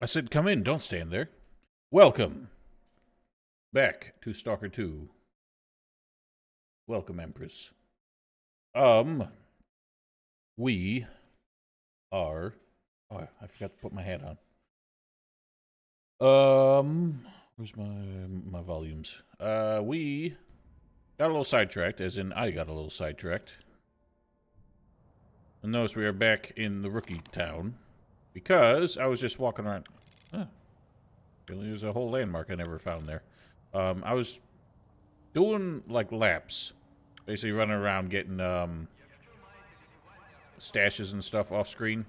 I said, come in, don't stand there. Welcome back to Stalker 2. Welcome, Empress. We are. Oh, I forgot to put my hat on. Where's my volumes? We got a little sidetracked, as in I got a little sidetracked. And notice we are back in the rookie town because I was just walking around. There's a whole landmark I never found there. I was doing like laps, basically running around getting stashes and stuff off screen.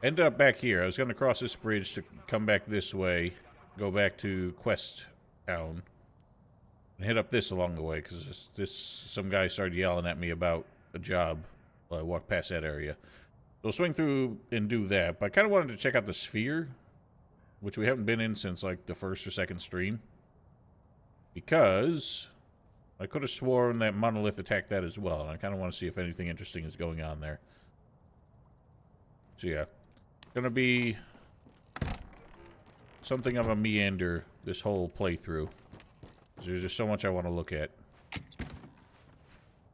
Ended up back here. I was going to cross this bridge to come back this way, go back to Quest Town, and hit up this along the way because some guy started yelling at me about a job while I walked past that area. So I'll swing through and do that. But I kind of wanted to check out the sphere, which we haven't been in since like the first or second stream, because I could have sworn that Monolith attacked that as well, and I kind of want to see if anything interesting is going on there. So yeah, gonna be something of a meander this whole playthrough. There's just so much I want to look at.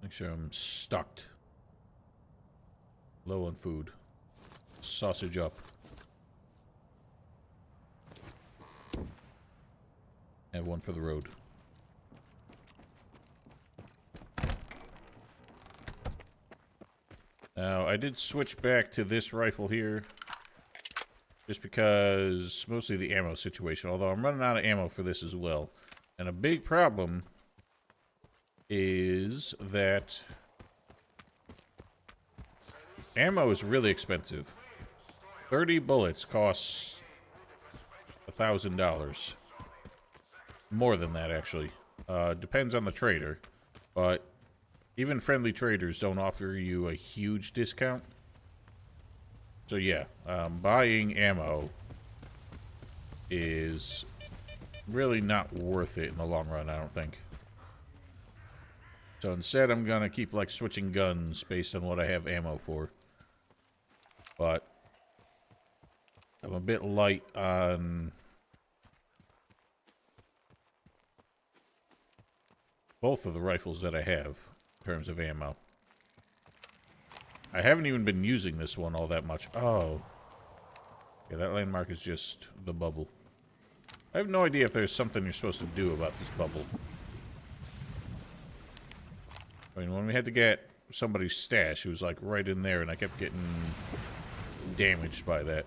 Make sure I'm stocked. Low on food. Sausage up. Have one for the road. Now, I did switch back to this rifle here, just because, mostly the ammo situation, although I'm running out of ammo for this as well. And a big problem is that ammo is really expensive. 30 bullets costs $1,000. More than that, actually. Depends on the trader, but even friendly traders don't offer you a huge discount. So yeah, buying ammo is really not worth it in the long run, I don't think. So instead, I'm gonna keep like switching guns based on what I have ammo for. But I'm a bit light on both of the rifles that I have in terms of ammo. I haven't even been using this one all that much. Oh. Yeah, that landmark is just the bubble. I have no idea if there's something you're supposed to do about this bubble. I mean, when we had to get somebody's stash, it was like right in there, and I kept getting damaged by that.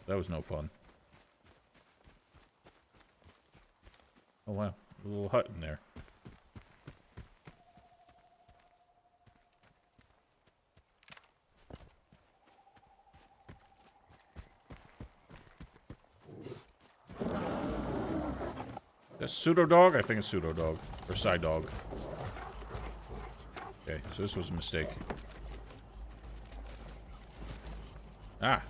That was no fun. Oh wow, a little hut in there. That's pseudo dog? I think it's pseudo dog. Or side dog. Okay, so this was a mistake. Ah.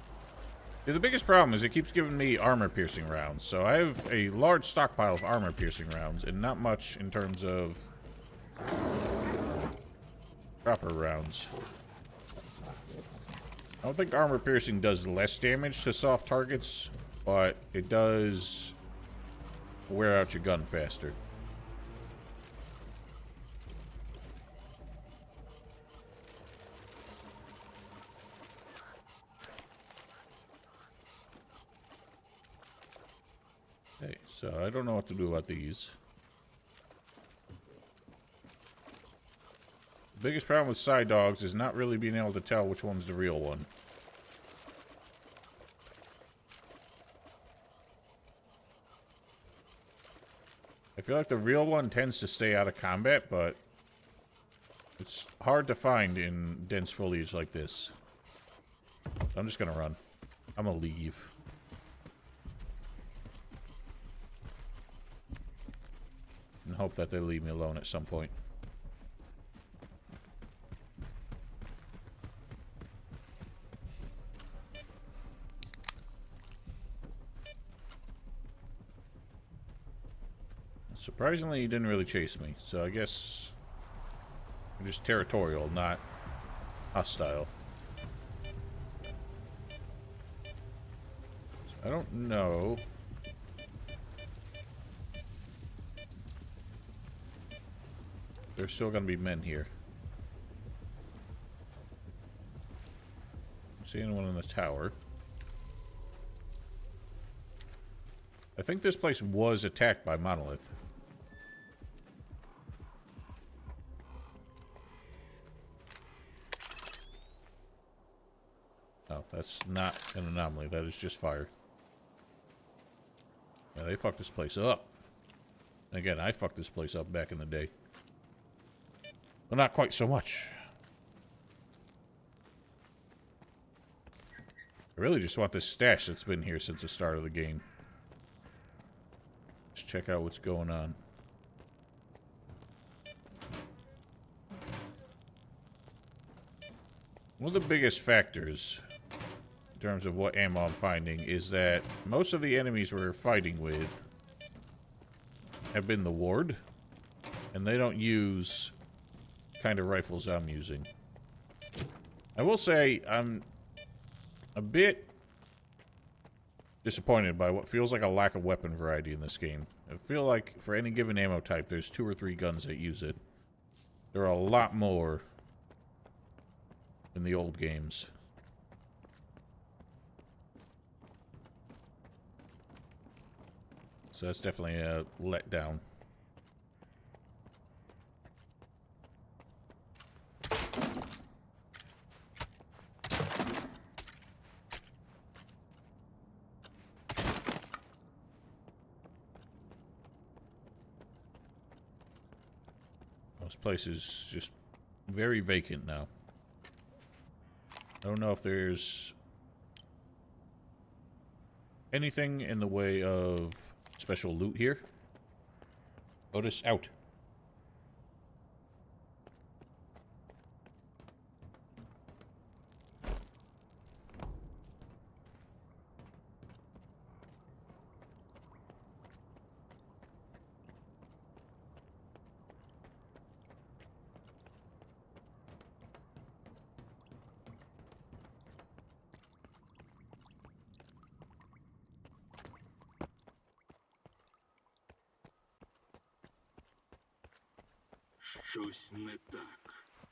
Yeah, the biggest problem is it keeps giving me armor-piercing rounds. So I have a large stockpile of armor-piercing rounds, and not much in terms of proper rounds. I don't think armor-piercing does less damage to soft targets, but it does wear out your gun faster. Okay, so I don't know what to do about these. The biggest problem with side dogs is not really being able to tell which one's the real one. I feel like the real one tends to stay out of combat, but it's hard to find in dense foliage like this. I'm just gonna run. I'm gonna leave. And hope that they leave me alone at some point. Surprisingly, he didn't really chase me, so I guess I'm just territorial, not hostile. I don't know. There's still gonna be men here. I don't see anyone in the tower. I think this place was attacked by Monolith. Oh, that's not an anomaly. That is just fire. Yeah, they fucked this place up. Again, I fucked this place up back in the day. Well, not quite so much. I really just want this stash that's been here since the start of the game. Let's check out what's going on. One of the biggest factors in terms of what ammo I'm finding is that most of the enemies we're fighting with have been the ward, and they don't use kind of rifles I'm using. I will say I'm a bit disappointed by what feels like a lack of weapon variety in this game. I feel like for any given ammo type, there's 2 or 3 guns that use it. There are a lot more in the old games. So that's definitely a letdown. This place is just very vacant now. I don't know if there's anything in the way of special loot here. Otis, out.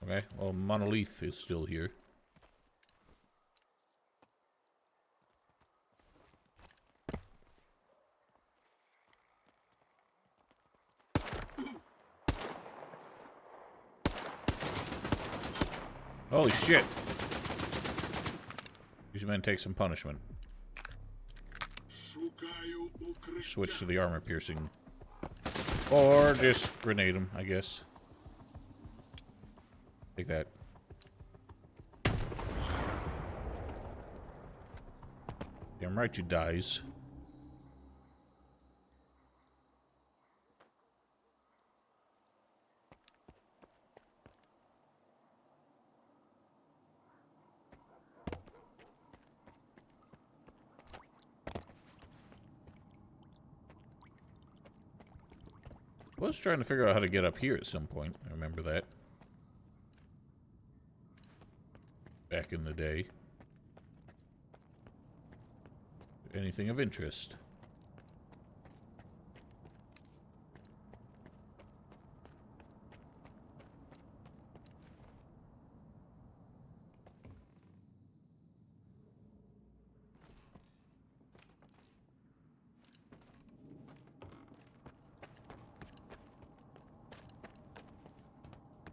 Okay, well, Monolith is still here. Holy shit! These men take some punishment. Switch to the armor piercing. Or just grenade them, I guess. Take that. Damn right you dies. I was trying to figure out how to get up here at some point. I remember that. Back in the day. Anything of interest?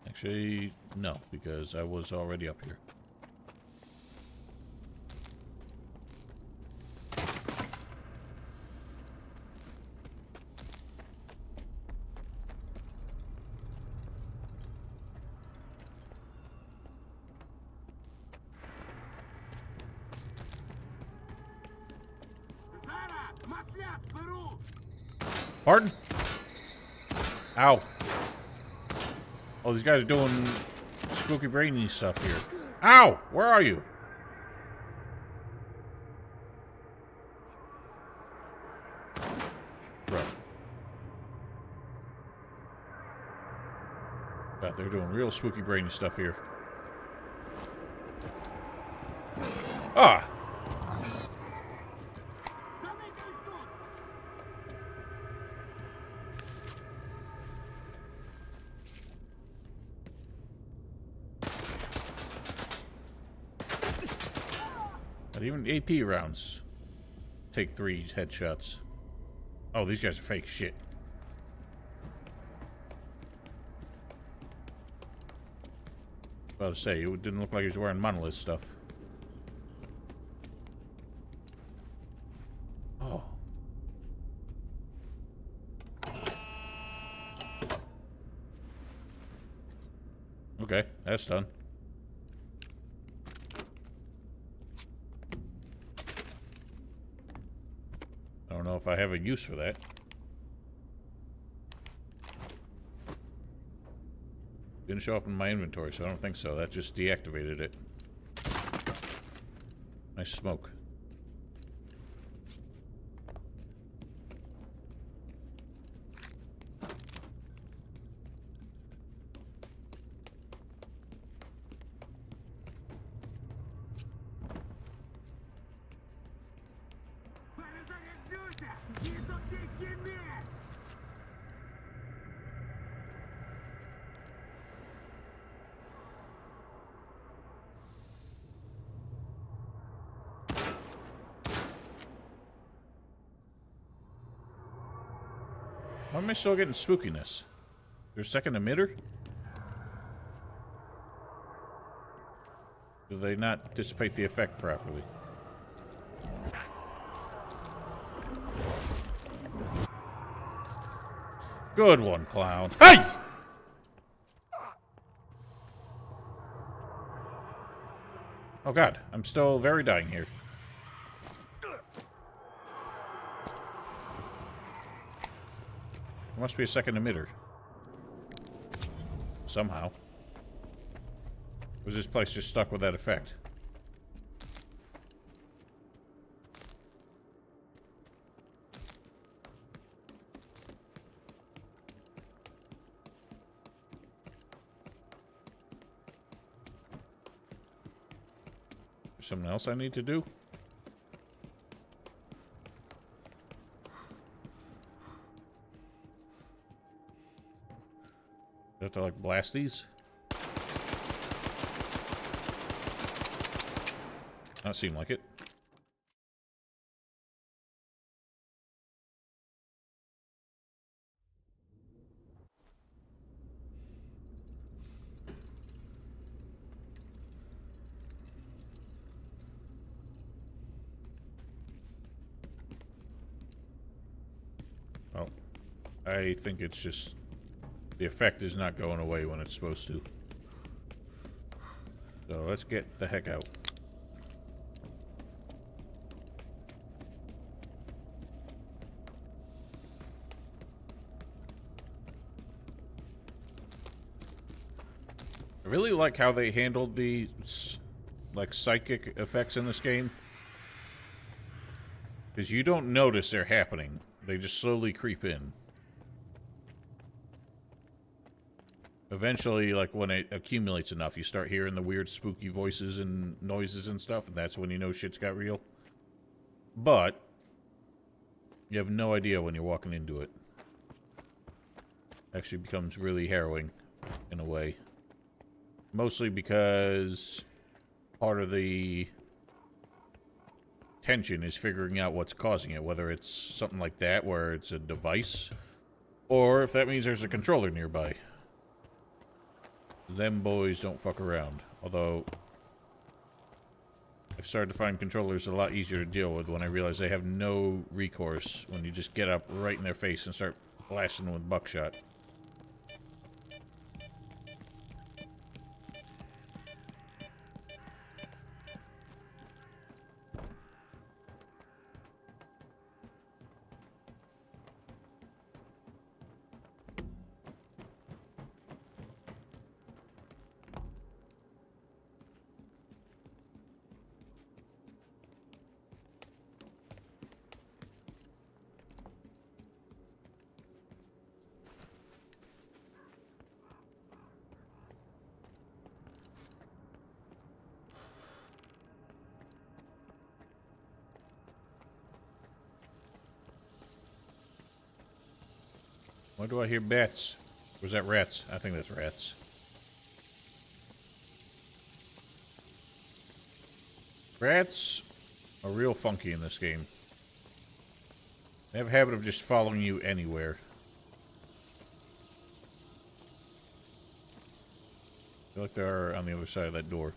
Actually, no, because I was already up here. Pardon? Ow. Oh, these guys are doing spooky brainy stuff here. Ow! Where are you? Bro. God, they're doing real spooky brainy stuff here. Ah! God, even AP rounds take 3 headshots. Oh, these guys are fake shit. About to say, it didn't look like he was wearing monolith stuff. Oh. Okay, that's done. I don't know if I have a use for that. Didn't show up in my inventory, so I don't think so. That just deactivated it. Nice smoke. Why am I still getting spookiness? There's a second emitter? Do they not dissipate the effect properly? Good one, clown. Hey! Oh god, I'm still very dying here. There must be a second emitter. Somehow. Was this place just stuck with that effect? There's something else I need to do? Do I have to, like, blast these? Not seem like it. Oh. I think it's just... the effect is not going away when it's supposed to. So let's get the heck out. I really like how they handled the, like, psychic effects in this game. Because you don't notice they're happening. They just slowly creep in. Eventually, like, when it accumulates enough, you start hearing the weird spooky voices and noises and stuff, and that's when you know shit's got real. But you have no idea when you're walking into it. Actually becomes really harrowing, in a way. Mostly because part of the tension is figuring out what's causing it, whether it's something like that, where it's a device, or if that means there's a controller nearby. Them boys don't fuck around. Although, I've started to find controllers a lot easier to deal with when I realize they have no recourse when you just get up right in their face and start blasting them with buckshot. Why do I hear bats? Or is that rats? I think that's rats. Rats are real funky in this game. They have a habit of just following you anywhere. I feel like they are on the other side of that door.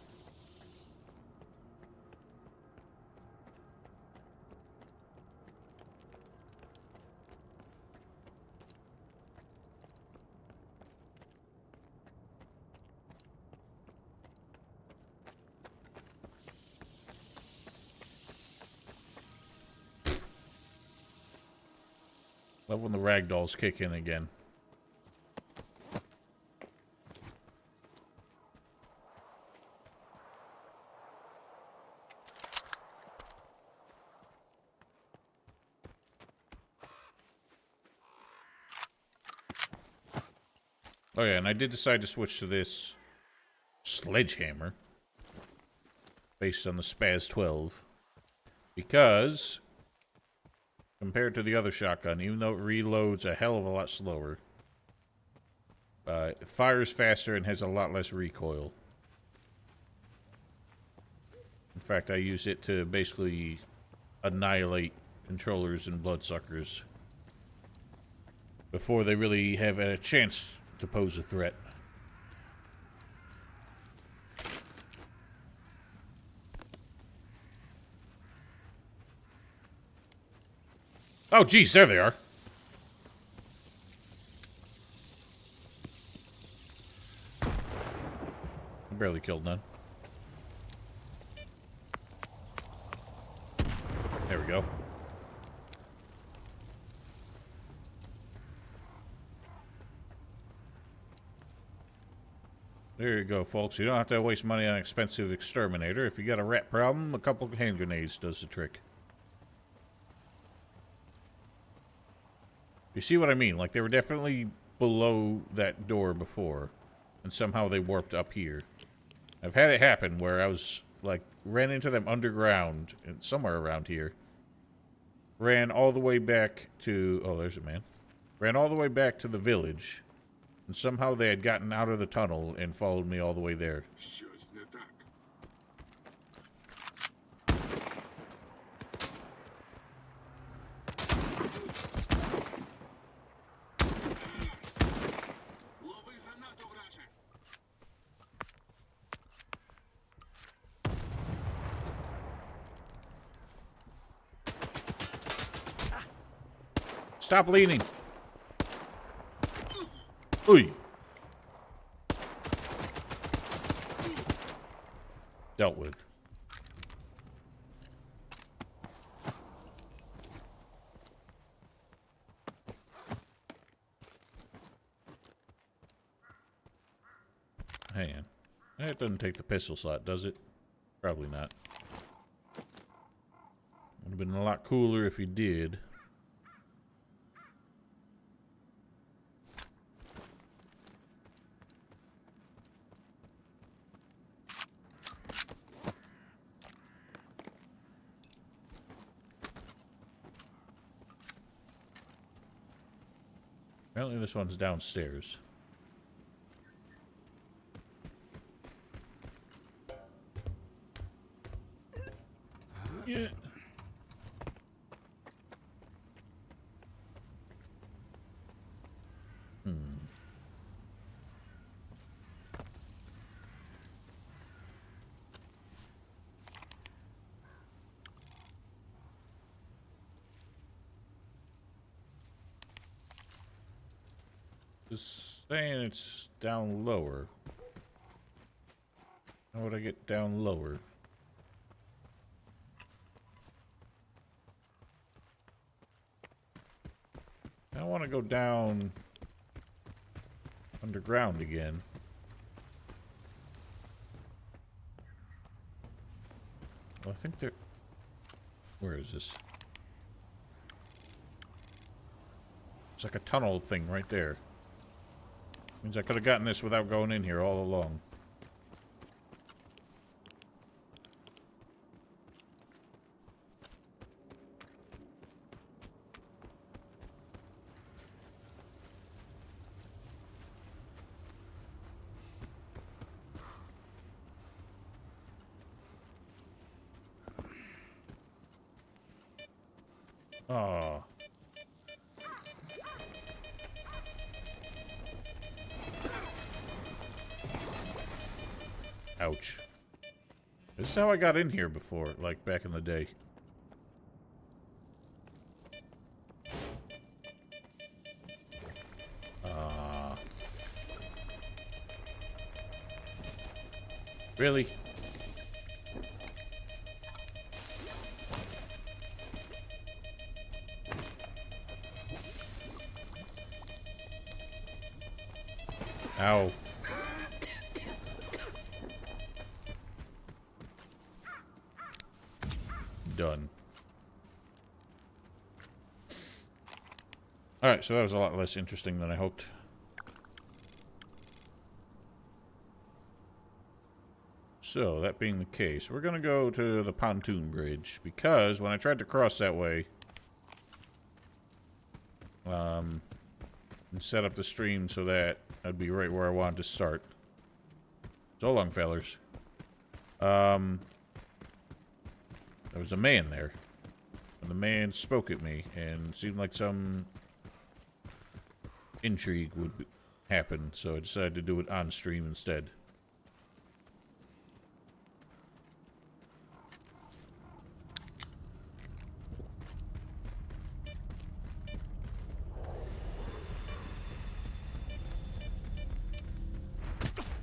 Love when the ragdolls kick in again. Oh yeah, and I did decide to switch to this sledgehammer based on the Spaz 12 because compared to the other shotgun, even though it reloads a hell of a lot slower, it fires faster and has a lot less recoil. In fact, I use it to basically annihilate controllers and bloodsuckers before they really have a chance to pose a threat. Oh, geez, there they are. I barely killed none. There we go. There you go, folks. You don't have to waste money on an expensive exterminator. If you got a rat problem, a couple of hand grenades does the trick. You see what I mean? Like, they were definitely below that door before, and somehow they warped up here. I've had it happen where I was, like, ran into them underground, somewhere around here. Ran all the way back to... Oh, there's a man. Ran all the way back to the village. And somehow they had gotten out of the tunnel and followed me all the way there. Stop leaning. Ooh. Dealt with. Hang on. It doesn't take the pistol slot, does it? Probably not. Would have been a lot cooler if you did. Apparently this one's downstairs. Yeah. Just saying it's down lower. How would I get down lower? I want to go down underground again. Well, I think they're... Where is this? It's like a tunnel thing right there. Means I could have gotten this without going in here all along. Oh. Ouch. This is how I got in here before, like back in the day. Really? Ow. Done. Alright, so that was a lot less interesting than I hoped. So, that being the case, we're gonna go to the pontoon bridge, because when I tried to cross that way, and set up the stream so that I'd be right where I wanted to start. So long, fellers. There was a man there, and the man spoke at me, and it seemed like some intrigue would happen, so I decided to do it on stream instead.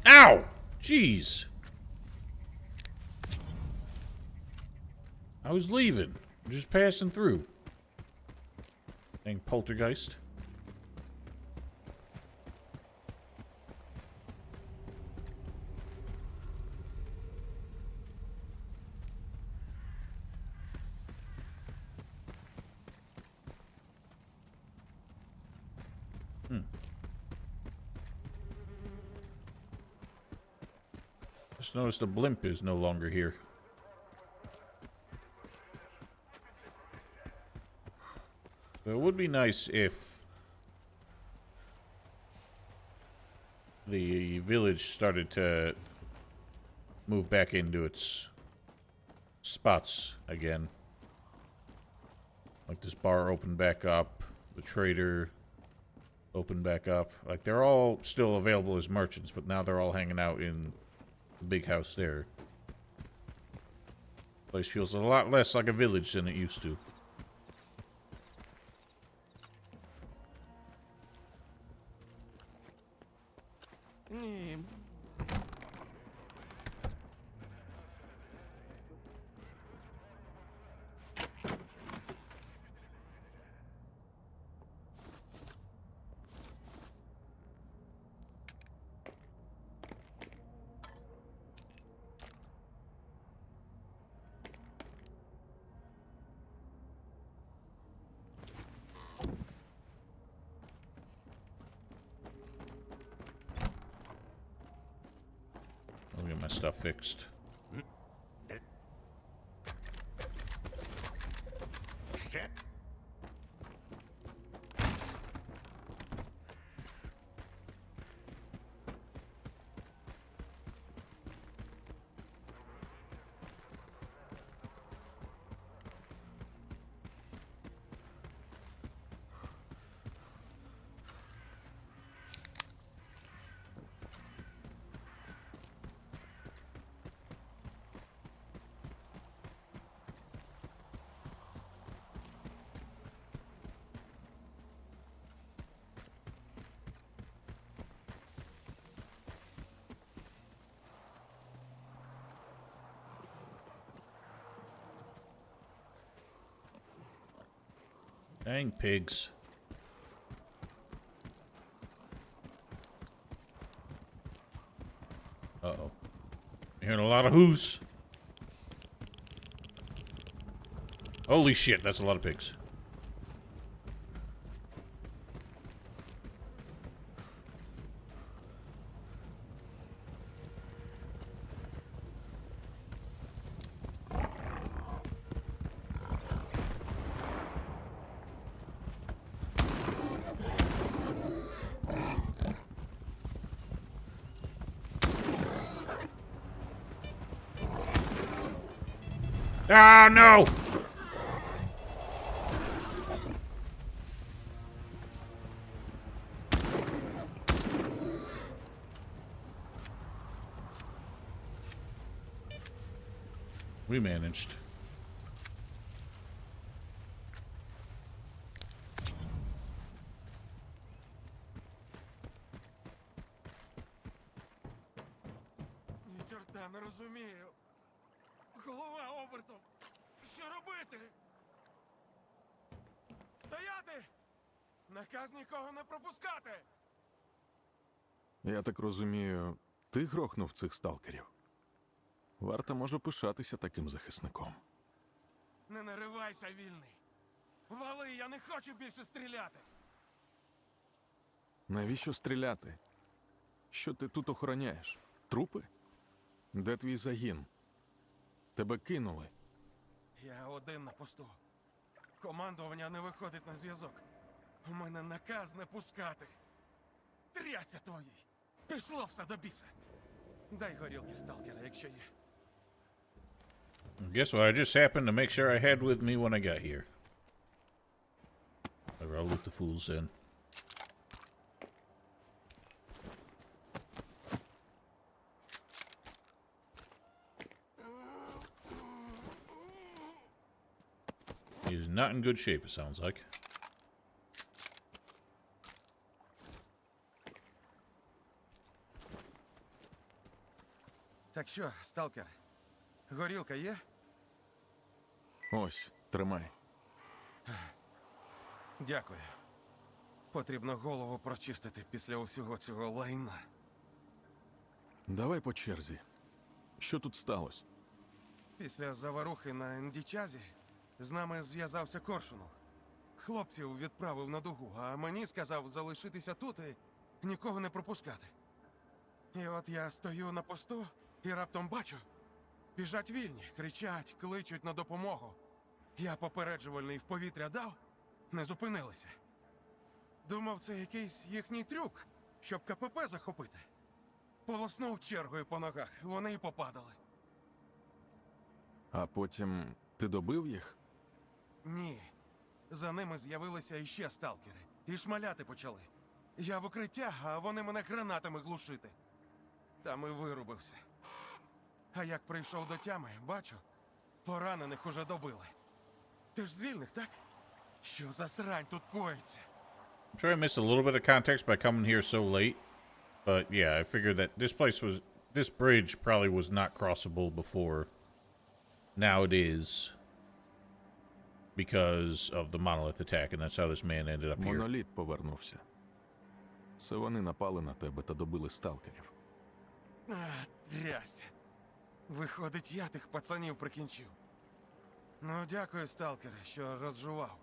Ow! Jeez. I was leaving. Just passing through. Dang poltergeist. Just noticed the blimp is no longer here. So it would be nice if the village started to move back into its spots again. Like this bar opened back up, the trader opened back up. Like they're all still available as merchants, but now they're all hanging out in the big house there. Place feels a lot less like a village than it used to. I'll get my stuff fixed. Dang pigs. Uh-oh. Hearing a lot of whoos. Holy shit, that's a lot of pigs. Ah, no! We managed. Ні чорта не розумію. Голова обертом. Що робити? Стояти! Наказ нікого не пропускати! Я так розумію, ти грохнув цих сталкерів? Варта може пишатися таким захисником. Не наривайся, вільний. Вали, я не хочу більше стріляти. Навіщо стріляти? Що ти тут охороняєш? Трупи? Де твій загін? Тебе кинули. Я один на посту. Командування не виходить на зв'язок. У мене наказ не пускати. Трясся твої. Пішло все до біса. Дай горілки сталкера, якщо є. Guess what? I just happened to make sure I had with me when I got here. I'll loot the fools in. He's not in good shape, it sounds like. Так що, сталкер, горілка є? Ось, тримай. Дякую. Потрібно голову прочистити після усього цього лайна. Давай по черзі. Що тут сталося? Після заварухи на Ендічазі з нами зв'язався Коршунов. Хлопців відправив на дугу, а мені сказав залишитися тут і нікого не пропускати. І от я стою на посту і раптом бачу. Біжать вільні, кричать, кличуть на допомогу. Я попереджувальний в повітря дав, не зупинилися. Думав, це якийсь їхній трюк, щоб КПП захопити. Полоснув чергою по ногах, вони й попадали. А потім ти добив їх? Ні. За ними з'явилися іще сталкери. І шмаляти почали. Я в укриття, а вони мене гранатами глушити. Там і вирубився. А як прийшов до тями, бачу, поранених уже добили. Ти ж з вільних, так? Що за срань тут коїться? I'm sure I missed a little bit of context by coming here so late. But yeah, I figured that this bridge probably was not crossable before. Now it is. Because of the monolith attack, and that's how this man ended up here. Моноліт повернувся. Це вони напали на тебе та добили сталкерів. Трясся. Виходить, я тих пацанів прикінчив. Ну, дякую, сталкере, що розжував.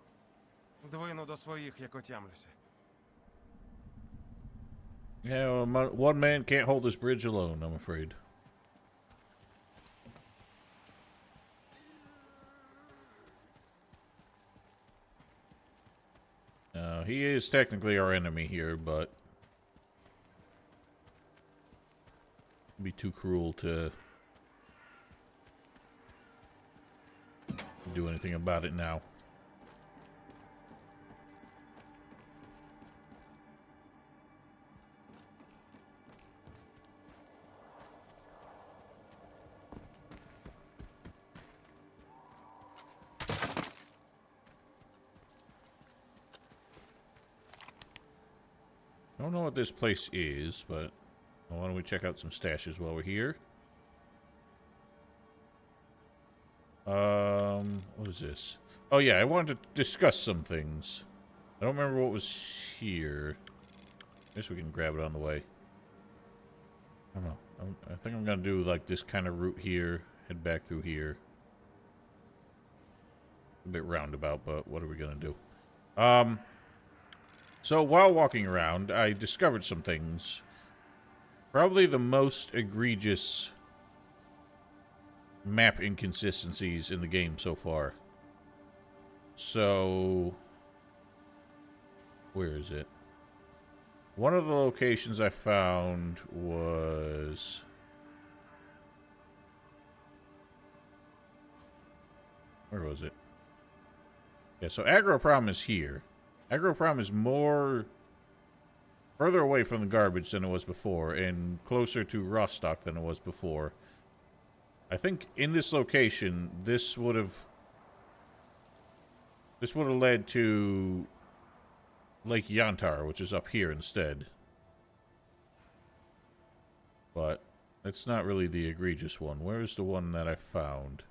Двину до своїх, як отямлюся. Yeah, well, one man can't hold this bridge alone, I'm afraid. He is technically our enemy here, but it'd be too cruel to do anything about it now. I don't know what this place is, but why don't we check out some stashes while we're here? What is this? Oh yeah, I wanted to discuss some things. I don't remember what was here. I guess we can grab it on the way. I don't know. I think I'm gonna do like this kind of route here, head back through here. A bit roundabout, but what are we gonna do? So while walking around, I discovered some things. Probably the most egregious map inconsistencies in the game so far. So, where is it? One of the locations I found was... Where was it? Yeah, so Agroprom is here. Agroprom is further away from the garbage than it was before, and closer to Rostock than it was before. I think in this location, this would have led to Lake Yantar, which is up here instead. But it's not really the egregious one. Where's the one that I found?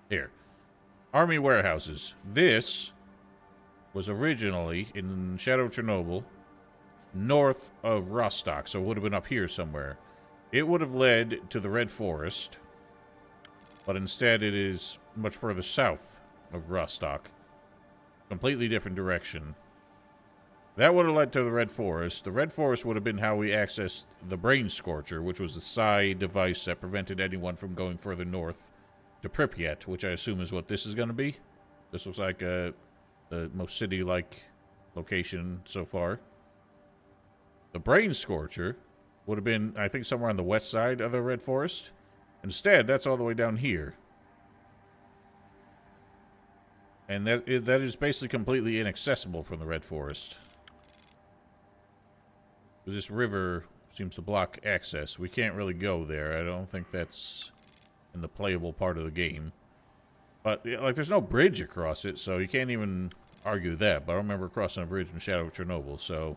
Here. Army warehouses. This was originally in Shadow of Chernobyl, north of Rostock, so it would have been up here somewhere. It would have led to the Red Forest, but instead it is much further south of Rostock. Completely different direction. That would have led to the Red Forest. The Red Forest would have been how we accessed the Brain Scorcher, which was the psi device that prevented anyone from going further north to Pripyat, which I assume is what this is going to be. This looks like the most city-like location so far. The Brain Scorcher would have been, I think, somewhere on the west side of the Red Forest. Instead, that's all the way down here. And that is basically completely inaccessible from the Red Forest. This river seems to block access. We can't really go there. I don't think that's in the playable part of the game. But, like, there's no bridge across it, so you can't even argue that. But I remember crossing a bridge in Shadow of Chernobyl, so...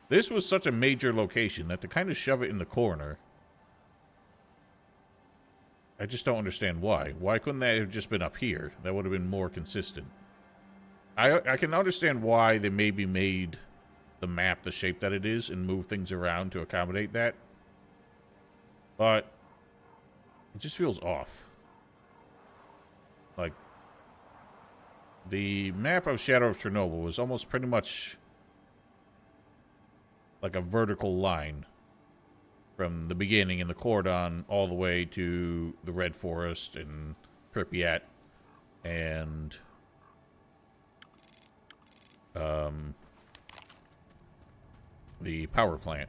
This was such a major location that to kind of shove it in the corner... I just don't understand why. Why couldn't that have just been up here? That would have been more consistent. I can understand why they maybe made the map the shape that it is and move things around to accommodate that. But it just feels off. Like, the map of Shadow of Chernobyl was almost pretty much like a vertical line from the beginning in the cordon all the way to the Red Forest and Pripyat and the power plant.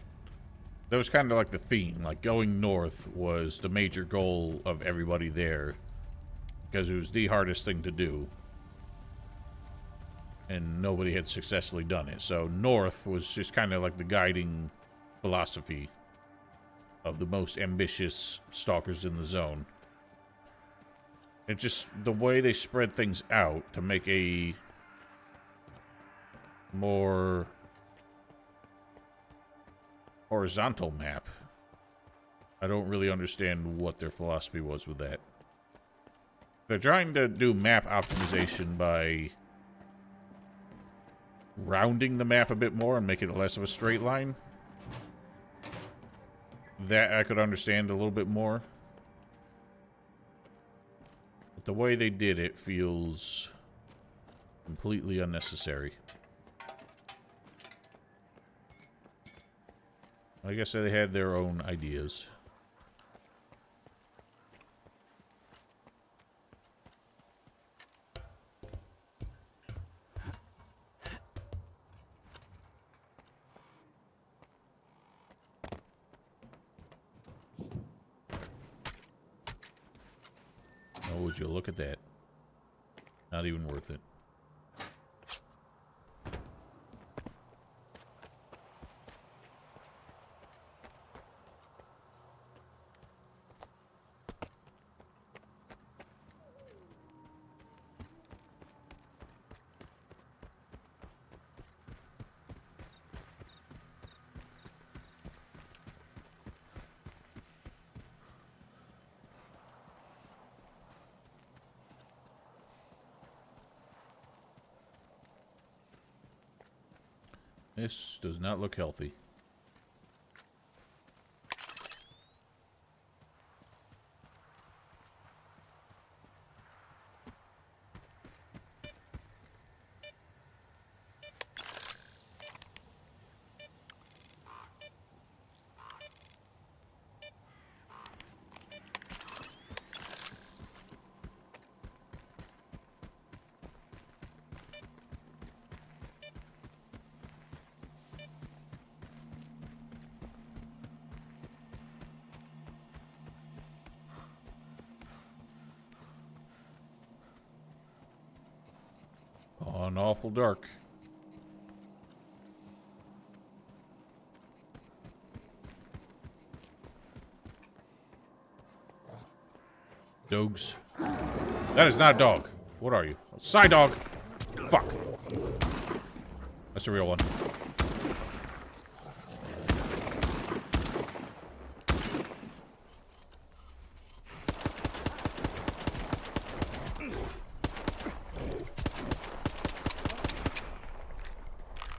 That was kind of like the theme. Like, going north was the major goal of everybody there because it was the hardest thing to do. And nobody had successfully done it. So north was just kind of like the guiding philosophy of the most ambitious stalkers in the zone. It's just the way they spread things out to make a more horizontal map. I don't really understand what their philosophy was with that. They're trying to do map optimization by rounding the map a bit more and making it less of a straight line. That I could understand a little bit more. But the way they did it feels completely unnecessary. I guess they had their own ideas. Oh, would you look at that? Not even worth it. This does not look healthy. Oh, an awful dark. Dogs. That is not a dog. What are you? A side dog. Fuck. That's the real one.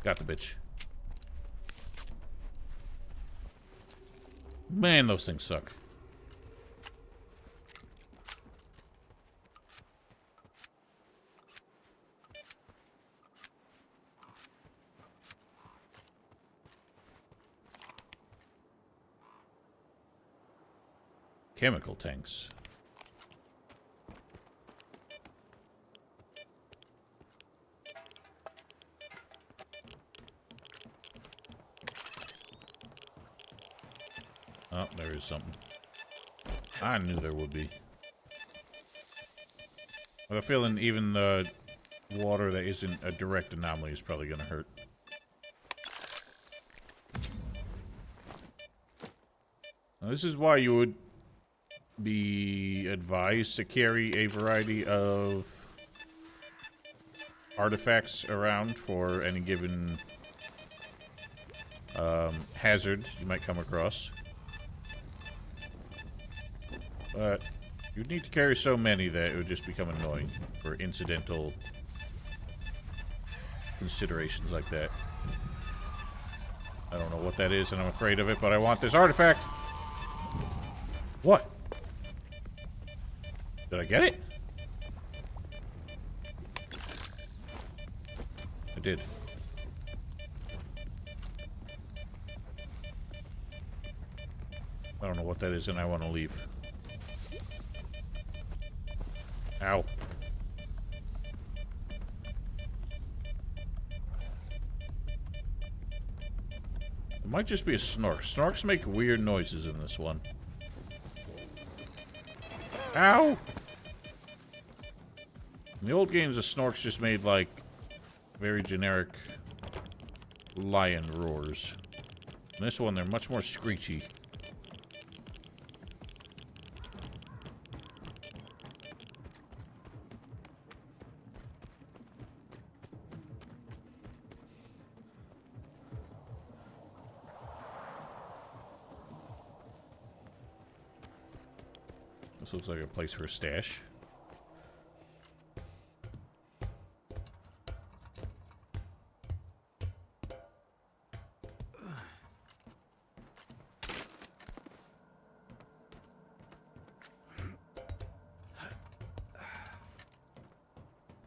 Got the bitch. Man, those things suck. Chemical tanks. Oh, there is something. I knew there would be. I have a feeling even the water that isn't a direct anomaly is probably going to hurt. Now, this is why you would be advised to carry a variety of artifacts around for any given hazard you might come across. But you'd need to carry so many that it would just become annoying for incidental considerations like that. I don't know what that is, and I'm afraid of it, but I want this artifact! What? Did I get it? I did. I don't know what that is, and I want to leave. Ow. It might just be a snork. Snorks make weird noises in this one. Ow! In the old games, the snorks just made, like, very generic lion roars. In this one, they're much more screechy. This looks like a place for a stash.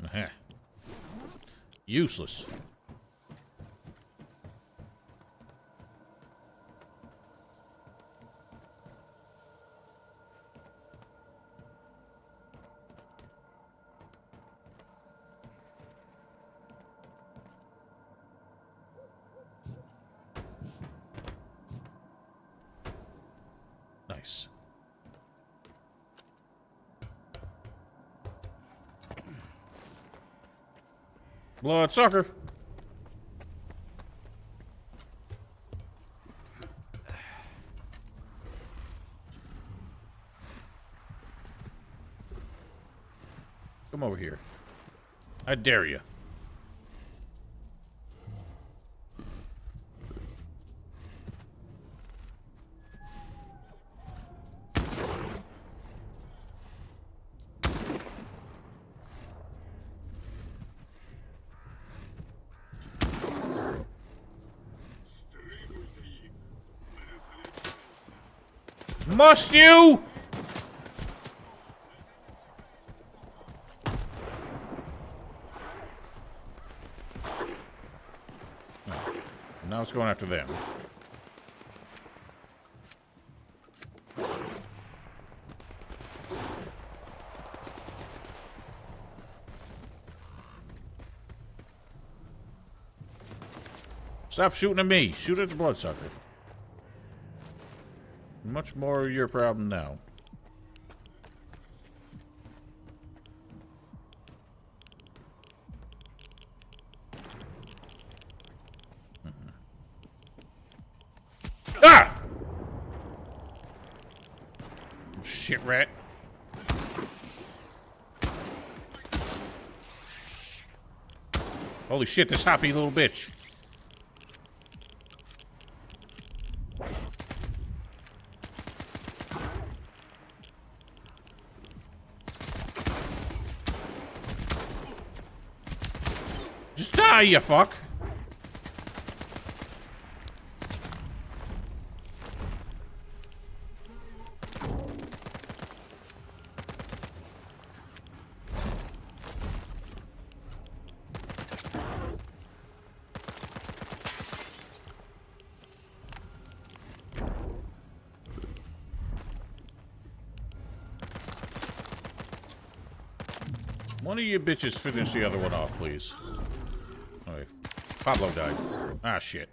Aha. Useless. Nice. Bloodsucker. Come over here. I dare you. Must you? Now it's going after them. Stop shooting at me. Shoot at the bloodsucker. Much more your problem now. Ah! Shit rat. Holy shit, this hoppy little bitch. Just die, you fuck. One of you bitches finish the other one off, please. Alright. Pablo died. Ah, shit.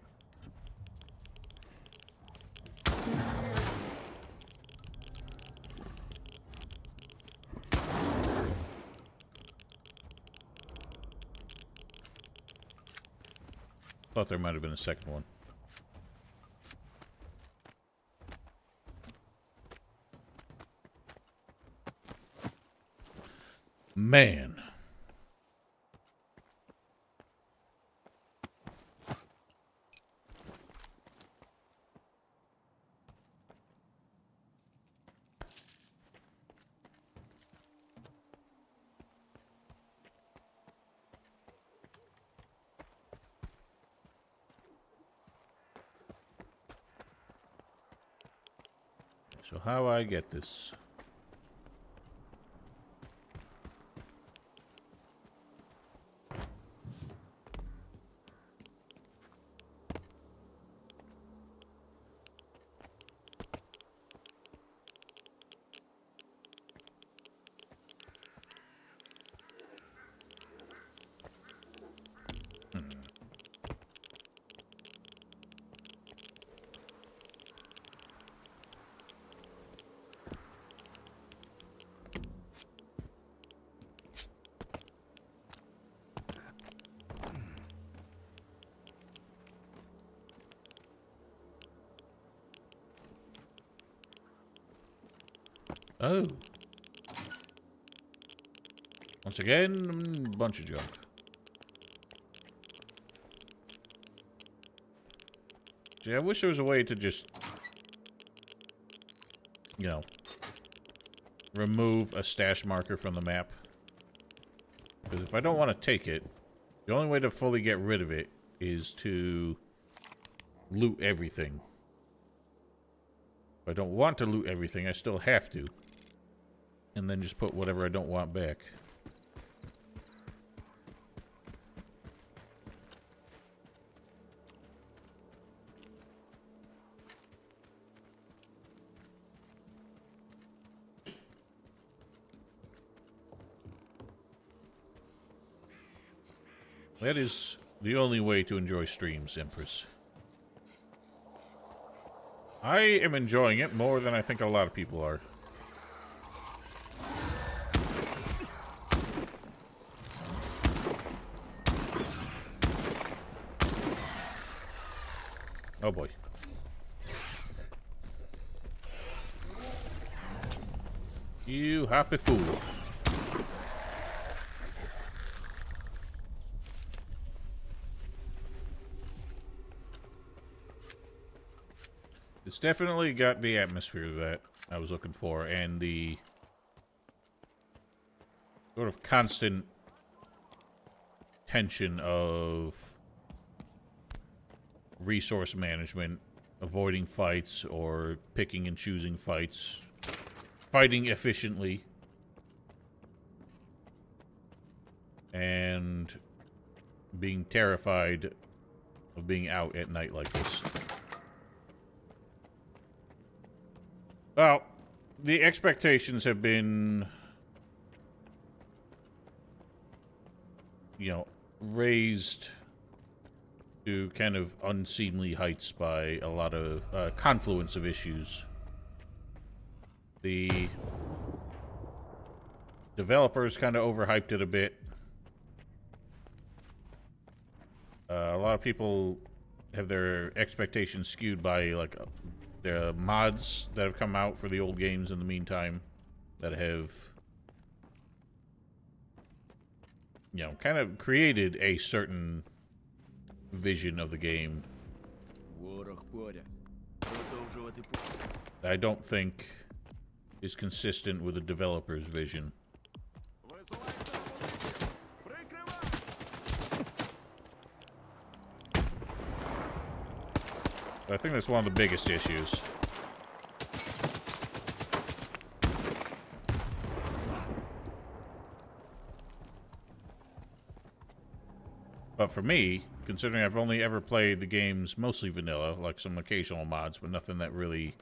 Thought there might have been a second one. Man. So how I get this? Oh. Once again, bunch of junk. Gee, I wish there was a way to just, you know, remove a stash marker from the map. Because if I don't want to take it, the only way to fully get rid of it is to loot everything. If I don't want to loot everything, I still have to. And then just put whatever I don't want back. That is the only way to enjoy streams, Empress. I am enjoying it more than I think a lot of people are. Oh boy. You happy fool. It's definitely got the atmosphere that I was looking for, and the sort of constant tension of resource management, avoiding fights or picking and choosing fights, fighting efficiently, and being terrified of being out at night like this. Well, the expectations have been, you know, raised to kind of unseemly heights by a lot of confluence of issues. The developers kind of overhyped it a bit. A lot of people have their expectations skewed by, like, the mods that have come out for the old games in the meantime that have you know, kind of created a certain vision of the game that I don't think is consistent with the developer's vision. I think that's one of the biggest issues. But for me, considering I've only ever played the games mostly vanilla, like some occasional mods, but nothing that really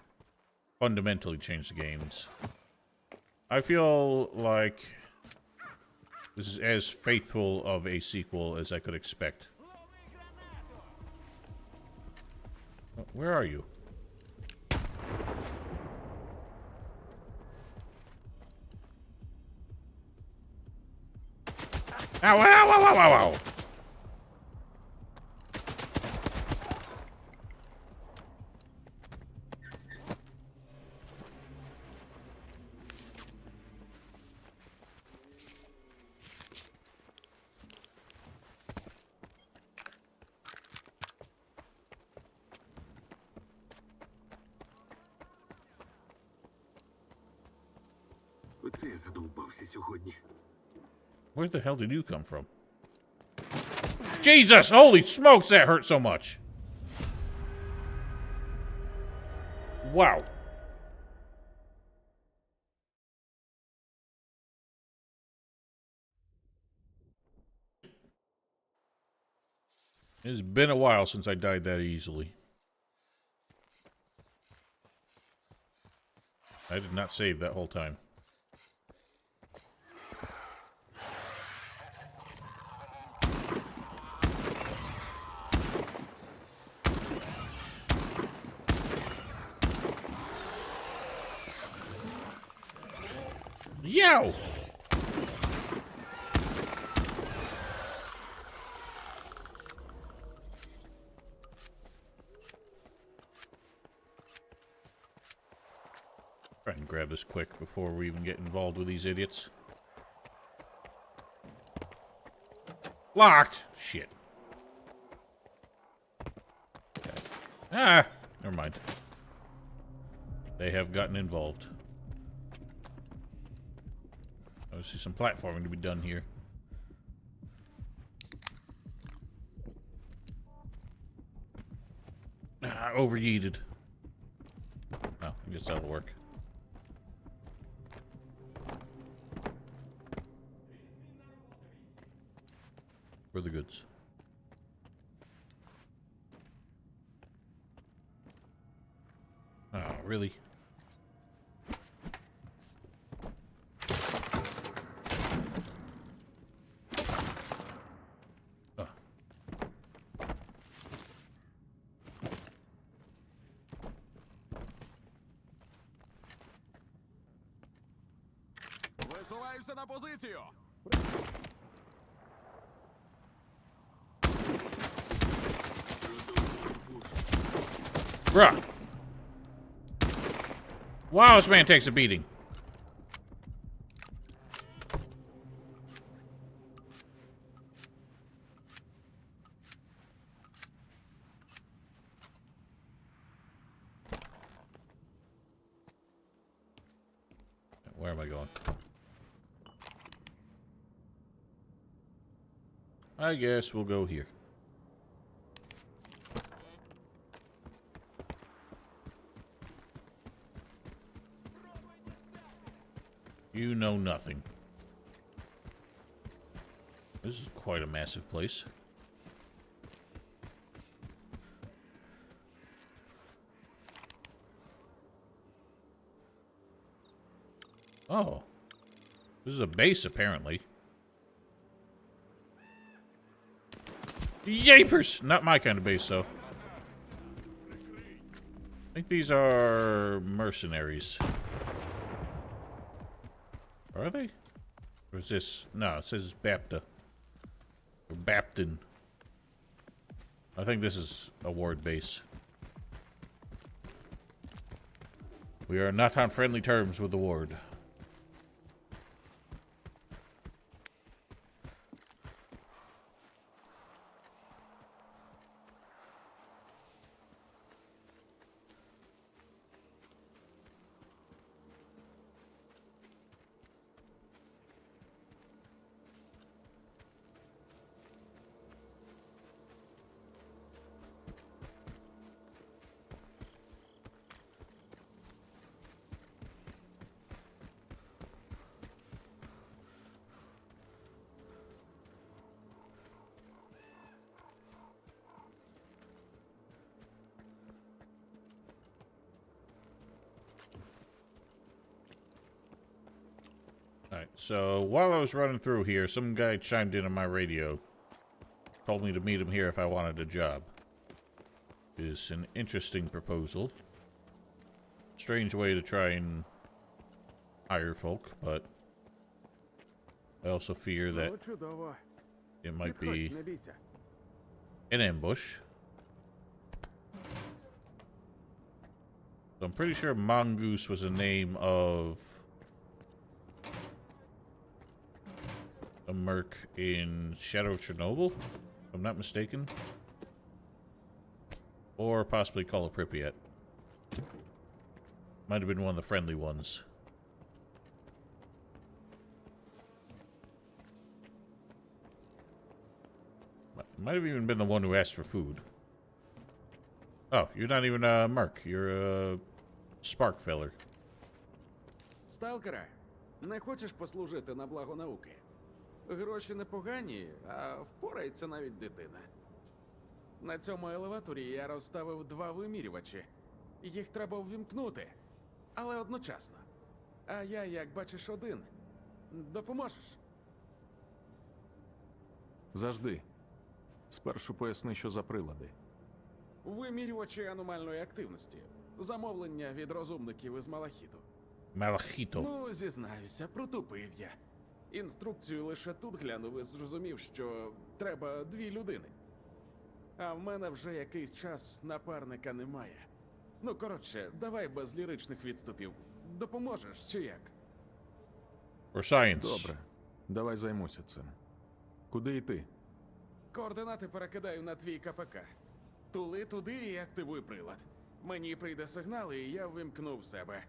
fundamentally changed the games, I feel like this is as faithful of a sequel as I could expect. Oh, where are you? Ow, ow, ow, ow, ow, ow! Оце я задовбався сьогодні. Where the hell did you come from? Jesus! Holy smokes, that hurt so much! Wow. It's been a while since I died that easily. I did not save that whole time. Yow! Try and grab this quick before we even get involved with these idiots. Locked! Shit. Okay. Ah! Never mind. They have gotten involved. I see some platforming to be done here. Ah, overyeated. Oh, I guess that'll work. For the goods. Oh, really? Oh. Висуваюся на позицію! Bruh. Wow, this man takes a beating. Where am I going? I guess we'll go here. You know nothing. This is quite a massive place. Oh. This is a base, apparently. Yapers! Not my kind of base, though. I think these are mercenaries. Are they? Or is this? No, it says Bapta. Or Bapton. I think this is a ward base. We are not on friendly terms with the ward. Alright, so while I was running through here, some guy chimed in on my radio. Told me to meet him here if I wanted a job. Is an interesting proposal. Strange way to try and hire folk, but I also fear that it might be an ambush. So I'm pretty sure Mongoose was a name of a merc in Shadow of Chernobyl, if I'm not mistaken. Or possibly Call of Pripyat. Might have been one of the friendly ones. Might have even been the one who asked for food. Oh, you're not even a merc. You're a spark filler. Сталкере, не хочеш послужити на благо науки? Гроші непогані, а впорається навіть дитина. На цьому елеваторі я розставив 2 вимірювачі. Їх треба ввімкнути, але одночасно. А я, як бачиш, один. Допоможеш? Завжди. Спершу поясни, що за прилади. Вимірювачі аномальної активності. Замовлення від розумників із Малахіту. Малахіто. Ну, зізнаюся, протупив я. Інструкцію лише тут глянув і зрозумів, що треба 2 людини. А в мене вже якийсь час напарника немає. Ну, коротше, давай без ліричних відступів. Допоможеш чи як? For science. Добре. Давай займуся цим. Куди йти? Координати перекидаю на твій КПК. Тули туди і активуй прилад. Мені прийде сигнал, і я вимкну в себе.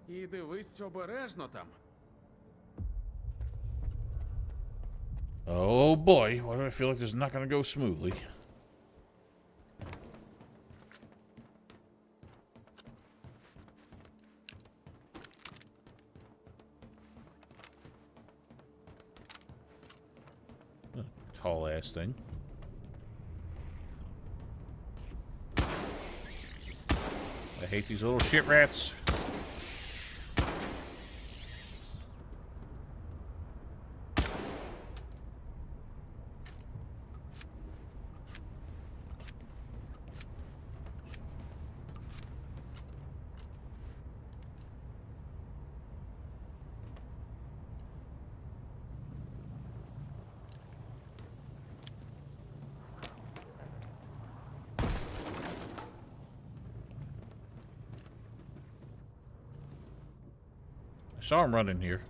І дивись обережно там. Oh boy, why do I feel like this is not going to go smoothly? Tall ass thing. I hate these little shit rats. I saw him running here.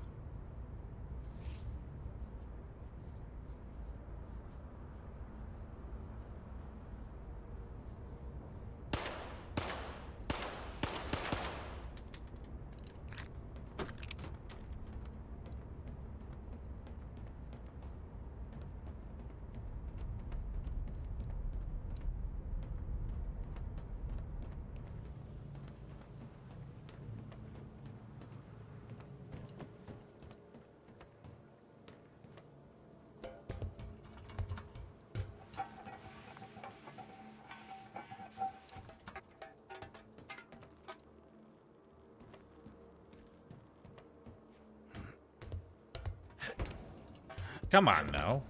Come on now.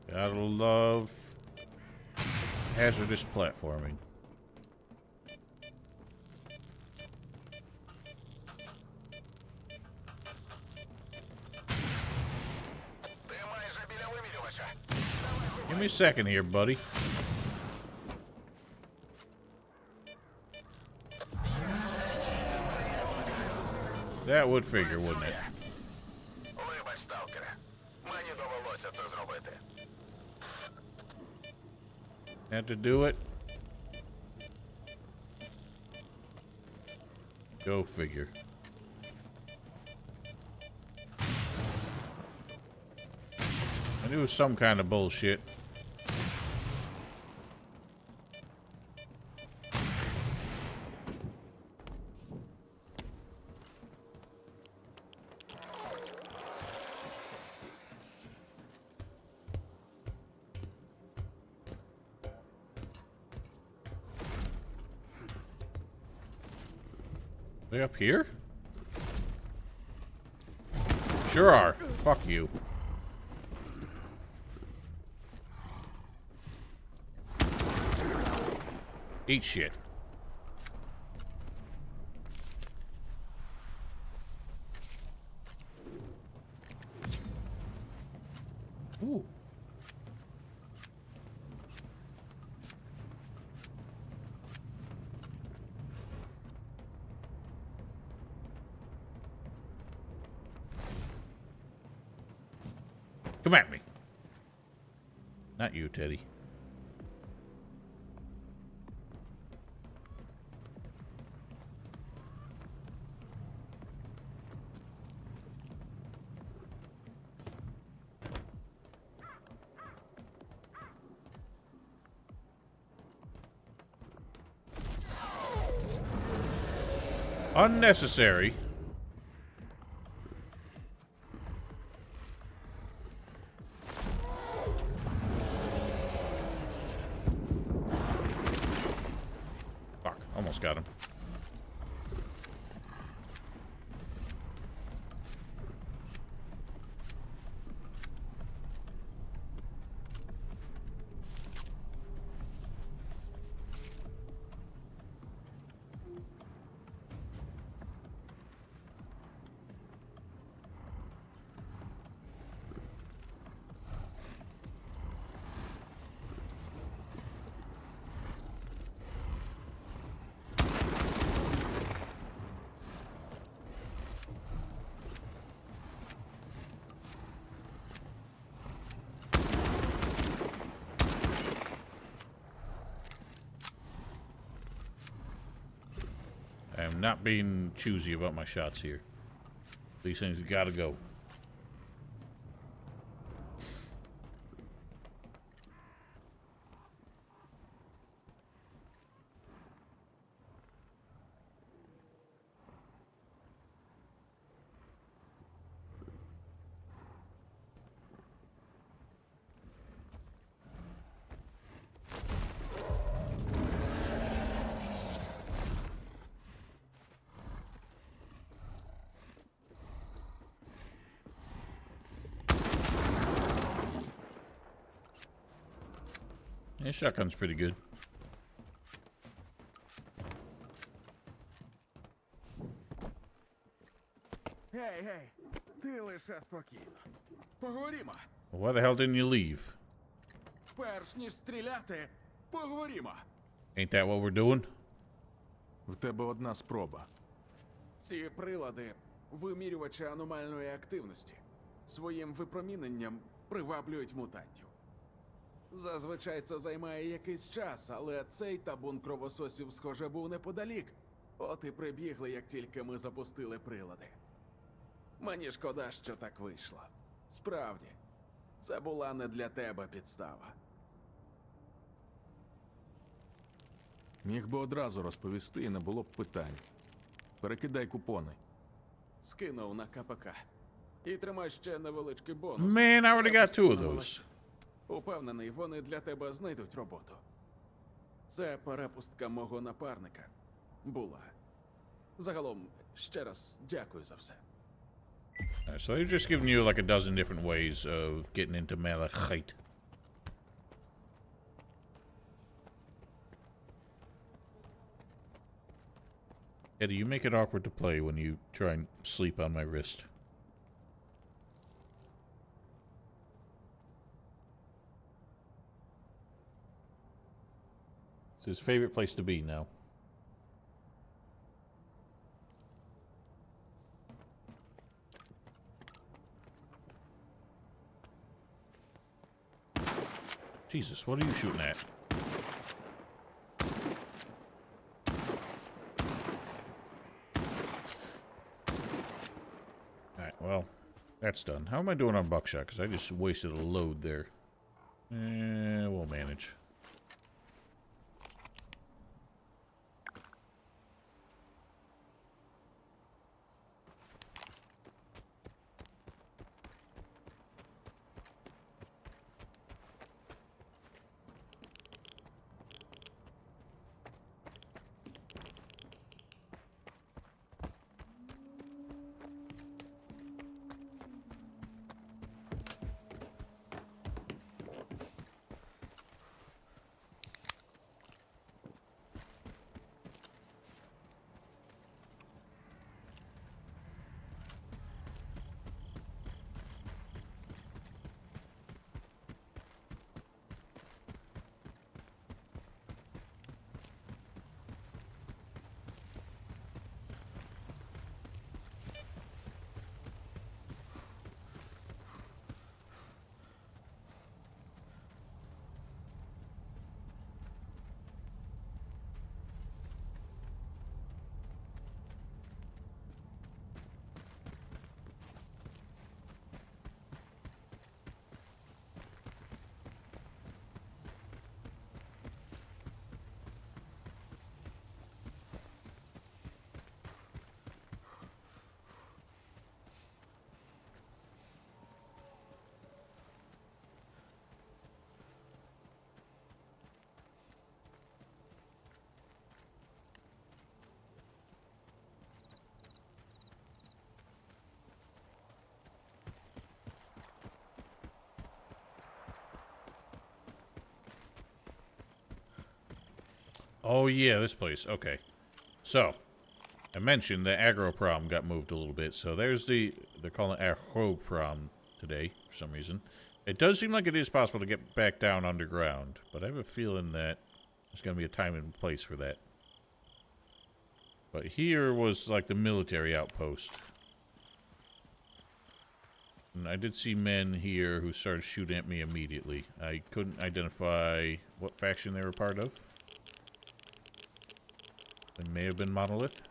Gotta love hazardous platforming. Give me a second here, buddy. That would figure, wouldn't it? Вибач, сталкере. Мені довелося це зробити. Had to do it. Go figure. I knew it was some kind of bullshit. They up here? Sure are. Fuck you. Eat shit. Ooh. Come at me. Not you, Teddy. Unnecessary. Fuck, almost got him. I am not being choosy about my shots here. These things gotta go. Yeah, shotgun's pretty good. Гей, гей, ти лише спокійно. Поговоримо. Why the hell didn't you leave? Перш ніж стріляти, поговоримо. Ain't that what we're doing? В тебе одна спроба. Ці прилади – вимірювачі аномальної активності. Своїм випроміненням приваблюють мутантів. Зазвичай це займає якийсь час, але цей табун кровососів, схоже, був неподалік. От і прибігли, як тільки ми запустили прилади. Мені шкода, що так вийшло. Справді, це була не для тебе підстава. Міг би одразу розповісти і не було б питань. Перекидай купони. Скинув на КПК. І тримай ще невеличкий бонус. Man, I already got two of На those. велосипед. Упевнений, вони для тебе знайдуть роботу. Це перепустка мого напарника. Була. Загалом, ще раз дякую за все. Alright, so they've just given you like a dozen different ways of getting into Malachite. Eddie, you make it awkward to play when you try and sleep on my wrist. It's his favorite place to be now. Jesus, what are you shooting at? Alright, well, that's done. How am I doing on buckshot? Because I just wasted a load there. We'll manage. Oh, yeah, this place. Okay. So, I mentioned the agro-prom got moved a little bit. So there's the... They're calling it agro-prom today, for some reason. It does seem like it is possible to get back down underground. But I have a feeling that there's going to be a time and place for that. But here was, like, the military outpost. And I did see men here who started shooting at me immediately. I couldn't identify what faction they were part of. They may have been Monolith.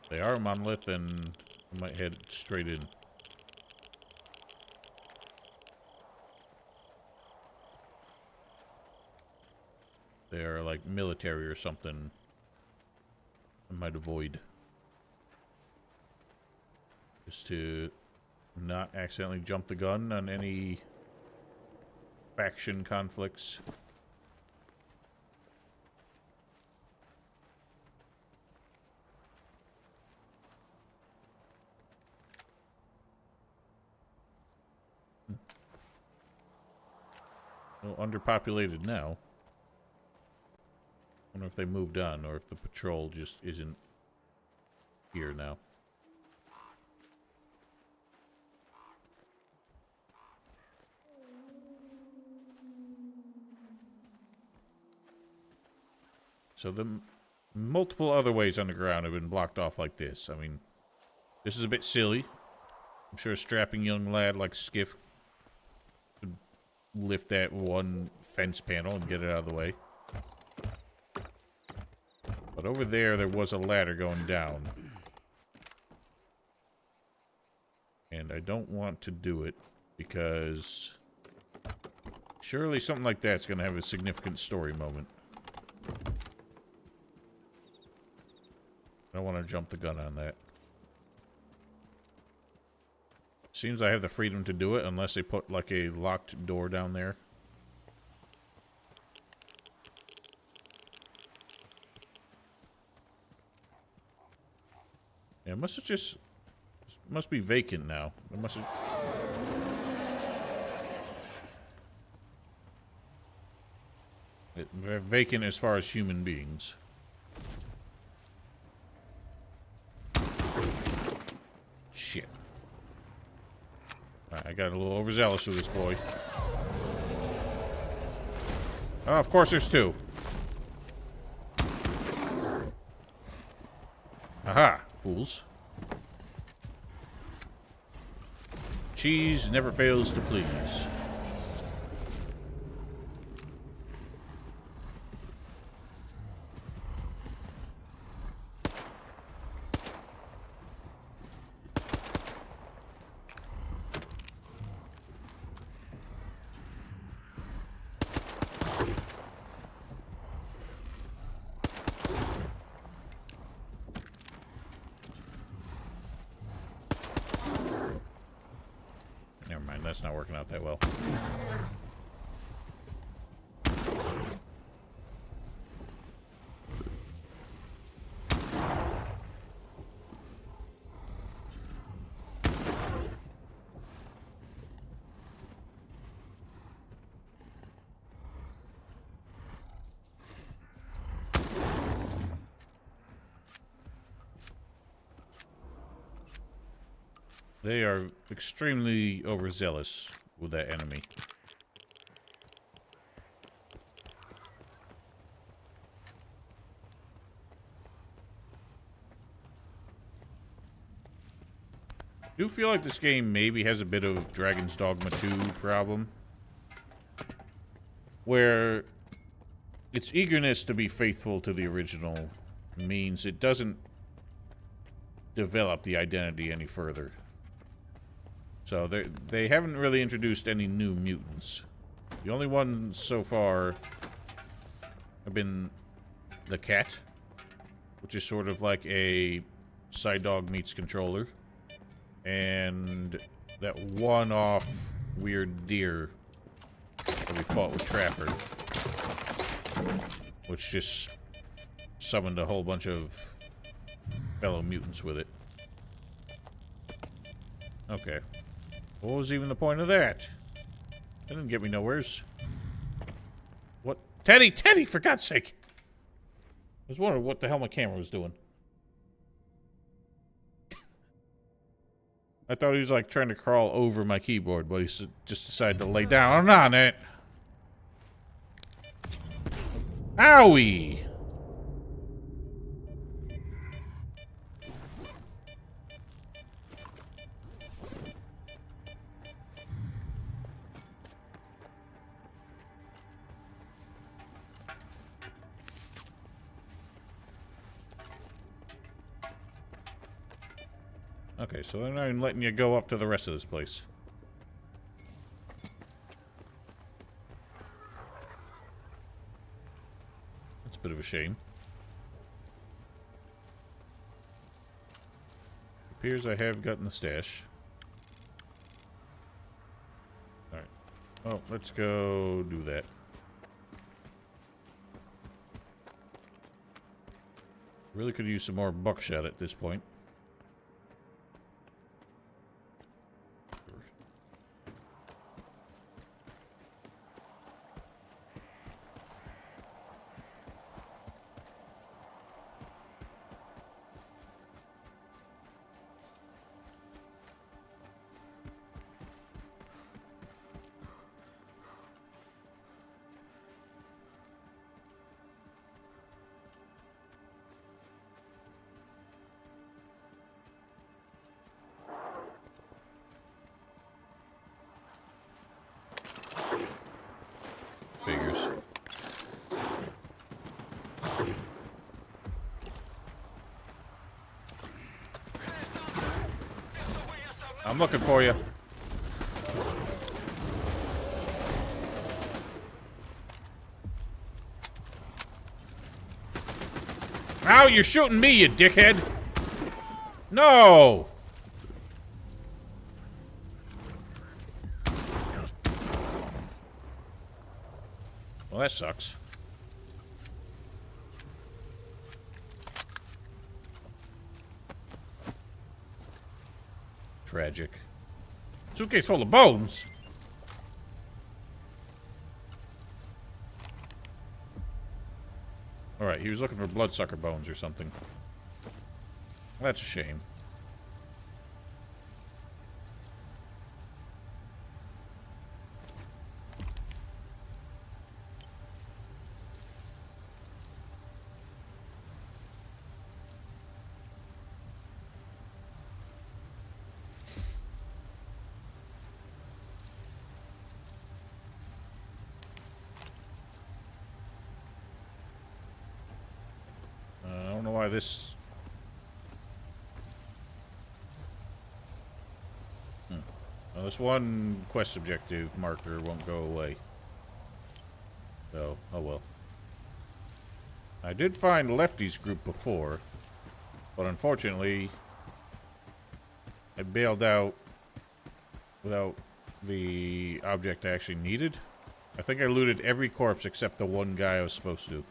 They are Monolith, and I might head straight in. They are like military or something. I might avoid. Just to not accidentally jump the gun on any faction conflicts. Well, underpopulated now. Wonder if they moved on or if the patrol just isn't here now. So the multiple other ways underground have been blocked off like this. I mean, this is a bit silly. I'm sure a strapping young lad like Skiff could lift that one fence panel and get it out of the way. But over there was a ladder going down. And I don't want to do it because surely something like that's going to have a significant story moment. I don't want to jump the gun on that. Seems I have the freedom to do it unless they put like a locked door down there. Yeah, it must have just... must be vacant now. It must have... vacant as far as human beings. Shit. Right, I got a little overzealous with this boy. Oh, of course there's two. Aha, fools. Cheese never fails to please. Never mind, that's not working out that well. They are extremely overzealous with that enemy. I do feel like this game maybe has a bit of Dragon's Dogma 2 problem. Where its eagerness to be faithful to the original means it doesn't develop the identity any further. So they haven't really introduced any new mutants. The only ones so far have been the cat, which is sort of like a side dog meets controller, and that one-off weird deer that we fought with Trapper, which just summoned a whole bunch of fellow mutants with it. Okay. What was even the point of that? That didn't get me nowheres. What? Teddy! Teddy, for God's sake! I was wondering what the hell my camera was doing. I thought he was like trying to crawl over my keyboard, but he just decided to lay down on it. Owie! Okay, so they're not even letting you go up to the rest of this place. That's a bit of a shame. Appears I have gotten the stash. Alright. Well, let's go do that. Really could use some more buckshot at this point. Figures. I'm looking for you. Ow, you're shooting me, you dickhead! No! Well, that sucks. Tragic. Suitcase full of bones? Alright, he was looking for bloodsucker bones or something. That's a shame. I don't know why this... Well, this one quest objective marker won't go away. So, oh well. I did find Lefty's group before, but unfortunately, I bailed out without the object I actually needed. I think I looted every corpse except the one guy I was supposed to.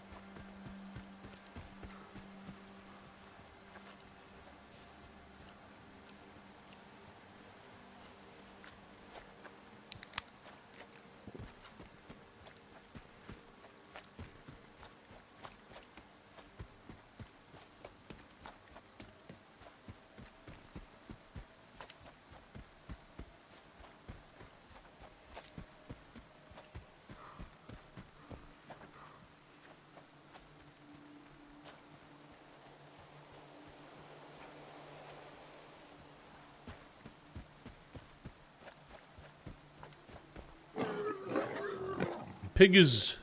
Pig is...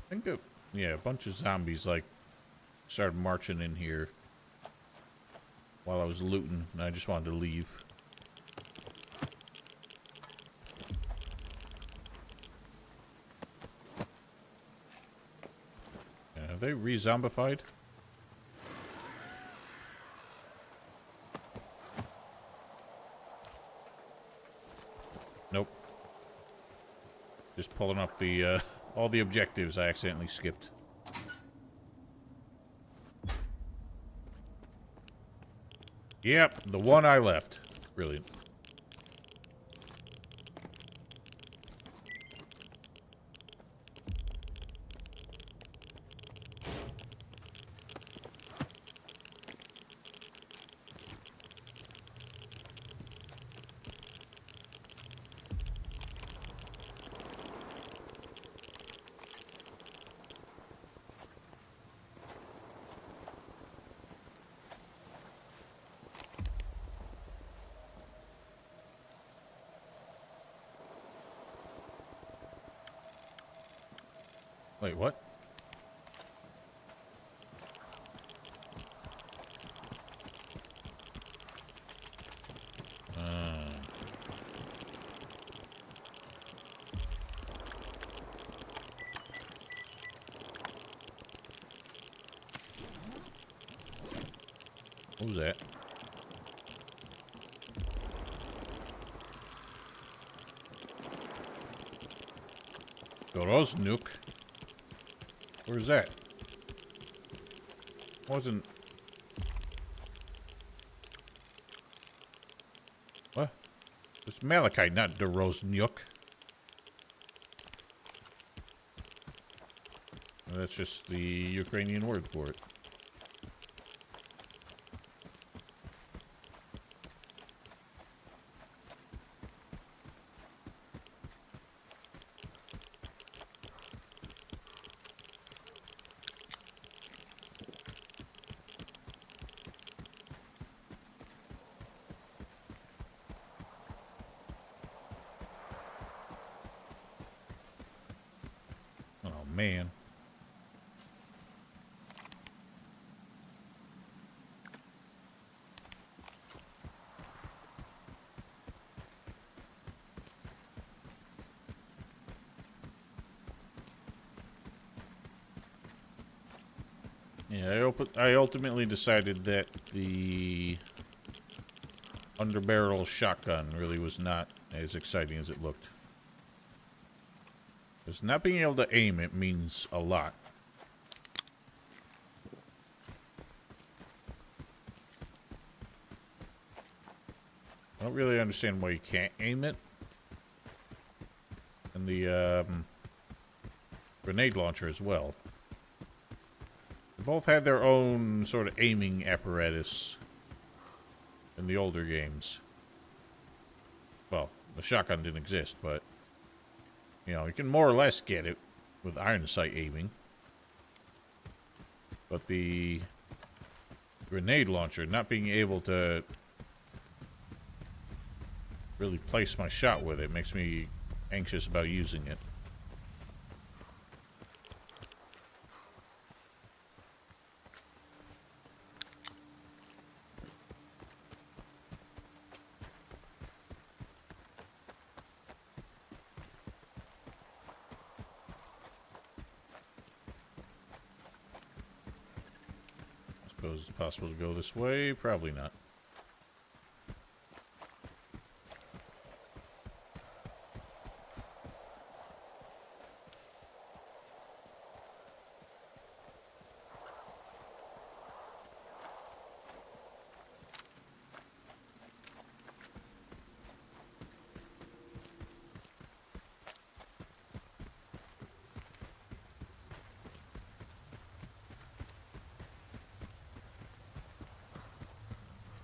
I think that, yeah, a bunch of zombies, like, started marching in here. while I was looting, and I just wanted to leave. Are they re-zombified? Nope. Just pulling up the, all the objectives I accidentally skipped. Yep, the one I left. Brilliant. Wait, what? What was that? Groznuk? Where's that? Wasn't... What? It's Malachite, not Doroznuk. That's just the Ukrainian word for it. Oh, man. Yeah, I ultimately decided that the underbarrel shotgun really was not as exciting as it looked. Because not being able to aim it means a lot. I don't really understand why you can't aim it. And the grenade launcher as well. They both had their own sort of aiming apparatus in the older games. Well, the shotgun didn't exist, but you know, you can more or less get it with iron sight aiming. But the grenade launcher, not being able to really place my shot with it, makes me anxious about using it. Suppose it's possible to go this way? Probably not.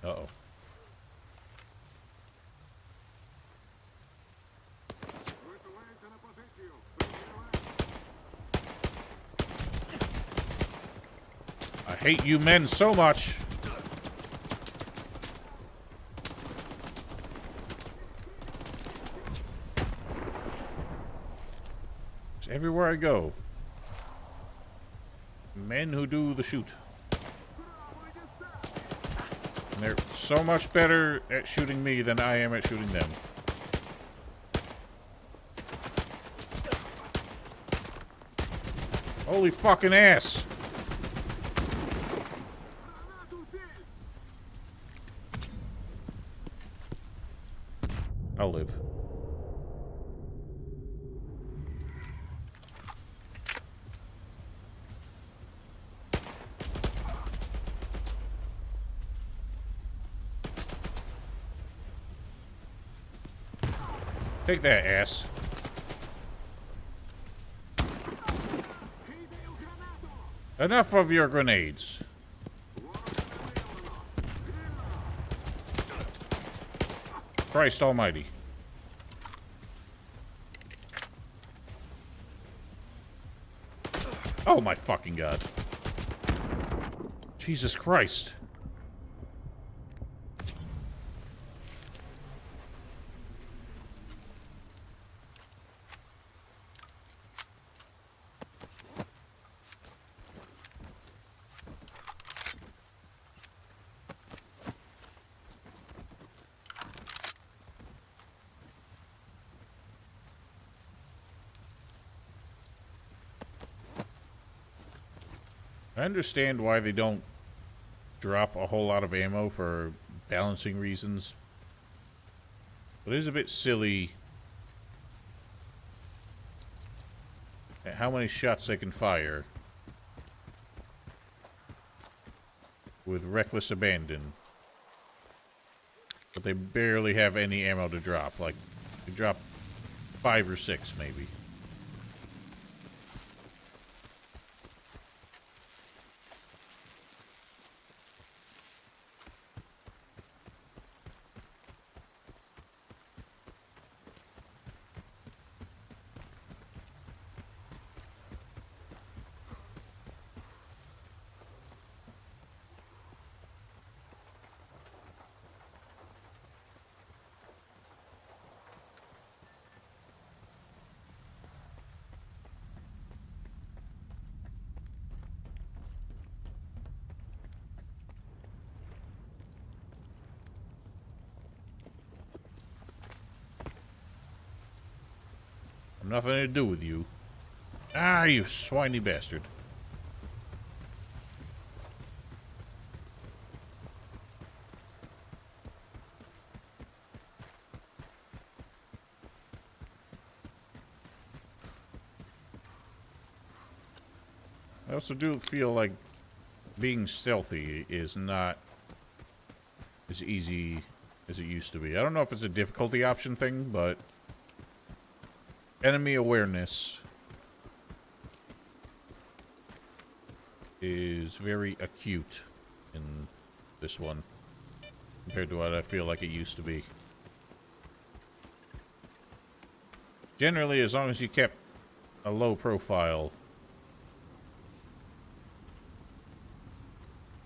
Uh-oh. I hate you men so much. It's everywhere I go. Men who do the shoot. And they're so much better at shooting me than I am at shooting them. Holy fucking ass! I'll live. Take that, ass. Enough of your grenades. Christ almighty. Oh my fucking god. Jesus Christ. I understand why they don't drop a whole lot of ammo for balancing reasons. But it is a bit silly at how many shots they can fire with reckless abandon. But they barely have any ammo to drop. Like, they drop 5 or 6 maybe. Nothing to do with you. Ah, you swiny bastard. I also do feel like being stealthy is not as easy as it used to be. I don't know if it's a difficulty option thing, but enemy awareness is very acute in this one compared to what I feel like it used to be. Generally, as long as you kept a low profile,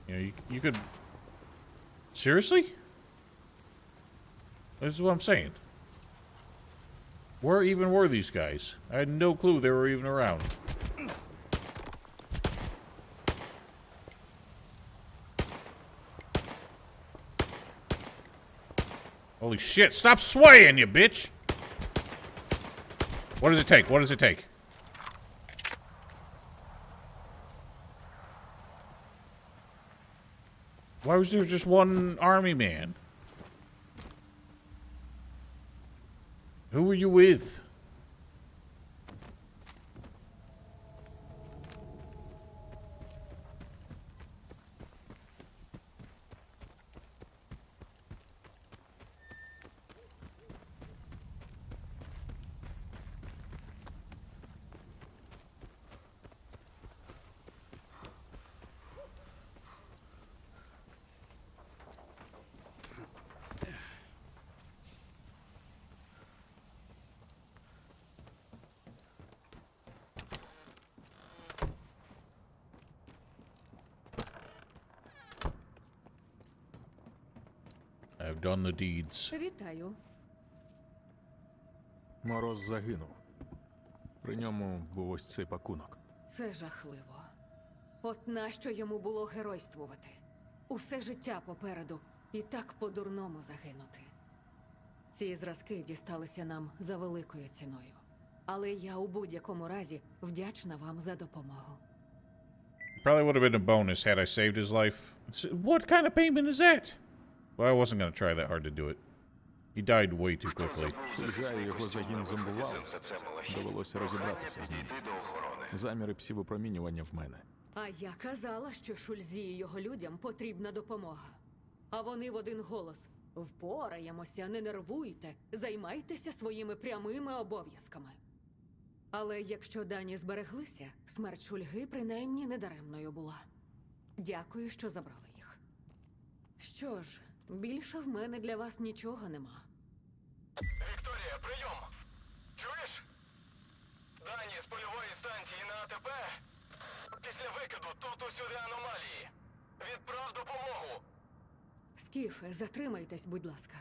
you know, you could... Seriously? This is what I'm saying. Where even were these guys? I had no clue they were even around. Holy shit, stop swaying, you bitch! What does it take? What does it take? Why was there just one army man? Who were you with? I've done the deeds. Вітаю. Мороз загинув. При ньому був ось цей пакунок. Це жахливо. От нащо йому було геройствувати? Усе життя попереду. І так по-дурному загинути. Ці зразки дісталися нам за великою ціною. Але я у будь-якому разі вдячна вам за допомогу. Probably would have been a bonus had I saved his life. What kind of payment is that? Well, I wasn't going to try that hard to do it. He died way too quickly. Шульга і його загін зомбувались. Довелося розібратися з ним. Заміри псівопромінювання в мене. А я казала, що Шульзі і його людям потрібна допомога. А вони в один голос: впораємося, не нервуйте, займайтеся своїми прямими обов'язками. Але якщо дані збереглися, смерть Шульги принаймні недаремною була. Дякую, що забрали їх. Що ж, більше в мене для вас нічого нема. Вікторія, прийом! Чуєш? Дані з польової станції на АТП. Після викиду тут усюди аномалії. Відправ допомогу. Скіфе, затримайтесь, будь ласка.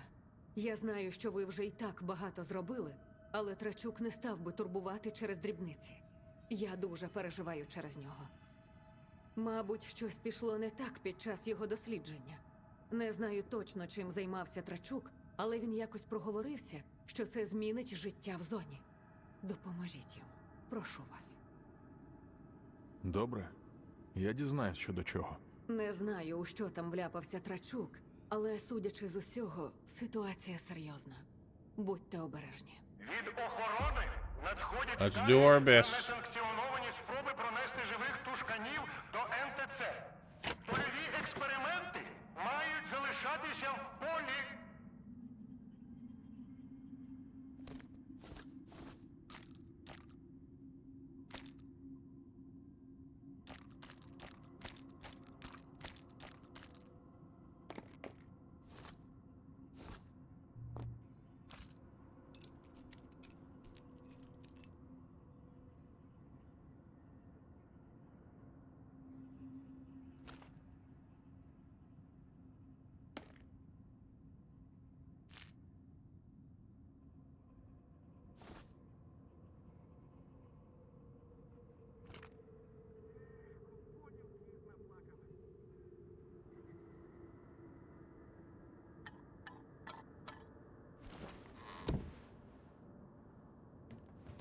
Я знаю, що ви вже й так багато зробили, але Трачук не став би турбувати через дрібниці. Я дуже переживаю через нього. Мабуть, щось пішло не так під час його дослідження. Не знаю точно, чим займався Трачук, але він якось проговорився, що це змінить життя в зоні. Допоможіть йому. Прошу вас. Добре. Я дізнаюсь, що до чого. Не знаю, у що там вляпався Трачук, але, судячи з усього, ситуація серйозна. Будьте обережні. Від охорони надходять Let's do our на best. несанкціоновані спроби пронести живих тушканів до НТЦ. Польові експерименти мають залишатися в полі.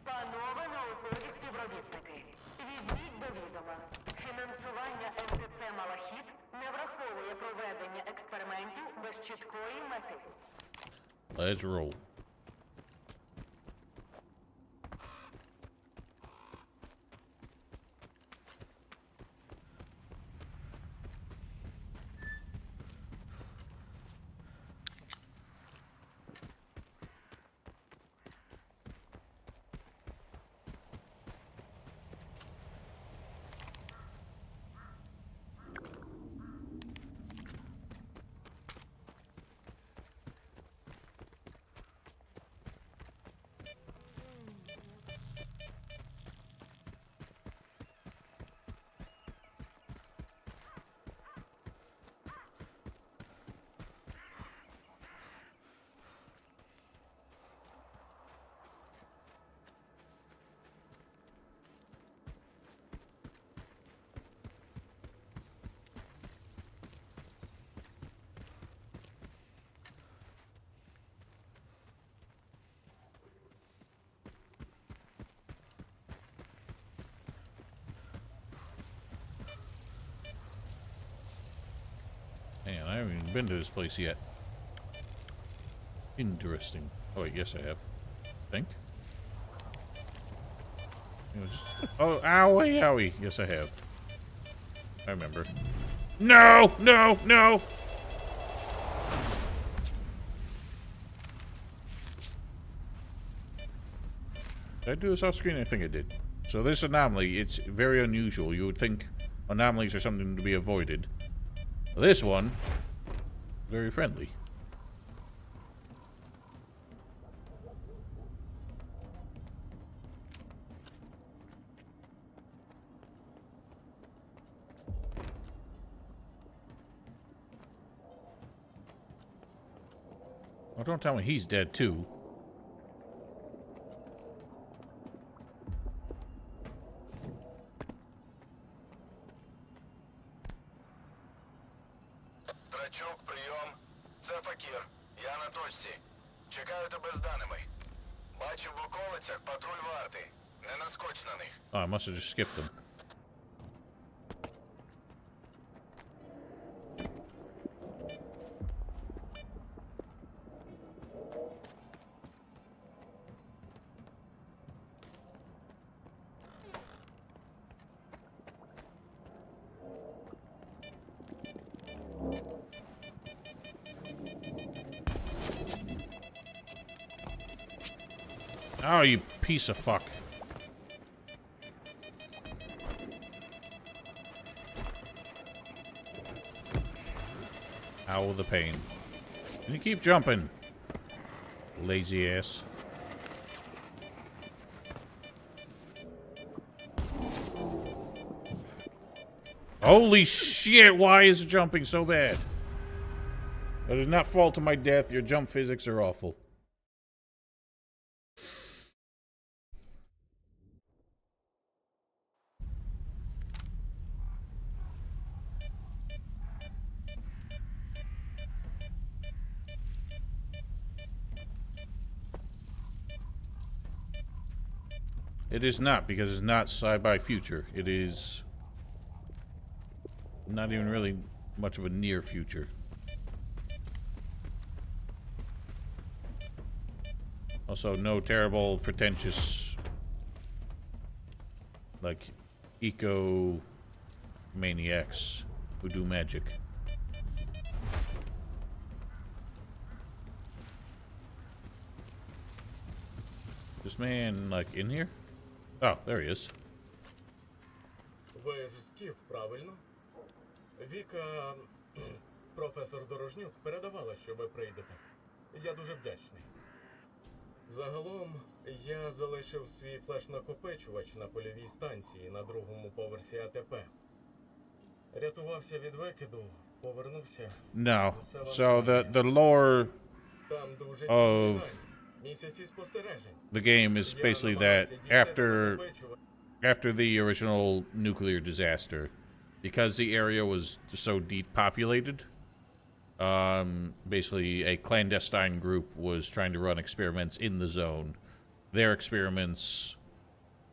Панове наукові співробітники, візьміть до відома. Фінансування НТЦ «Малахіт» не враховує проведення експериментів без чіткої мети. Let's roll. Man, I haven't even been to this place yet. Interesting. Oh, wait, yes I have. Think? It was... Oh, owie, owie. Yes, I have. I remember. No! No! No! Did I do this off screen? I think I did. So this anomaly, it's very unusual. You would think anomalies are something to be avoided. This one, very friendly. Oh, don't tell me he's dead too. Трачук, прийом. це Факір. Я на точці. Чекаю тебе з даними. Бачив в околицях патруль варти. Не наскоч на них. Oh, I must have just skipped them. Oh, you piece of fuck. Ow, the pain. And you keep jumping. Lazy ass. Holy shit, why is jumping so bad? That does not fall to my death. Your jump physics are awful. It is not, because it's not sci-fi future. It is not even really much of a near future. Also, no terrible, pretentious, like, eco-maniacs who do magic. This man, like, in here? Oh, there he is. Ви ж Скіф, правильно? Віка, професор Дорожнюк, передавала, що ви прийдете. Я дуже вдячний. Загалом, я залишив свій флеш-накопичувач на польовій станції на другому поверсі АТП. Рятувався від викиду, повернувся. No. So the lore Там дуже of місяці спостережень. the game is basically that after the original nuclear disaster, because the area was so depopulated, basically a clandestine group was trying to run experiments in the zone. Their experiments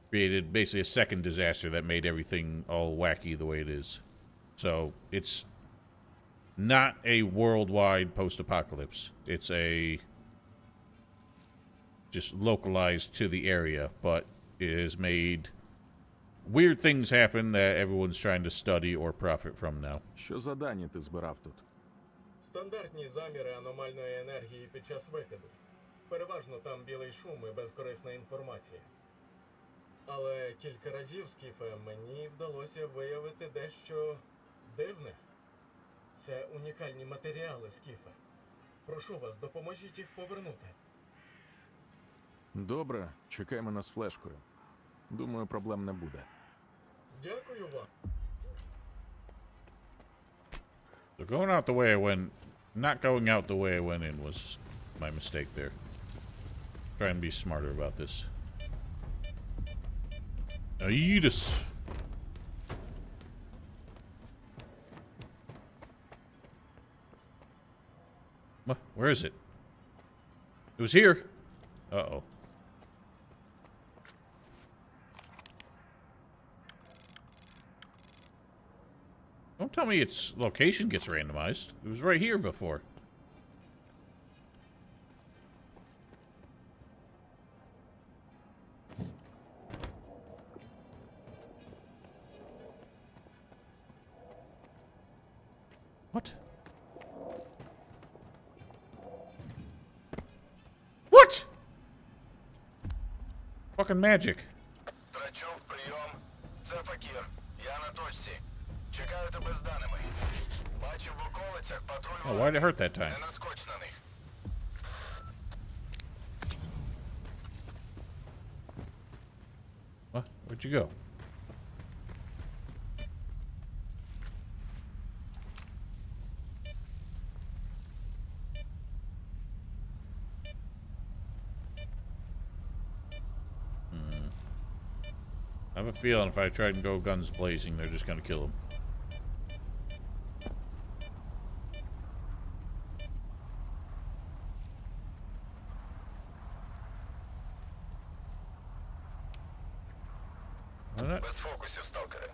created basically a second disaster that made everything all wacky the way it is. So it's not a worldwide post-apocalypse. It's a just localized to the area, but it has made weird things happen that everyone's trying to study or profit from now. Що за дані ти збирав тут? Стандартні заміри аномальної енергії під час викиду. Переважно там білий шум і безкорисна інформація. Але кілька разів, Скіфе, мені вдалося виявити дещо дивне. Це унікальні матеріали, Скіфе. Прошу вас, допоможіть їх повернути. Добре, чекай мене з флешкою. Думаю, проблем не буде. Дякую вам. So going out the way I went, not going out the way I went in was my mistake there. Try and be smarter about this. Now you just... What? Where is it? It was here. Uh-oh. Don't tell me its location gets randomized. It was right here before. What? What? Fucking magic. Трачук, прийом. Це Факір. Я на точці. Чекаю тебе з даними. Бачив в околицях патруль Oh, why did it hurt that time? Не наскоч на них. What? Where'd you go? I have a feeling if I try and go guns blazing, they're just gonna kill him. Вона- Без фокусів, сталкере.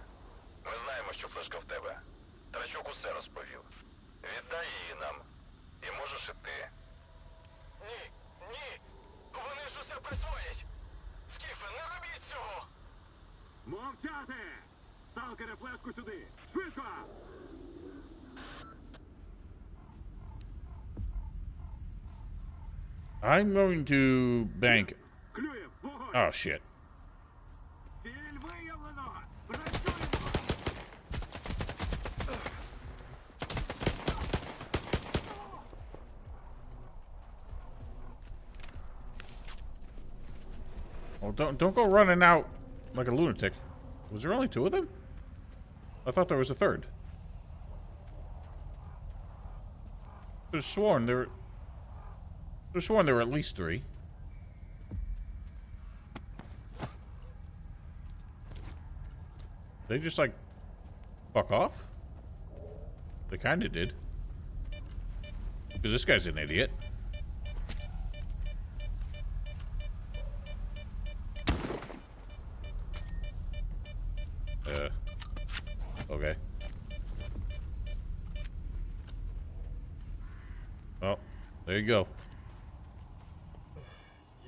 Ми знаємо, що флешка в тебе. Трачук усе розповів. Віддай її нам. І можеш іти. Ні, ні! Вони ж усе присвоять! Скіфе, не робіть цього! Мовчати! Сталкере, флешку сюди! Швидко! I'm going to bank. Клює, вогонь! Oh shit. Ціль виявлено! Працюємо! Well, don't go running out like a lunatic. Was there only 2 of them? I thought there was a third. Could have sworn there were at least 3. They just like fuck off? They kinda did. Because this guy's an idiot. Okay. Well, there you go.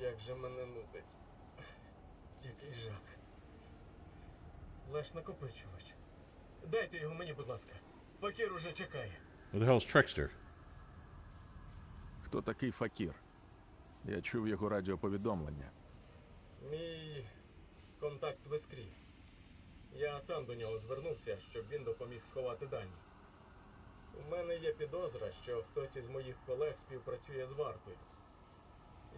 Як же мене нудить. Який жах. Флеш-накопичувач. Дайте його мені, будь ласка. Факір уже чекає. Who the hell's Trickster? Хто такий Факір? Я чув його радіоповідомлення. Мій контакт в іскрі. Я сам до нього звернувся, щоб він допоміг сховати дані. У мене є підозра, що хтось із моїх колег співпрацює з вартою.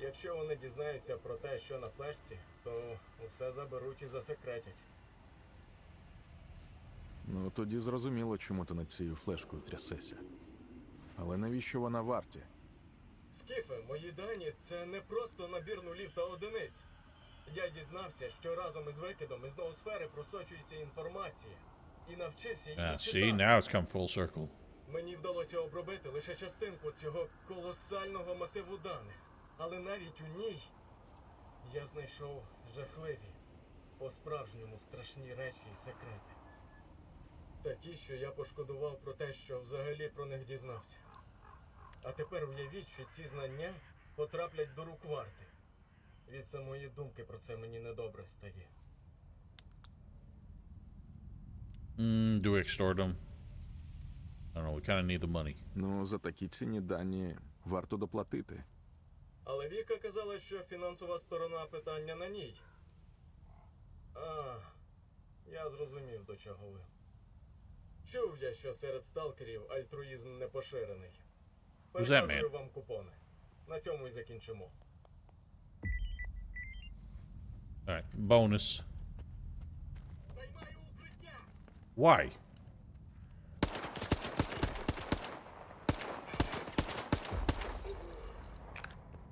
Якщо вони дізнаються про те, що на флешці, то усе заберуть і засекретять. Ну, тоді зрозуміло, чому ти над цією флешкою трясешся. Але навіщо вона варті? Скіфе, мої дані – це не просто набір нулів та одиниць. Я дізнався, що разом із викидом із ноосфери просочується інформація. І навчився її See, читати. now it's come full circle. Мені вдалося обробити лише частинку цього колосального масиву даних. Але навіть у ній я знайшов жахливі, по-справжньому страшні речі і секрети. Такі, що я пошкодував про те, що взагалі про них дізнався. А тепер уявіть, що ці знання потраплять до рук варти. Від самої думки про це мені недобре стає. Do we extort them? I don't know, we kind of need the money. Ну, за такі цінні дані варто доплатити. Але Віка казала, що фінансова сторона питання на ній. Я зрозумів, до чого ви. Чув я, що серед сталкерів альтруїзм не поширений. Who's that, Переказую man? вам купони. На цьому і закінчимо. Alright, bonus. Займаю укриття! Why?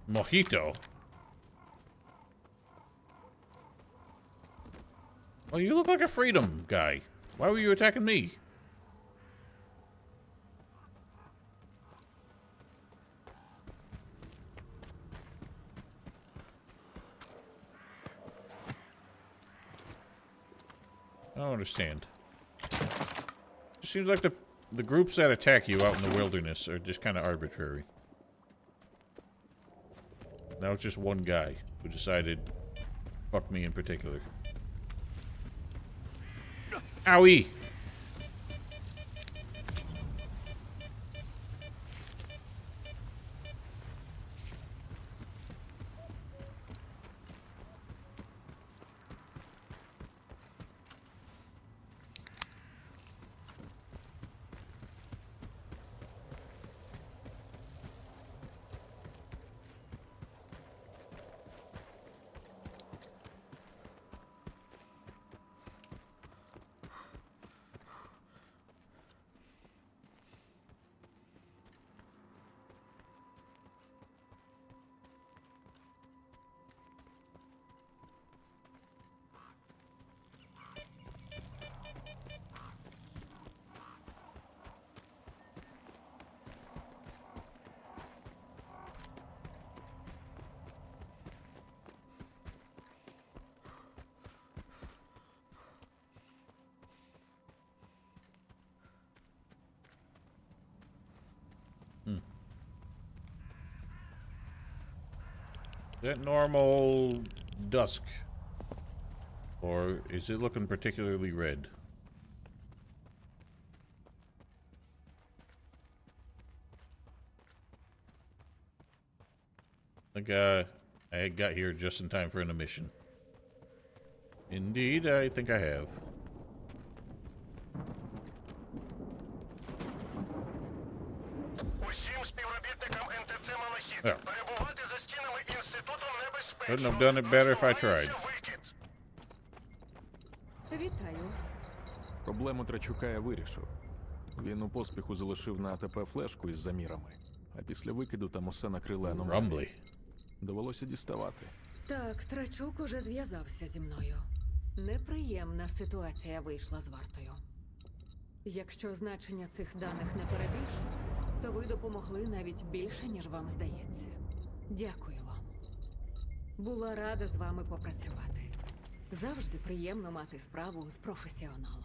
Mojito? Oh, you look like a freedom guy. Why were you attacking me? I don't understand. It seems like the groups that attack you out in the wilderness are just kind of arbitrary. Now it's just one guy who decided fuck me in particular. Owie! that normal dusk? Or is it looking particularly red? I think I got here just in time for an emission. Indeed, I think I have. Усім співробітникам НТЦ Малахіт Yeah. перебувати за стінами інституту небезпечно. Couldn't have done it better if I tried. Насувається викид. Вітаю. Проблему Трачука я вирішив. Він у поспіху залишив на АТП флешку із замірами, а після викиду там усе накрили аномалії. Rumbly. Довелося діставати. Так, Трачук уже зв'язався зі мною. Неприємна ситуація вийшла з вартою. Якщо значення цих даних не перебільшено, то ви допомогли навіть більше, ніж вам здається. Дякую вам. Була рада з вами попрацювати. Завжди приємно мати справу з професіоналом.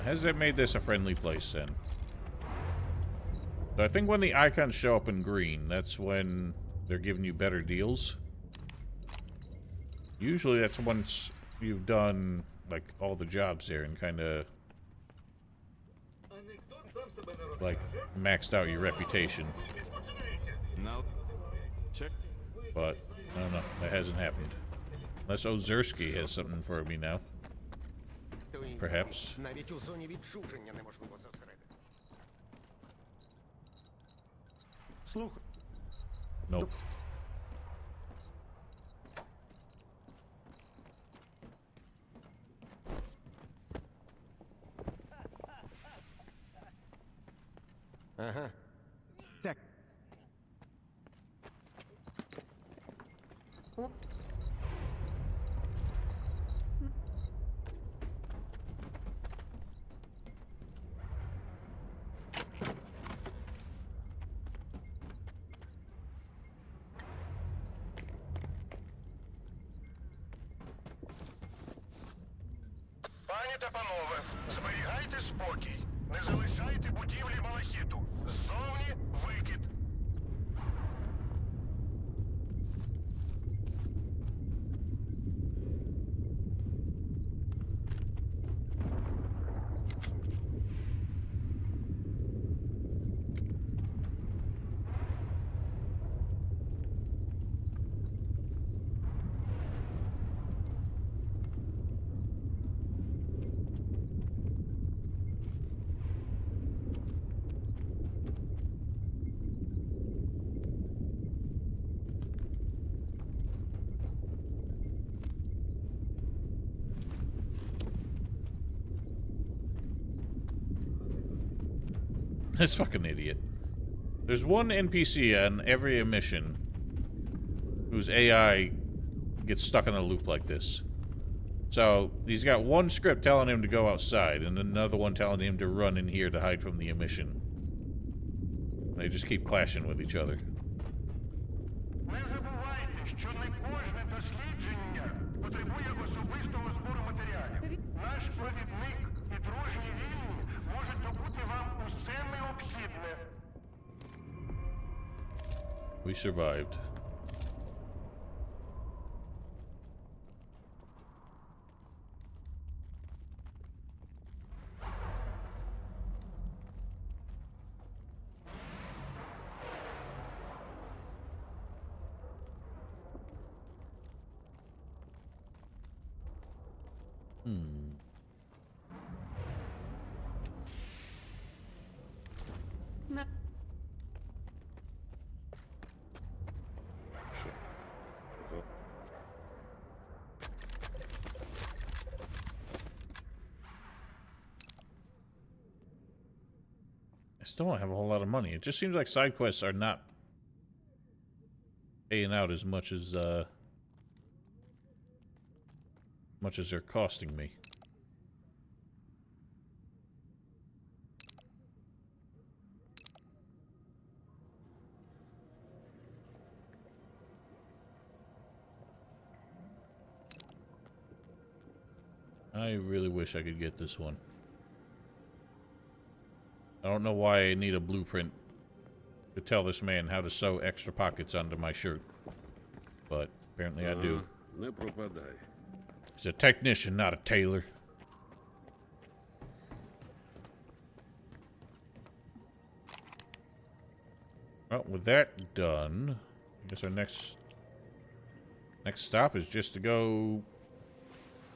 Has that made this a friendly place then? So I think when the icons show up in green, that's when they're giving you better deals. Usually that's once you've done like all the jobs there and kind of Анекдот сам себе не like розкаже. maxed out your reputation. Викид починається. Now, check. But I don't know, that hasn't happened. Unless Ozersky has something for me now. Perhaps. Навіть у зоні відчуження неможливо зосередити. Слухай, Nope. ага. Так, Оп. Пані та панове, зберігайте спокій. Не залишайте будівлі Малахіту. Ззовні викид. This fucking idiot. There's one NPC on every mission whose AI gets stuck in a loop like this. So, he's got one script telling him to go outside, and another one telling him to run in here to hide from the emission. They just keep clashing with each other. Не забувайте, що не кожне дослідження потребує особистого збору матеріалів. Наш провідник і дружні вільні можуть добути вам усе необхідне. We survived. На... I still don't have a whole lot of money. It just seems like side quests are not paying out as much as they're costing me. I really wish I could get this one. I don't know why I need a blueprint to tell this man how to sew extra pockets onto my shirt. But apparently I do. Не пропадай. He's a technician, not a tailor. Well, with that done, I guess our next stop is just to go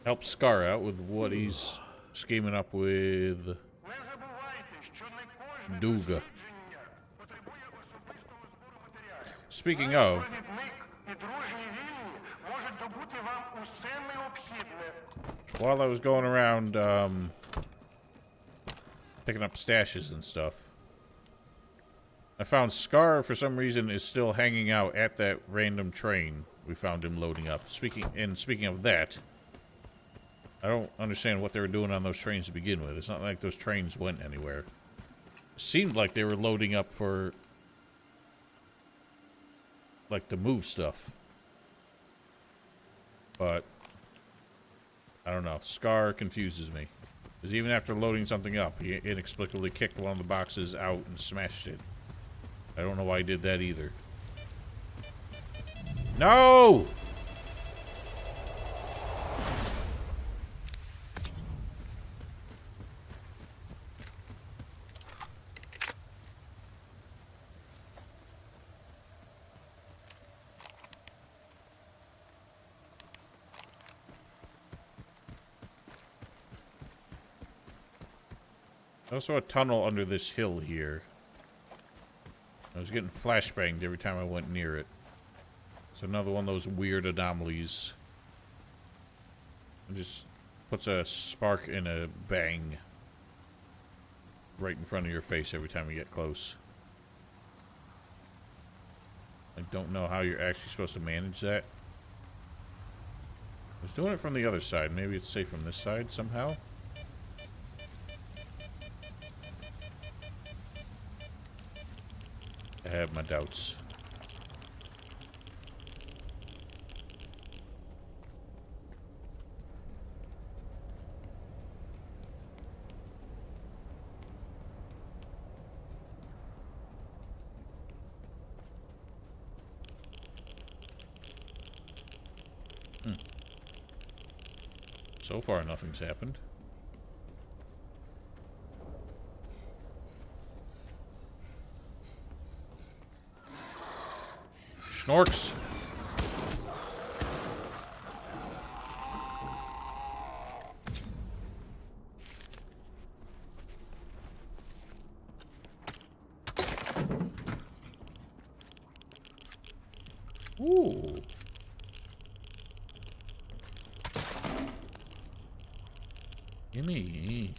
help Scar out with what he's scheming up with Не забувайте, що не кожне Дуга. дослідження потребує особистого збору матеріалів. Speaking Наш of, провідник і дружні вільні можуть добути вам усе необхідне. while I was going around picking up stashes and stuff, I found Scar, for some reason, is still hanging out at that random train we found him loading up. Speaking of that, I don't understand what they were doing on those trains to begin with. It's not like those trains went anywhere. It seemed like they were loading up for, like, to move stuff. But I don't know. Scar confuses me. Because even after loading something up, he inexplicably kicked one of the boxes out and smashed it. I don't know why he did that either. No! Also a tunnel under this hill here. I was getting flashbanged every time I went near it. It's another one of those weird anomalies. It just puts a spark and a bang right in front of your face every time you get close. I don't know how you're actually supposed to manage that. I was doing it from the other side. Maybe it's safe from this side somehow. I have my doubts. So far, nothing's happened. Snorks. Ooh. Gimme.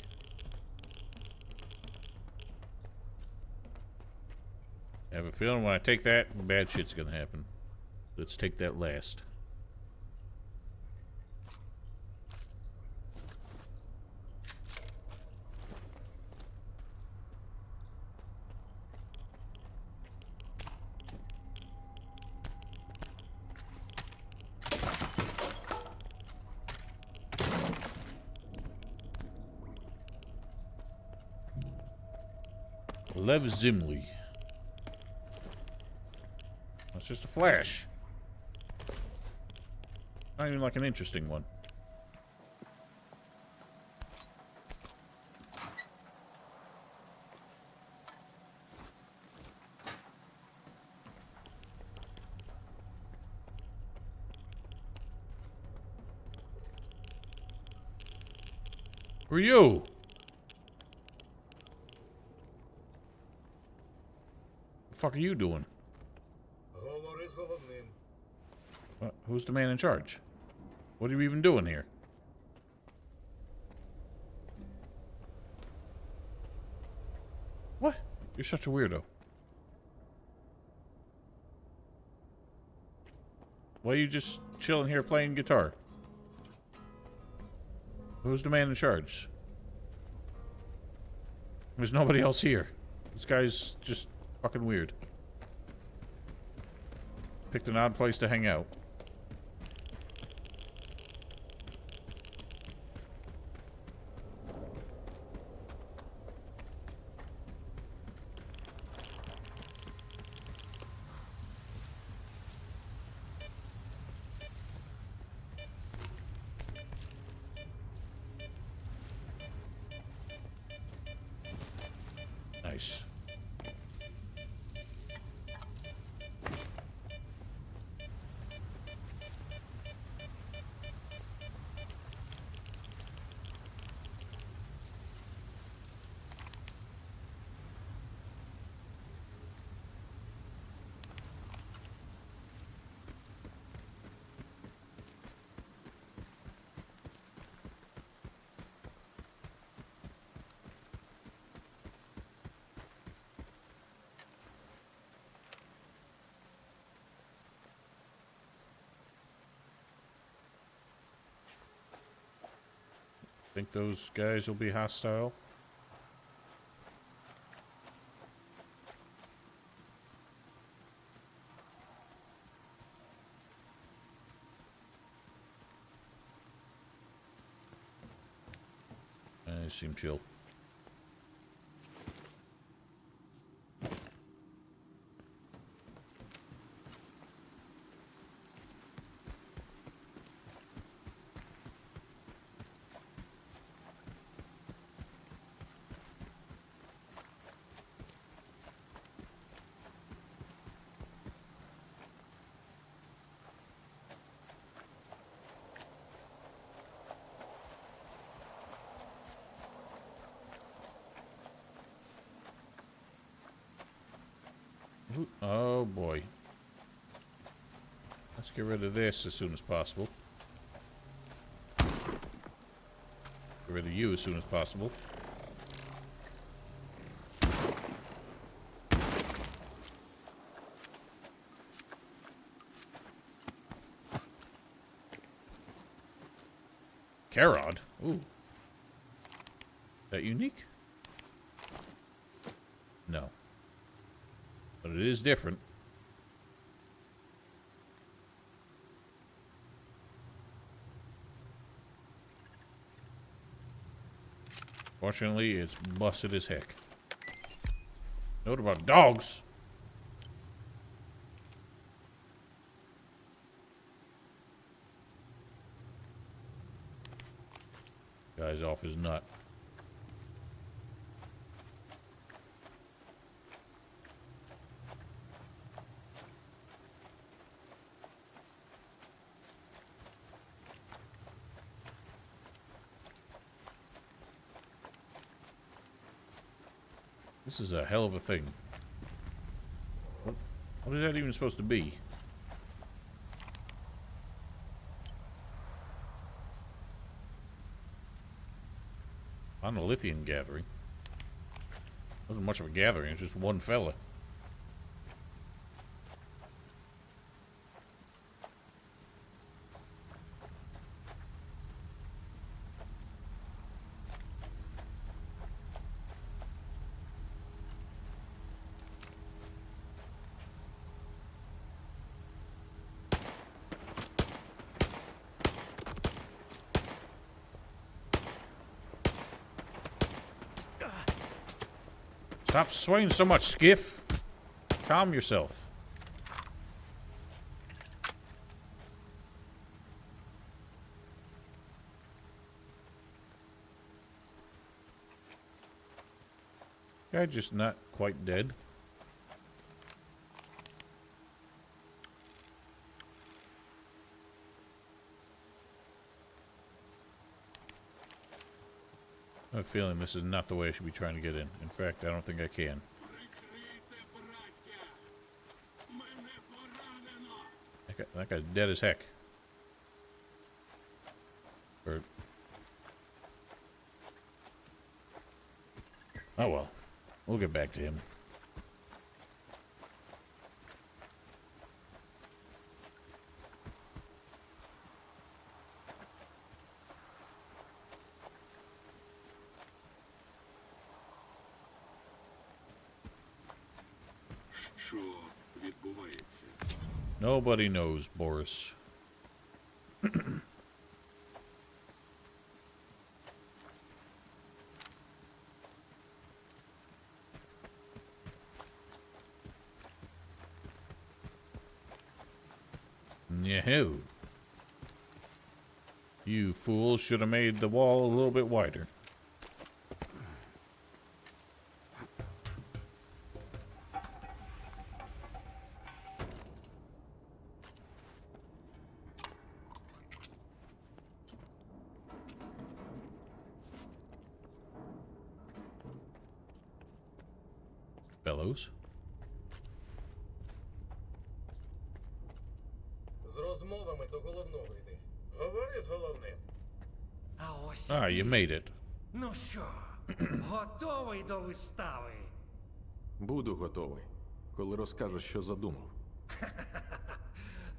I have a feeling when I take that, bad shit's gonna happen. Let's take that last. Lev Zimli. That's just a flash. Not even like an interesting one. Who are you? The fuck are you doing? Говори з головним. What? Who's the man in charge? What are you even doing here? What? You're such a weirdo. Why are you just chilling here playing guitar? Who's the man in charge? There's nobody else here. This guy's just fucking weird. Picked an odd place to hang out. Nice. Think those guys will be hostile? They seem chill. Oh boy. Let's get rid of this as soon as possible. Get rid of you as soon as possible. Carrot? Ooh. That unique? No. But it is different. Fortunately, it's busted as heck. Note about dogs. Guy's off his nut. This is a hell of a thing. What is that even supposed to be? On a lithium gathering. Wasn't much of a gathering, it's just one fella. Stop swaying so much, Skiff. Calm yourself. Guy just not quite dead. I have a feeling this is not the way I should be trying to get in. In fact, I don't think I can. That guy's dead as heck. Or... oh well. We'll get back to him. Що відбувається? Nobody knows, Boris. No. You fools should have made the wall a little bit wider. close. З розмовами до головного йди. Говори з головним. А ось Ah, you made it. Ну що, готовий до вистави? Буду готовий, коли розкажеш, що задумав.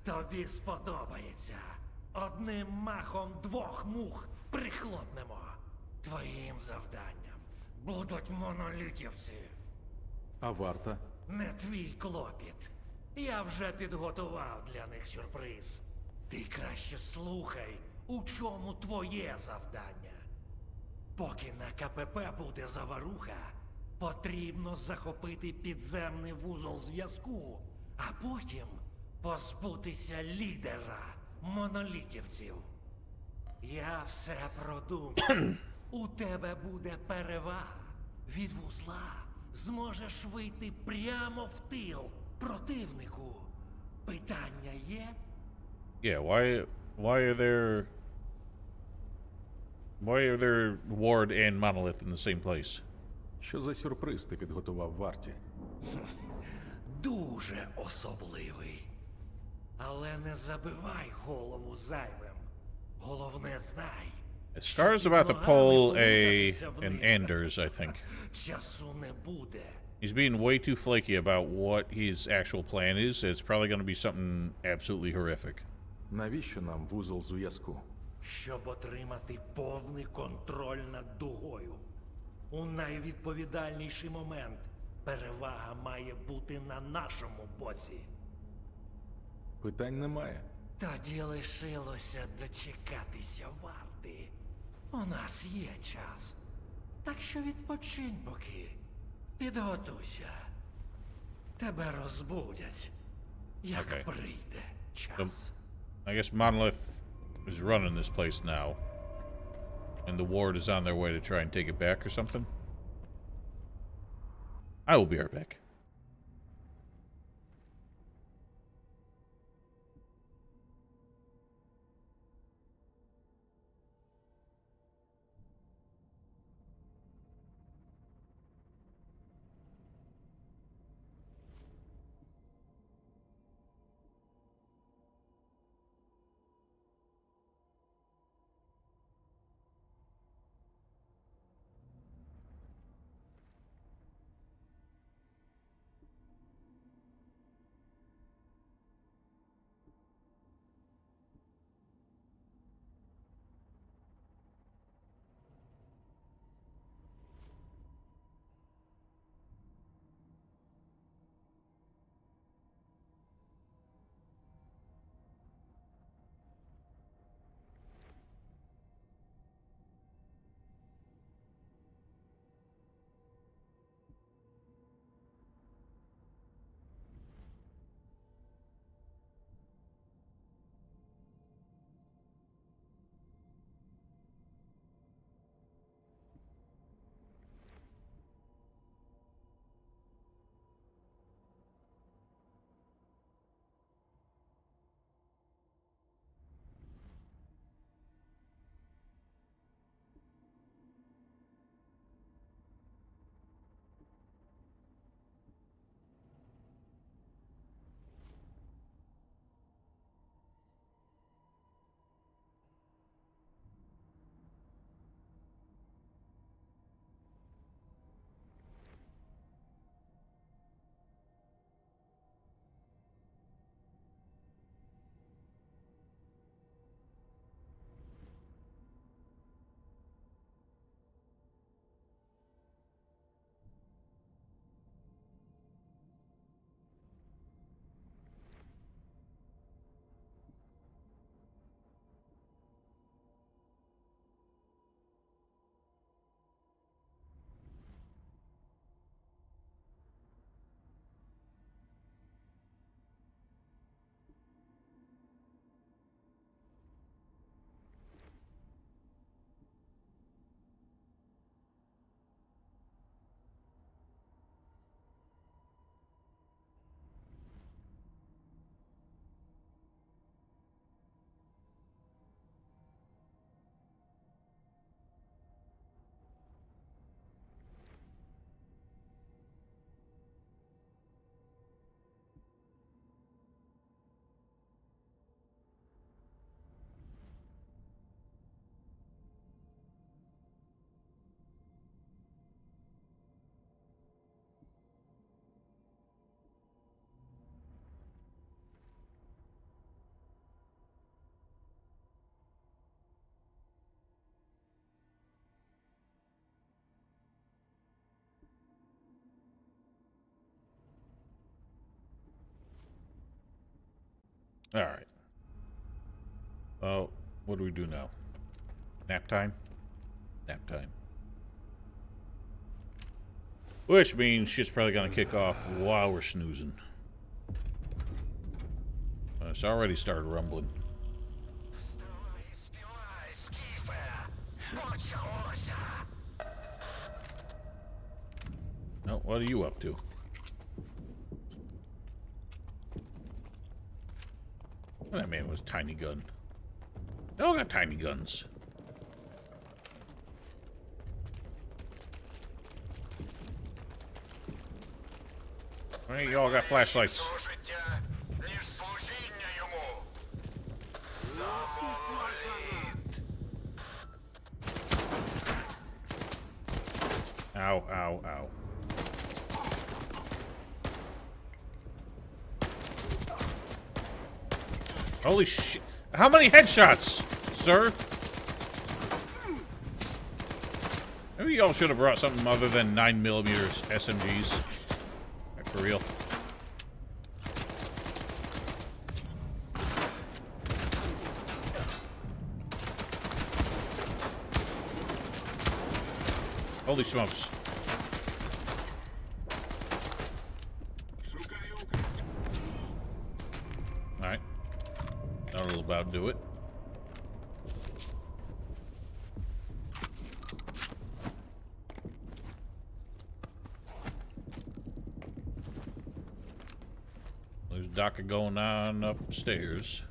Тобі сподобається. Одним махом 2 мух прихлопнемо. Твоїм завданням будуть монолітівці. А варта? Не твій клопіт. Я вже підготував для них сюрприз. Ти краще слухай, у чому твоє завдання. Поки на КПП буде заваруха, потрібно захопити підземний вузол зв'язку, а потім позбутися лідера монолітівців. Я все продумав. У тебе буде перевага. Від вузла зможеш вийти прямо в тил противнику. Питання є? Yeah, why are there Ward and Monolith in the same place? Що за сюрприз ти підготував варті? Дуже особливий. Але не забивай голову зайвим. Головне знай. Star's about to pull an Anders, I think. Часу не буде. He's being way too flaky about what his actual plan is. It's probably going to be something absolutely horrific. Навіщо нам вузол зв'язку? Щоб отримати повний контроль над дугою. У найвідповідальніший момент перевага має бути на нашому боці. Питань немає. Тоді лишилося дочекатися варти. У нас є час. Так що відпочинь поки. Підготуйся. Тебе розбудять, як Окей. прийде час. I guess Monolith is running this place now. And the Ward is on their way to try and take it back or something. I will be right back. Alright. Oh, what do we do now? Nap time? Nap time. Which means shit's probably gonna kick off while we're snoozing. It's already started rumbling. Oh, what are you up to? Oh, that man was tiny gun. They all got tiny guns. Alright, you all got flashlights. Ow, ow, ow. Holy shit. How many headshots, sir? Maybe y'all should have brought something other than 9mm SMGs. Like, for real. Holy smokes. Alright. That'll about do it. There's DACA going on upstairs.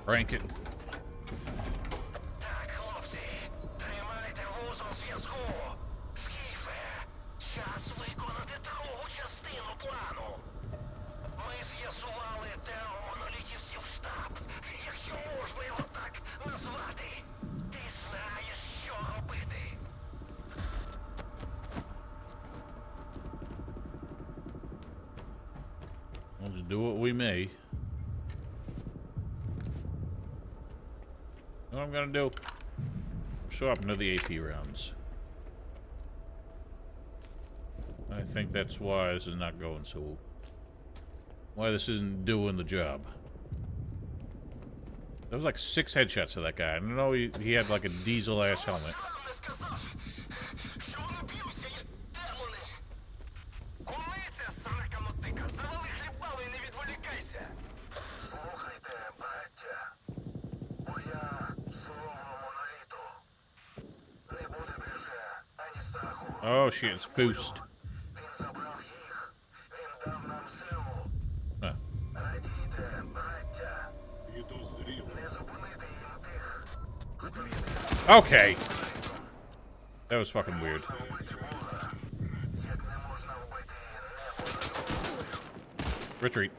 Rank it. Так, хлопці, тримайте вузол зв'язку. Скіфе, час виконати другу частину плану. Ми з'ясували, де у монолітівців штаб, якщо можна його так назвати. Ти знаєш, що робити. We'll just do what we may. What I'm gonna do? Show up into the AP rounds. I think that's why this is not going so. Why this isn't doing the job. There was like 6 headshots to that guy. I know he had like a diesel ass helmet. Oh shit, it's Foost. Huh. Okay. That was fucking weird. Retreat.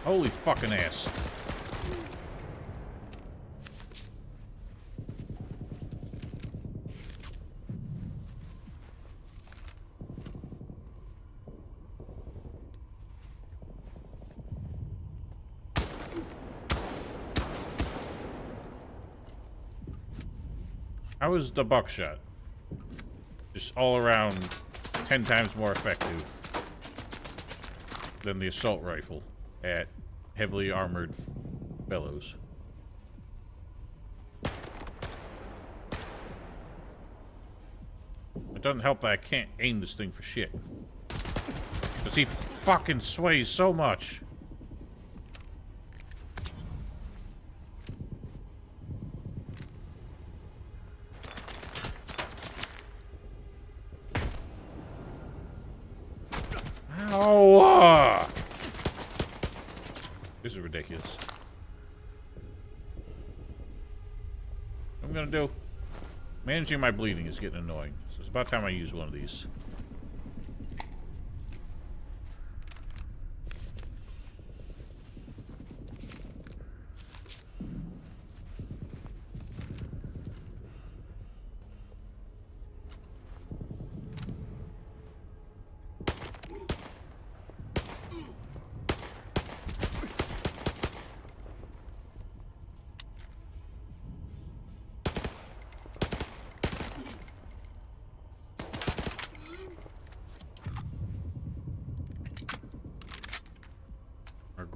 Holy fucking ass. How is the buckshot? Just all around 10 times more effective than the assault rifle at heavily armored bellows. It doesn't help that I can't aim this thing for shit. Because he fucking sways so much. Ow! This is ridiculous. What I'm gonna do? Managing my bleeding is getting annoying. So it's about time I use one of these.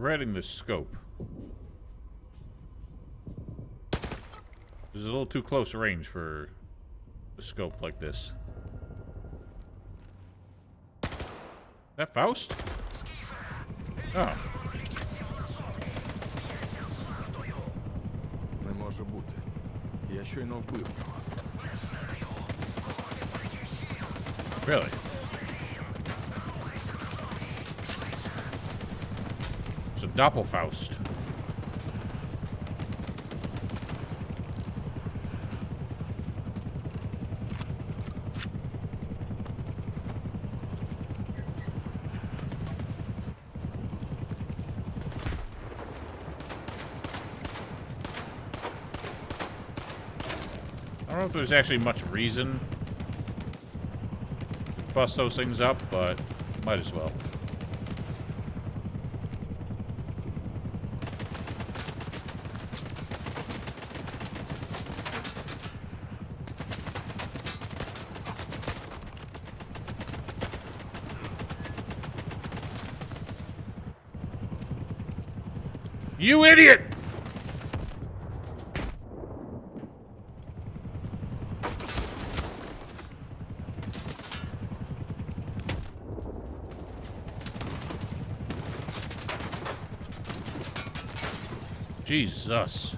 regretting the scope. This is a little too close range for a scope like this. That Faust? Oh. Не може бути. Я щойно вбив його. Really? It's a Doppelfaust. I don't know if there's actually much reason to bust those things up, but might as well. You idiot! Jesus.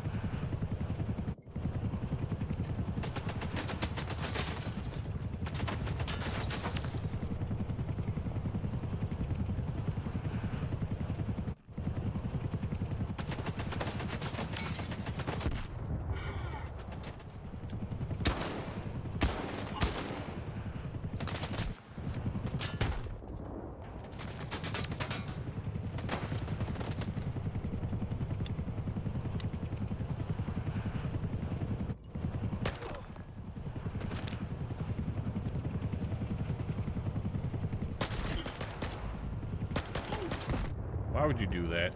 Why would you do that?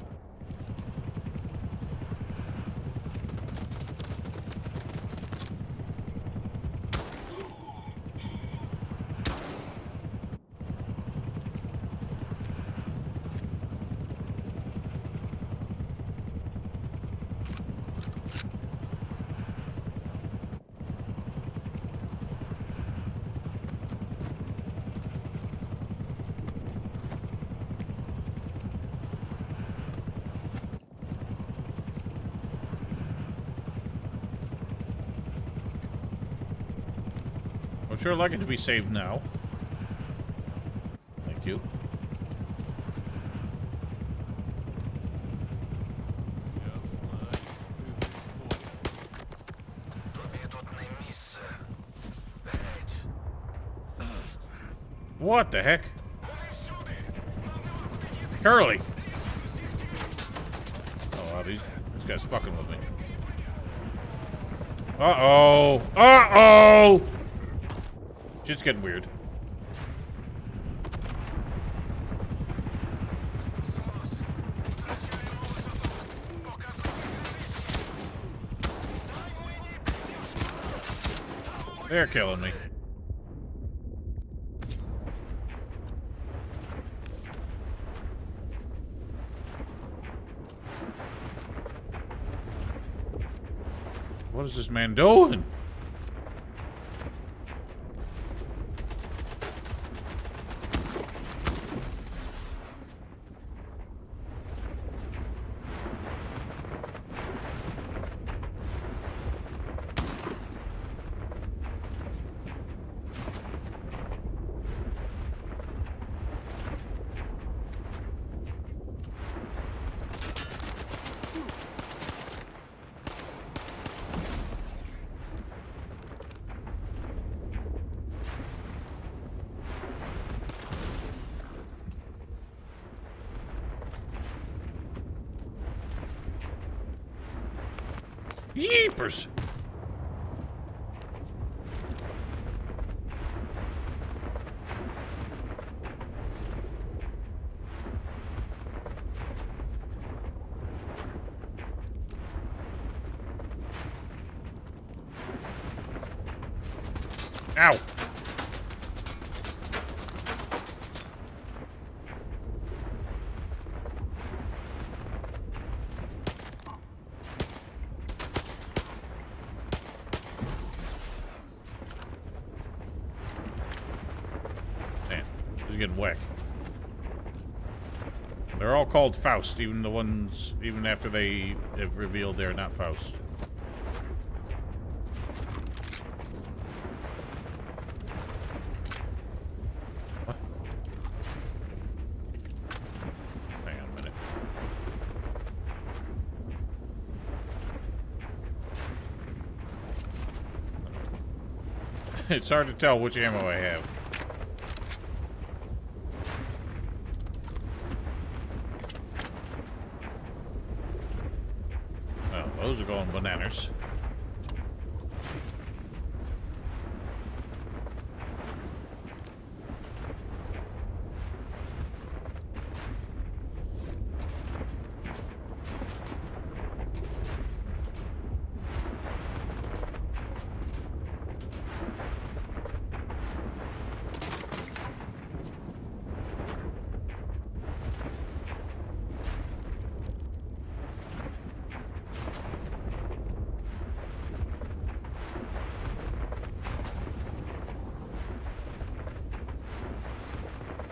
I'd sure like it to be saved now. Thank you. What the heck? Curly! Oh, wow, this guy's fucking with me. Uh-oh! Uh-oh! Shit's getting weird. They're killing me. What is this man doing? Yeepers! Ow! are getting whacked. They're all called Faust, even the ones, even after they have revealed they're not Faust. What? Hang on a minute. It's hard to tell which ammo I have. Oh, those are going bananas.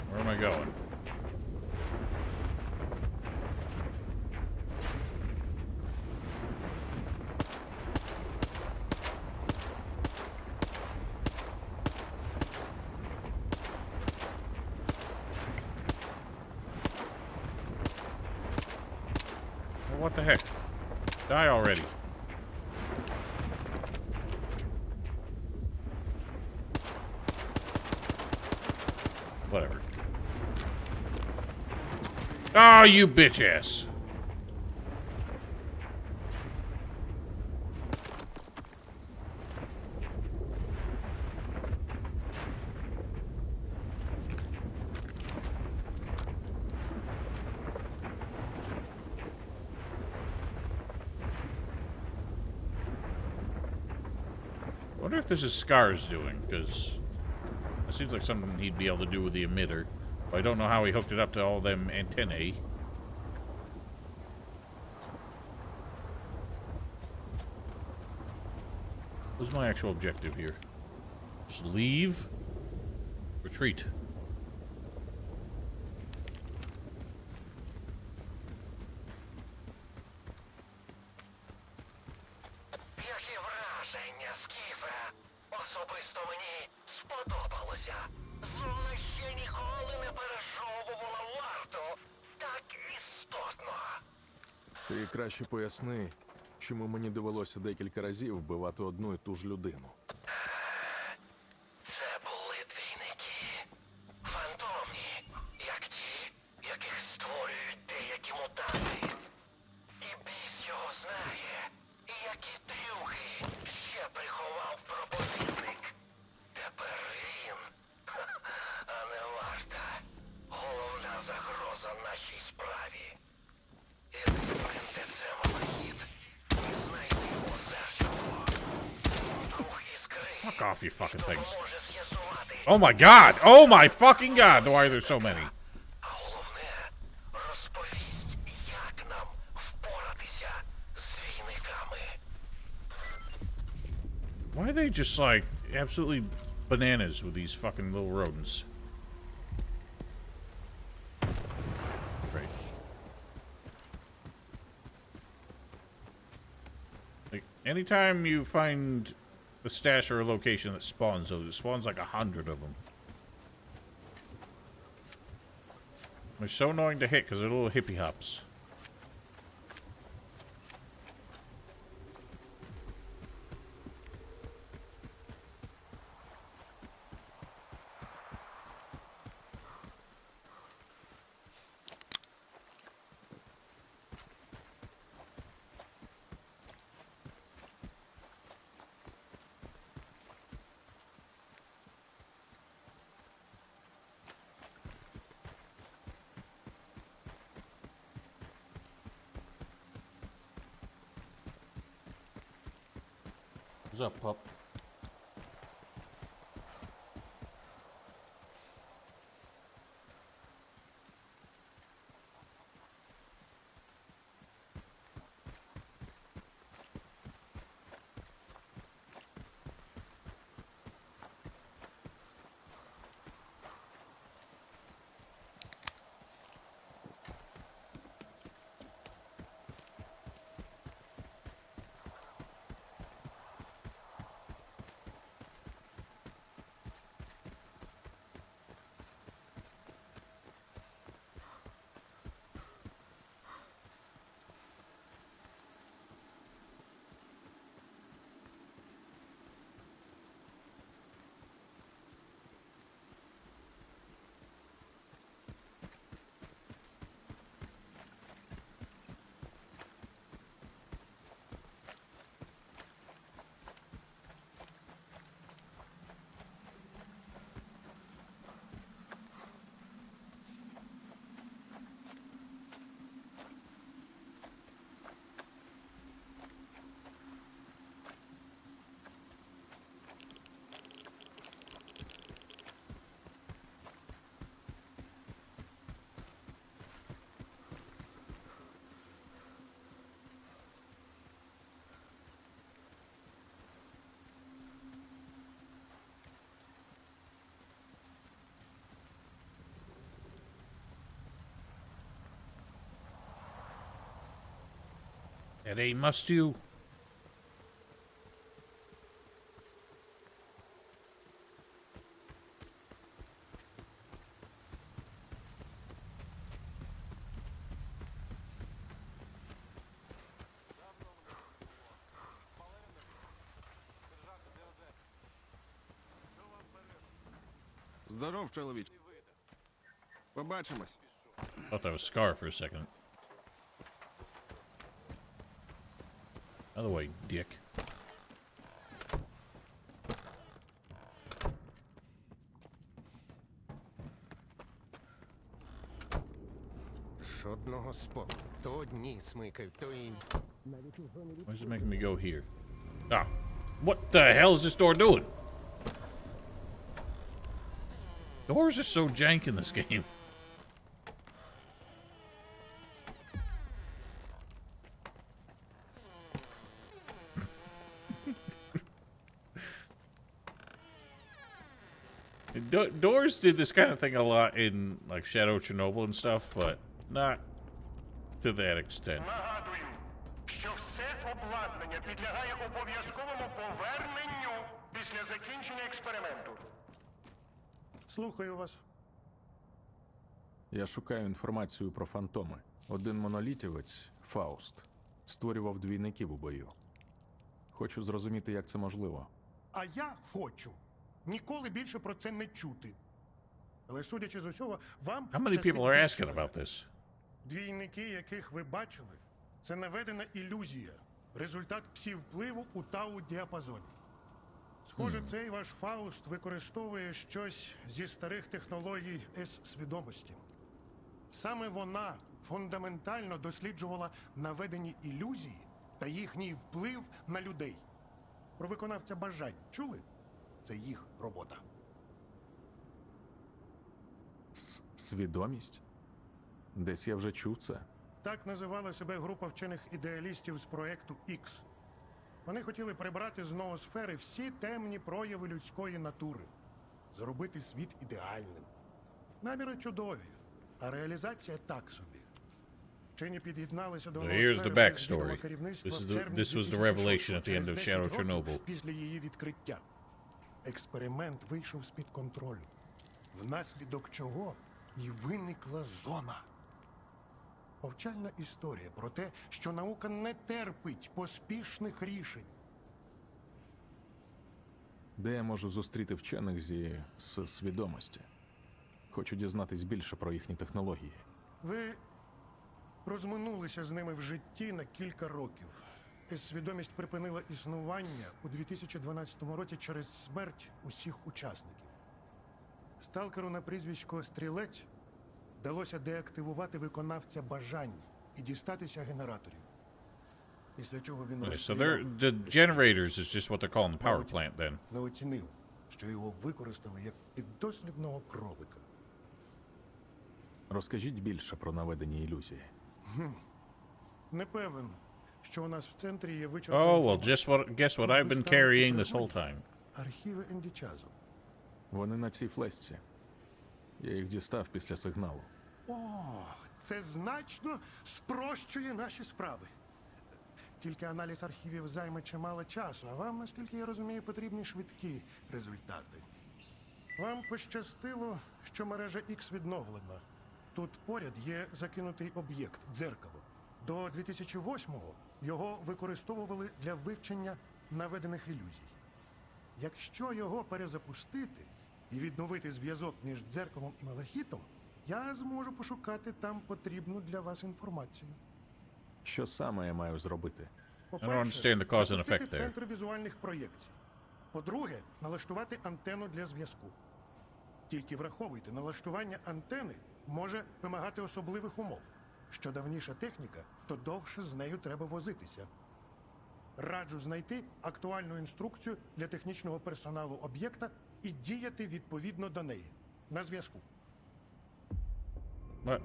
Where am I going? Well, what the heck? Die already. Whatever. Oh, you bitch ass. I wonder if this is Scar's doing, because it seems like something he'd be able to do with the emitter. But I don't know how he hooked it up to all them antennae. What's my actual objective here? Just leave? Retreat. Які враження, Скіфе? Особисто мені сподобалося. Зона ще ніколи не пережовувала варту так істотно. Ти краще поясни, чому мені довелося декілька разів вбивати одну і ту ж людину. Це були двійники. Фантомні, як ті, яких створюють деякі мутанти. І біс його знає, які трюхи ще приховав проповідник. Тепер він, а не варта, головна загроза нашій справі. Єдиний НТЦ Малахіт, і знайти озерчого. Друг із криги, Fuck off, you fucking things. може з'ясувати. Oh my god! Oh my fucking god! Why are there so many? А головне, розповість, як нам впоратися з двійниками. Why are they just like absolutely bananas with these fucking little rodents? Great. Like, anytime you find a stash or a location that spawns those, it spawns like 100 of them. They're so annoying to hit because they're little hippie hops. What's up, pup? It ain't must you. Здоров, чоловіч. Побачимось. Thought that was Scar for a second. Other way, dick. Жодного спокою. То одні смикають, то інші. Why is it making me go here? Ah. What the hell is this door doing? Doors are so jank in this game. Doors did this kind of thing a lot in like Shadow Chernobyl and stuff, but not to that extent. Нагадую, що все обладнання підлягає обов'язковому поверненню після закінчення експерименту. Слухаю вас. Я шукаю інформацію про фантоми. Один монолітівець, Фауст, створював двійників у бою. Хочу зрозуміти, як це можливо. А я хочу ніколи більше про це не чути. Але судячи з усього, вам... How many people are asking about this? Двійники, яких ви бачили, це наведена ілюзія. Результат псі-впливу у тау-діапазоні. Схоже, цей ваш Фауст використовує щось зі старих технологій С-свідомості. Саме вона фундаментально досліджувала наведені ілюзії та їхній вплив на людей. Про виконавця бажань чули? Це їх робота. Свідомість? Десь я вже чув це. Так називала себе група вчених ідеалістів з проекту X. Вони хотіли прибрати з ноосфери всі темні прояви людської натури. Зробити світ ідеальним. Наміри чудові, а реалізація так собі. Вчені під'єдналися до Here's the backstory. This was the revelation at the end of Shadow Chernobyl. Після її відкриття. Експеримент вийшов з-під контролю. Внаслідок чого і виникла зона. Повчальна історія про те, що наука не терпить поспішних рішень. Де я можу зустріти вчених зі свідомості? Хочу дізнатись більше про їхні технології. Ви розминулися з ними в житті на кілька років. Свідомість припинила існування у 2012 році через смерть усіх учасників. Сталкеру на прізвисько Стрілець вдалося деактивувати виконавця бажань і дістатися генераторів. Після чого він So the generators is just what they're calling the power plant then. не оцінив, що його використали як піддослідного кролика. Розкажіть більше про наведені ілюзії. Не певен, що у нас в центрі є вичерпна Oh, well, інформація. guess what I've been carrying this whole time. Архіви Ендічазу. Вони на цій флешці. Я їх дістав після сигналу. О, це значно спрощує наші справи. Тільки аналіз архівів займе чимало часу, а вам, наскільки я розумію, потрібні швидкі результати. Вам пощастило, що мережа X відновлена. Тут поряд є закинутий об'єкт – дзеркало. До 2008-го його використовували для вивчення наведених ілюзій. Якщо його перезапустити і відновити зв'язок між дзеркалом і малахітом, я зможу пошукати там потрібну для вас інформацію. Що саме я маю зробити? understand the cause and запустити effect there. центр візуальних проєкцій. По-друге, налаштувати антенну для зв'язку. Тільки враховуйте, налаштування антени може вимагати особливих умов. Що давніша техніка, то довше з нею треба возитися. Раджу знайти актуальну інструкцію для технічного персоналу об'єкта і діяти відповідно до неї. На зв'язку. What?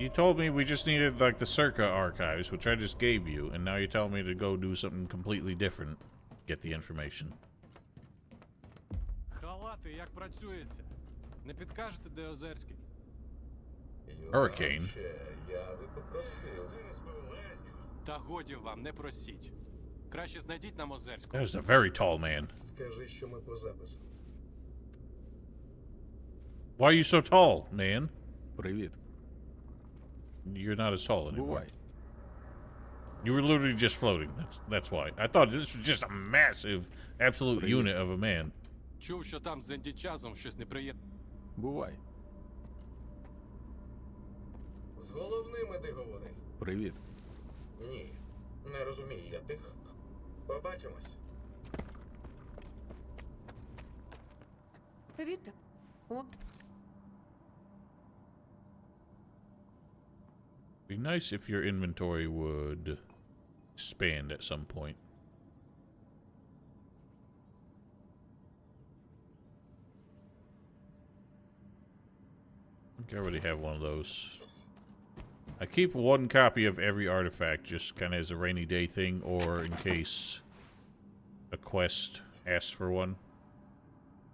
You told me we just needed, like, the Circa archives, which I just gave you, and now you're telling me to go do something completely different. Get the information. Халати, як працюється? Не підкажете, де Озерський? Hurricane. Я би попросив. Та годі вам, не просіть. Краще знайдіть нам Озерську. There's a very tall man. Скажи, що ми по запису. Why are you so tall, man? Привіт. You're not as tall anymore. Бувай. You were literally just floating. That's why. I thought this was just a massive, absolute unit of a man. Чув, що там з ендічазом щось неприємне. Бувай. З головними ти говориш? Привіт. Ні. Не розумію я тих. Побачимось. Віта. О, Be nice if your inventory would expand at some point. I think I already have one of those. I keep one copy of every artifact just kind of as a rainy day thing or in case a quest asks for one.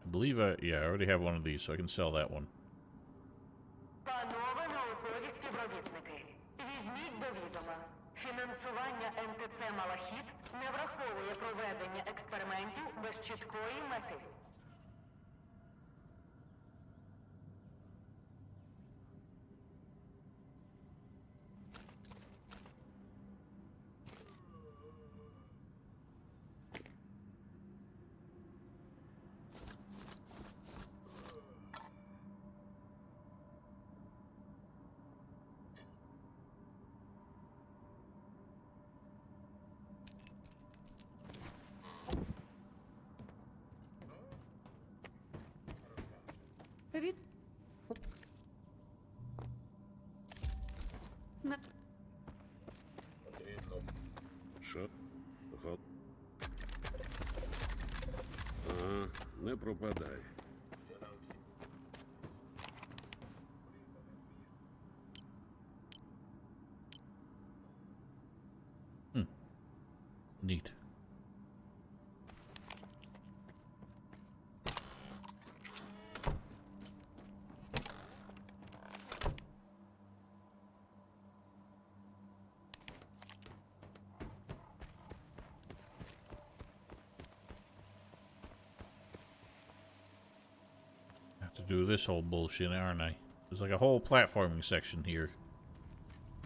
I believe yeah, I already have one of these, so I can sell that one. Панове наукові співробітники, візьміть до відома. Фінансування НТЦ «Малахіт» не враховує проведення експериментів без чіткої мети. Віт. О. На... Що? Ага, не пропадай. Neat. Have to do this whole bullshit, aren't I? There's like a whole platforming section here.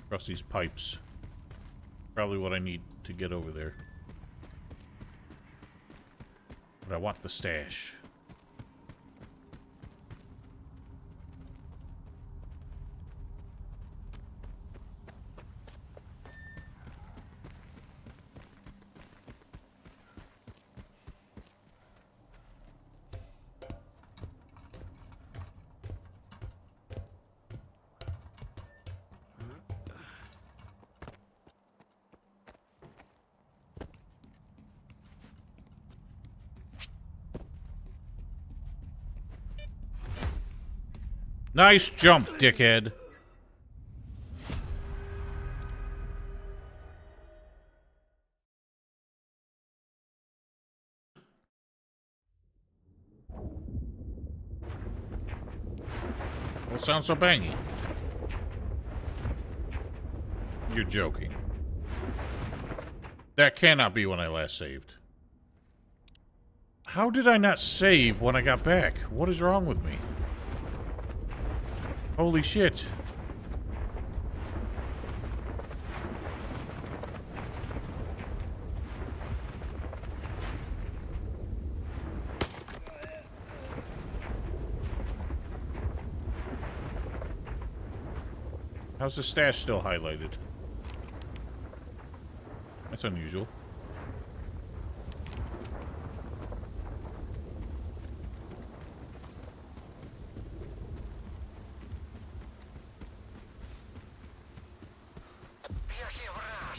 Across these pipes. Probably what I need to get over there. But I want the stash. Nice jump, dickhead. What sounds so bangy? You're joking. That cannot be when I last saved. How did I not save when I got back? What is wrong with me? Holy shit. How's the stash still highlighted? That's unusual.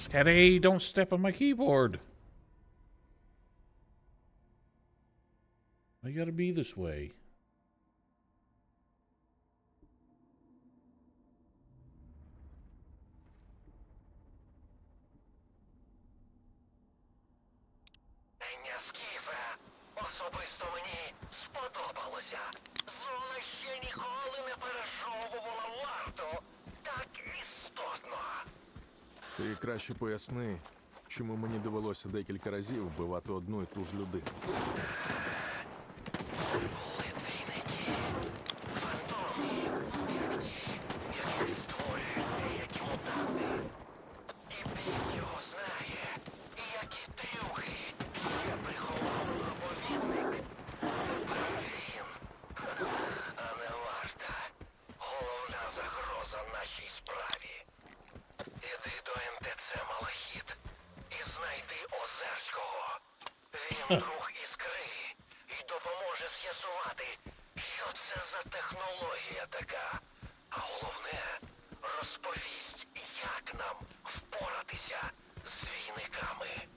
Teddy, don't step on my keyboard. I gotta be this way. Скіфе, особисто мені сподобалося. Зона ще ніколи не пережовувала варту так істотно. Ти краще поясни, чому мені довелося декілька разів вбивати одну і ту ж людину. Він друг іскри і допоможе з'ясувати, що це за технологія така. А головне, розповість, як нам впоратися з двійниками.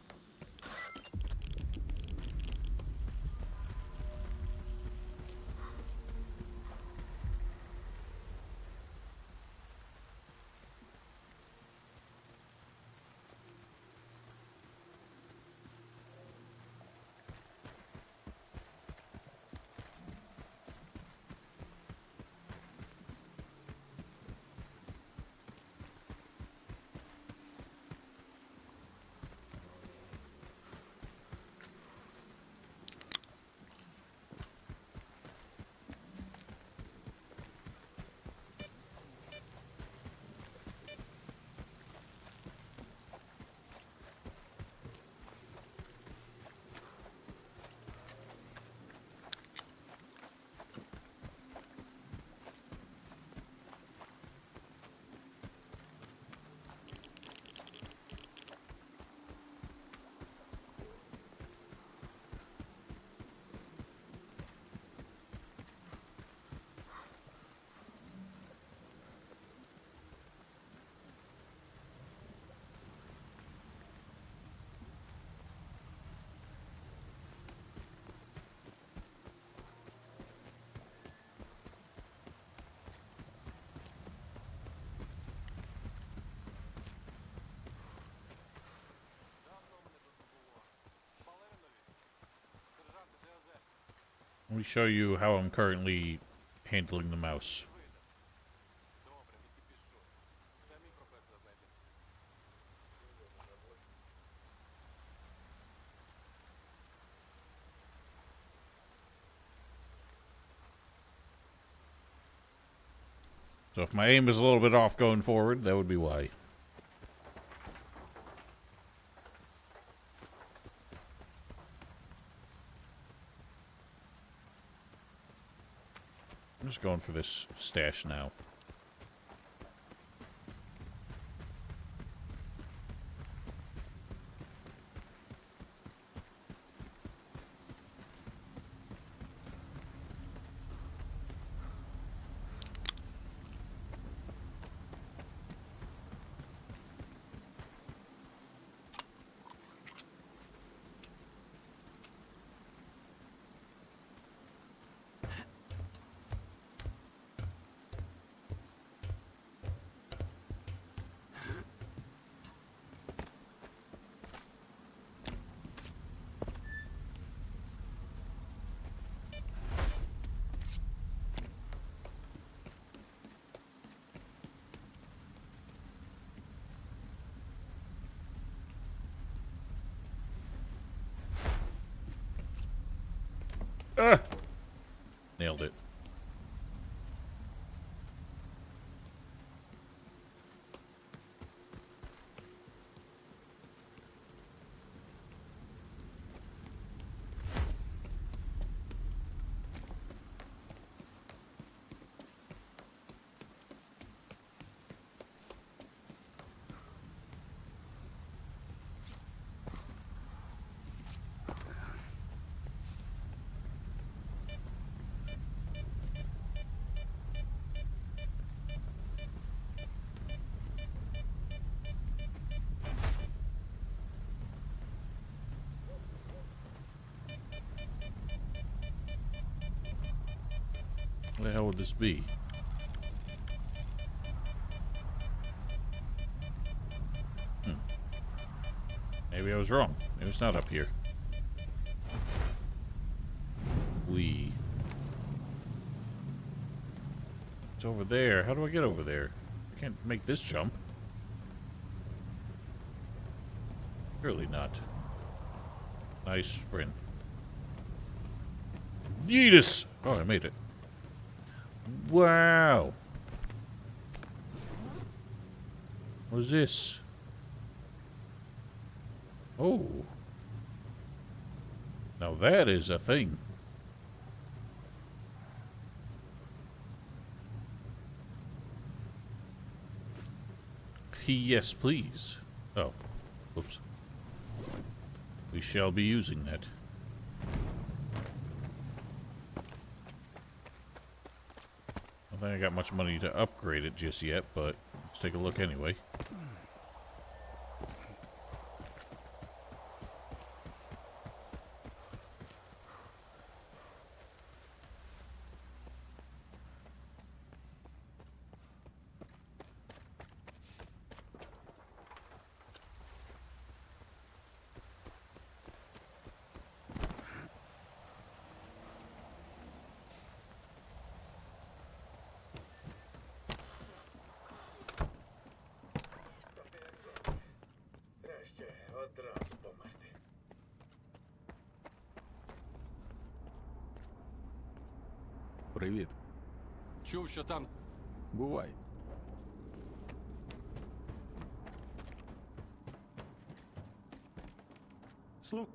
Let me show you how I'm currently handling the mouse. So if my aim is a little bit off going forward, that would be why. I'm just going for this stash now. Nailed it. What the hell would this be? Maybe I was wrong. Maybe it's not up here. It's over there. How do I get over there? I can't make this jump. Surely not. Nice sprint. Yeetus! Oh, I made it. Wow! What is this? Oh. Now that is a thing. Yes, please. Oh. Oops. We shall be using that. I don't think I got much money to upgrade it just yet, but let's take a look anyway. Краще одразу померти. Привіт. Чув, що там. Бувай. Слух.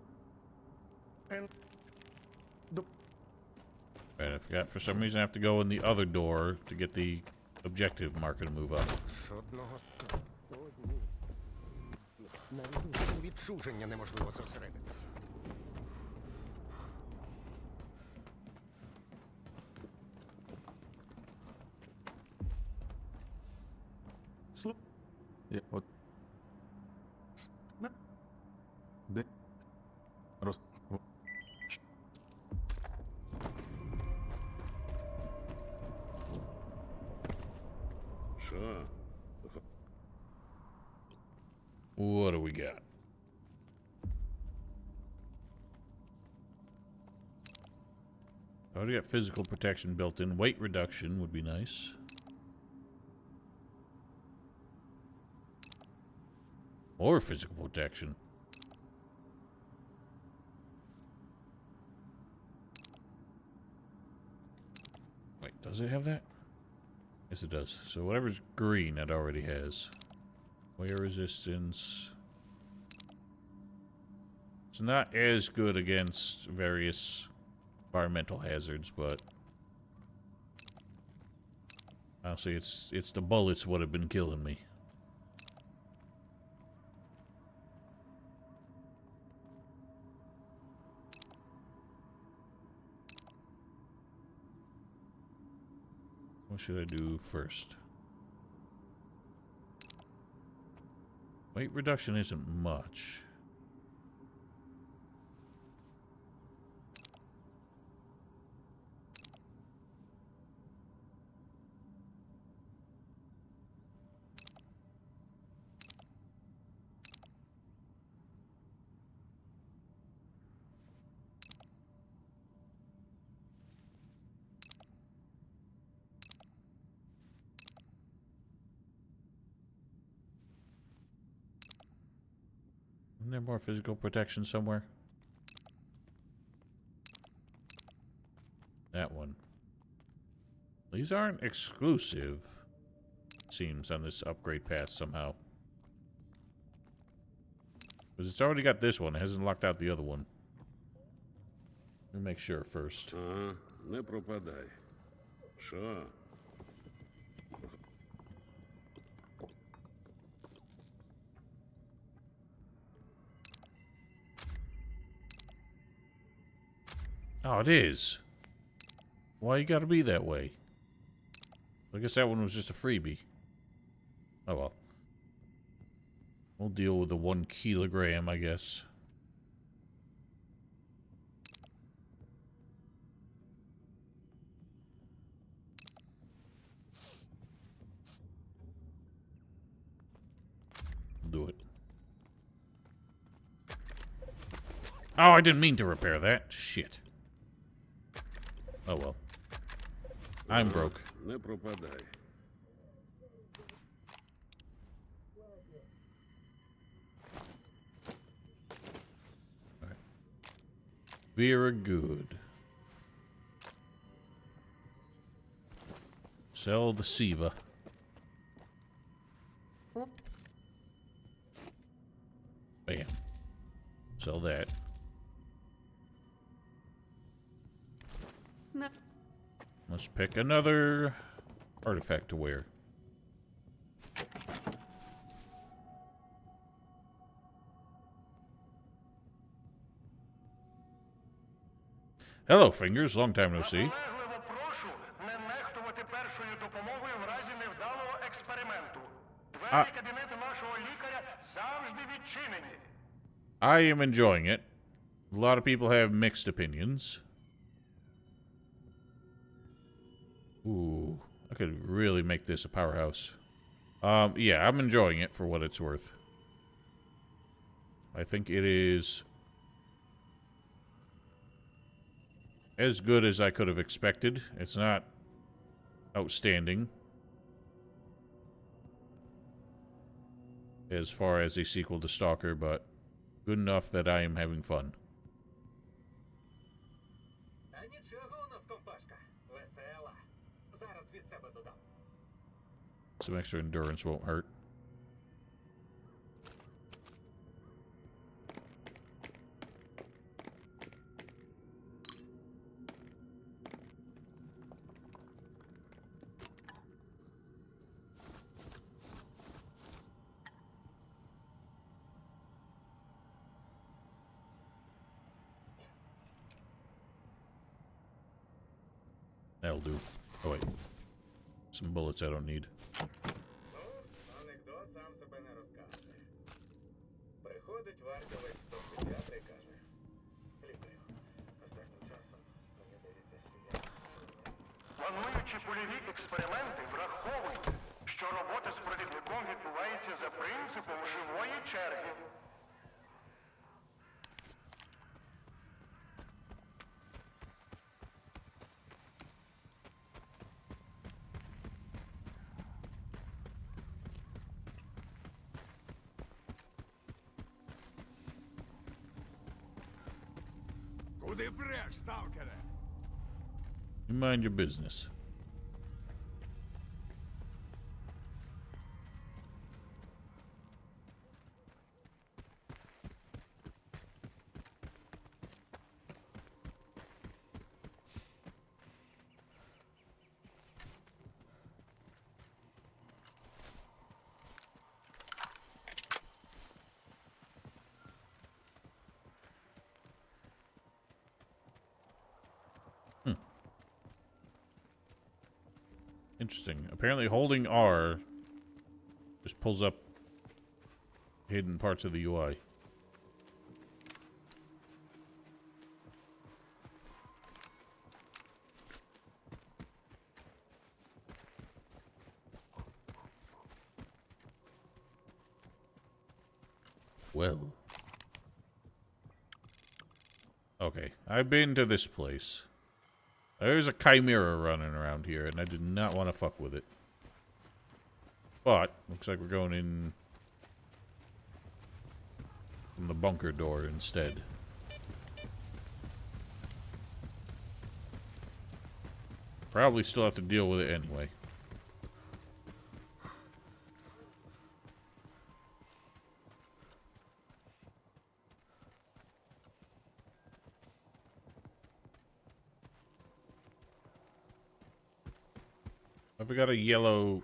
Right, I forgot. For some reason, I have to go in the other door to get the objective marker to move up. Жодного сьогодні. Навіть відчуження неможливо зосередити. Слух. От. Де? Роз... Що? What do we got? Already got physical protection built in. Weight reduction would be nice. Or physical protection. Wait, does it have that? Yes, it does. So whatever's green, it already has. Wear resistance. It's not as good against various environmental hazards, but honestly, it's the bullets what have been killing me. What should I do first? Weight reduction isn't much. Isn't there more physical protection somewhere? That one. These aren't exclusive, it seems, on this upgrade path somehow. Because it's already got this one. It hasn't locked out the other one. Let me make sure first. Ага, не пропадай. Що? Oh, it is. Why you gotta be that way? I guess that one was just a freebie. Oh well. We'll deal with the 1 kilogram, I guess. Do it. Oh, I didn't mean to repair that. Shit. Oh well. I'm broke. Не пропадай. Very good. Sell the Siva. Bam. Sell that. No. Let's pick another artifact to wear. Hello, Fingers. Long time no see. Наполегливо прошу не нехтувати першою допомогою в разі невдалого експерименту. Двері кабінету нашого лікаря завжди відчинені. I am enjoying it. A lot of people have mixed opinions. Ooh, I could really make this a powerhouse. Yeah, I'm enjoying it for what it's worth. I think it is as good as I could have expected. It's not outstanding as far as a sequel to Stalker, but good enough that I am having fun. Some extra endurance won't hurt. That'll do. Oh, wait. Some bullets I don't need. Анекдот сам себе не розкаже. Приходить вартовий до педіатра і каже: лікарю, останнім часом мені здається, що я... Плануючи польові експерименти, враховуйте, що робота з провідником відбувається за принципом живої черги. Куди преш, сталкере? You mind your business. Interesting. Apparently holding R just pulls up hidden parts of the UI. Well. Okay, I've been to this place. There's a chimera running around here, and I did not want to fuck with it. But, looks like we're going in from the bunker door instead. Probably still have to deal with it anyway. Have I got a yellow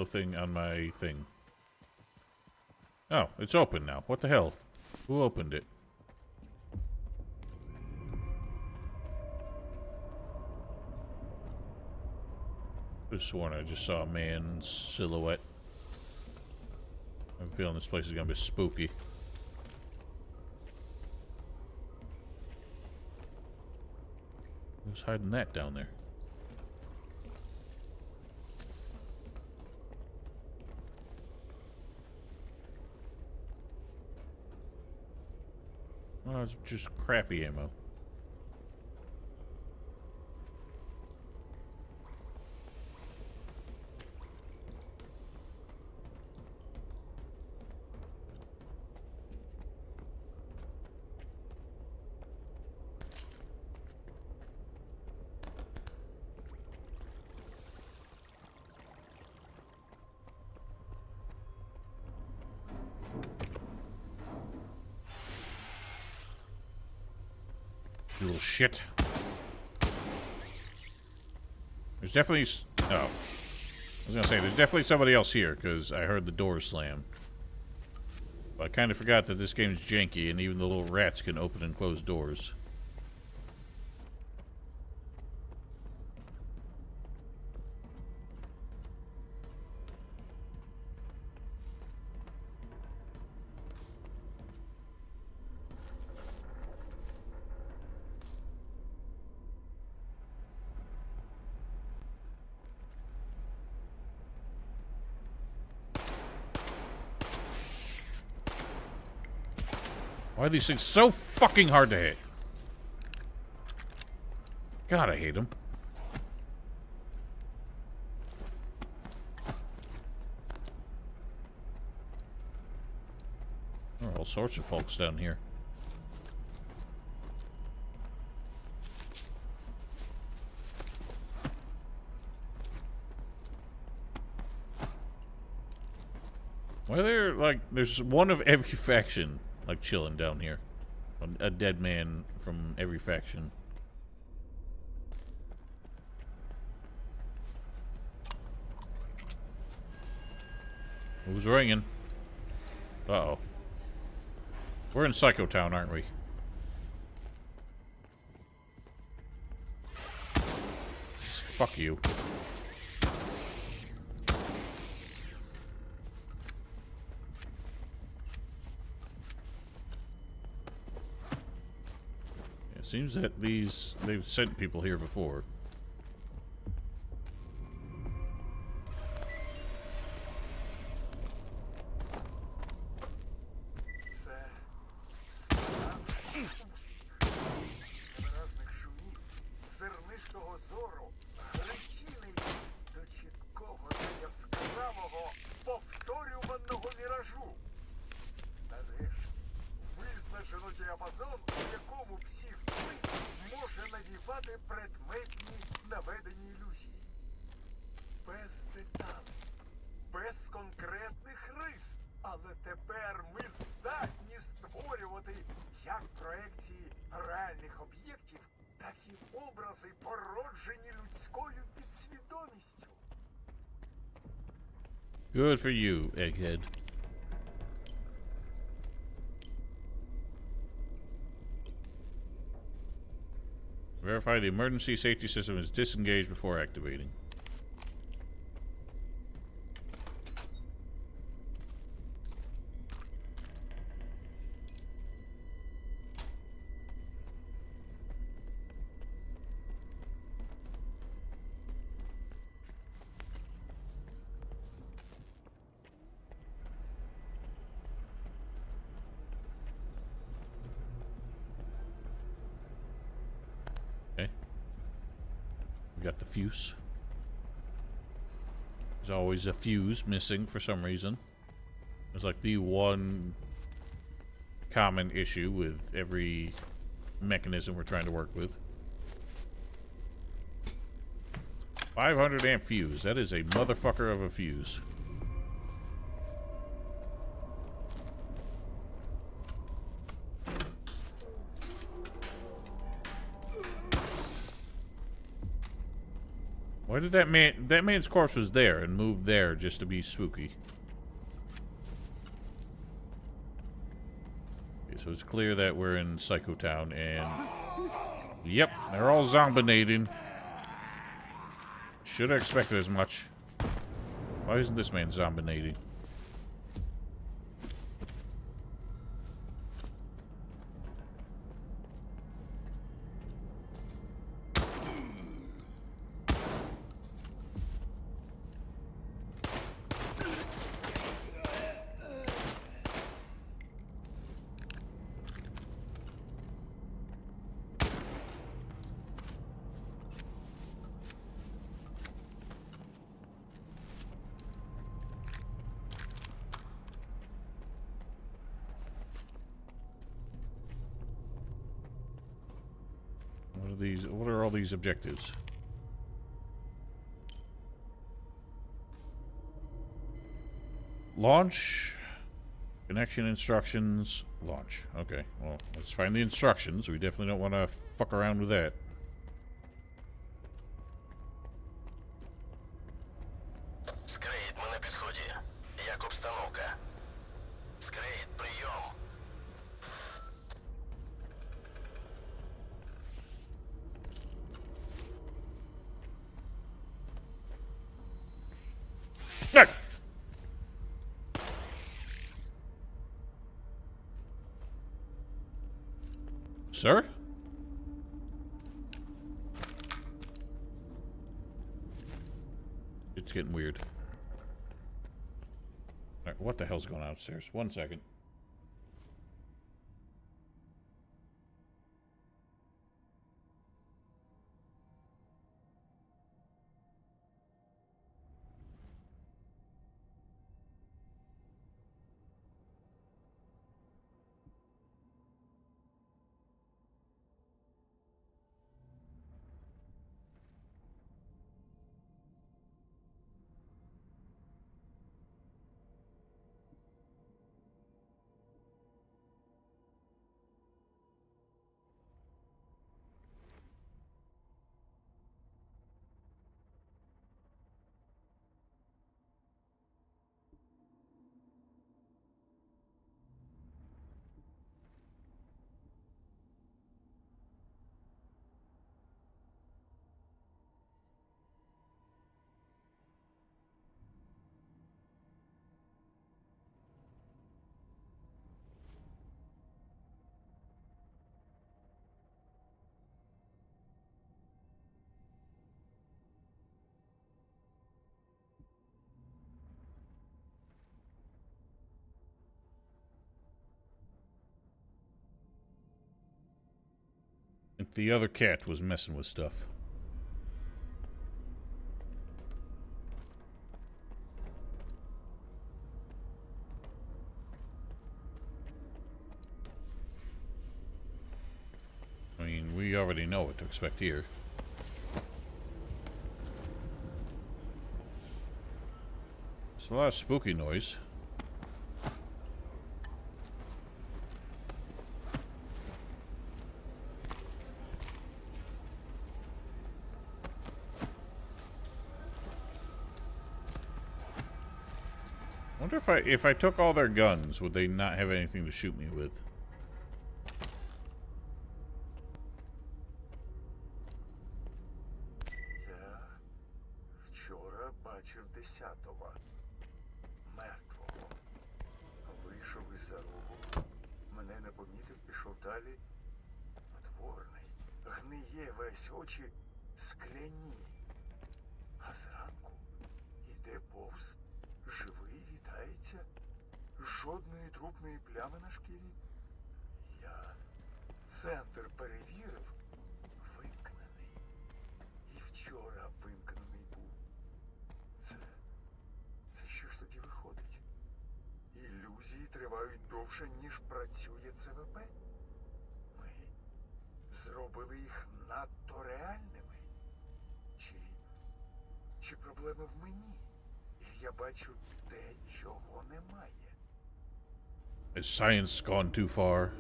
thing on my thing? Oh, it's open now. What the hell? Who opened it? I could have sworn I just saw a man's silhouette. I'm feeling this place is gonna be spooky. Who's hiding that down there? Well, it's just crappy ammo. You little shit. There's definitely... Oh. I was gonna say, there's definitely somebody else here, because I heard the door slam. But I kind of forgot that this game's janky, and even the little rats can open and close doors. Why are these things so fucking hard to hit? God, I hate them. There are all sorts of folks down here. Why are there, like, there's one of every faction, like, chilling down here. A dead man from every faction. Who's ringing? Uh-oh. We're in Psycho Town, aren't we? Fuck you. It seems that they've sent people here before. Зернистого зору, гарячіний до чіткого та яскравого повторюваного міражу. Нарешті, визначено діапазон, у якому псів-вплив може навівати предметні наведені ілюзії. Без деталей, без конкретних рис. Але тепер ми здатні створювати як проекції реальних об'єктів, так і образи, породжені людською підсвідомістю. Good for you, egghead. Verify the emergency safety system is disengaged before activating. Got the fuse. There's always a fuse missing for some reason. It's like the one common issue with every mechanism we're trying to work with. 500 amp fuse. That is a motherfucker of a fuse. Why did that man's corpse was there and moved there just to be spooky? Okay, so it's clear that we're in Psycho Town and... Yep, they're all zombinating. Should have expected as much. Why isn't this man zombinating? What are all these objectives? Launch Connection instructions. Launch. Okay, well, let's find the instructions. We definitely don't want to fuck around with that. Скрейт, ми на підході. Як обстановка? Скрейт, прийом. Так. Sir? It's getting weird. Alright, what the hell's going on upstairs? 1 second. If the other cat was messing with stuff. I mean, we already know what to expect here. It's a lot of spooky noise. I wonder if I took all their guns, would they not have anything to shoot me with? Я вчора бачив 10-го. Мертвого. Вийшов із-за рогу. Мене не помітив, пішов далі. Потворний. Гниє весь, очі скляні. А зранку іде повз. Живий, вітається. Жодної трупної плями на шкірі. Я центр перевірив. Вимкнений. І вчора вимкнений був. Це що ж тоді виходить? Ілюзії тривають довше, ніж працює ЦВП? Ми зробили їх надто реальними? Чи проблема в мені? І я бачу те, чого немає. Has science gone too far?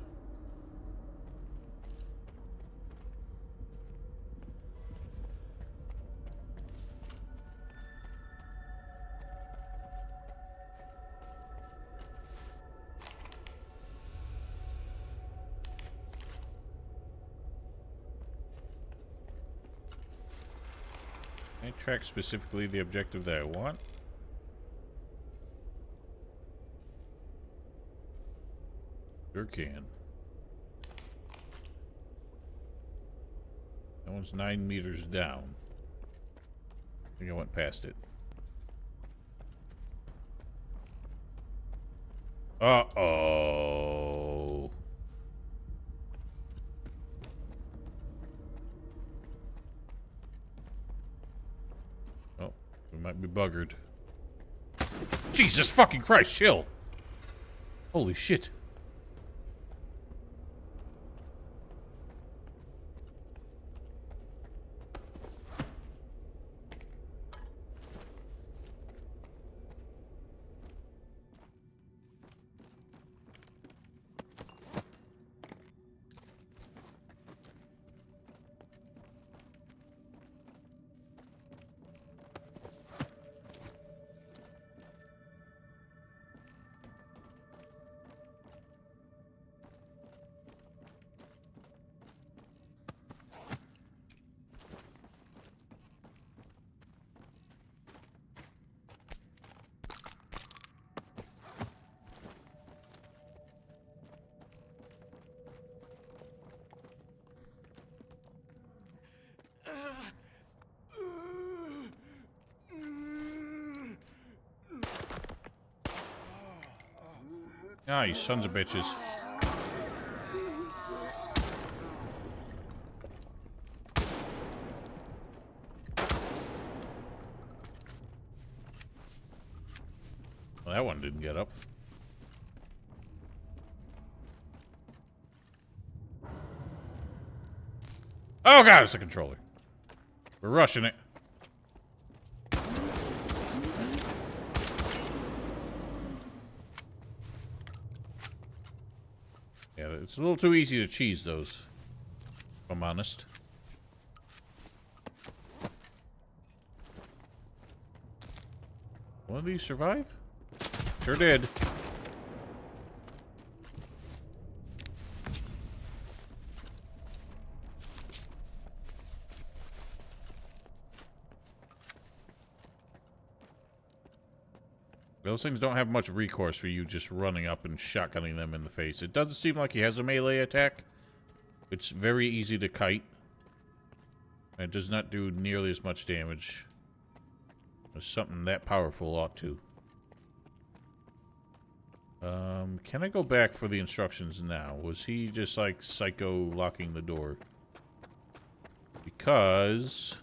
Can I track specifically the objective that I want? Sure can. That one's 9 meters down. I think I went past it. Uh-oh. Oh, we might be buggered. Jesus fucking Christ, chill! Holy shit. Ah, you sons of bitches. Well, that one didn't get up. Oh god, it's a controller. We're rushing it. Yeah, it's a little too easy to cheese those, if I'm honest. One of these survive? Sure did. Those things don't have much recourse for you just running up and shotgunning them in the face. It doesn't seem like he has a melee attack. It's very easy to kite. It does not do nearly as much damage as something that powerful ought to. Can I go back for the instructions now? Was he just like psycho locking the door? Because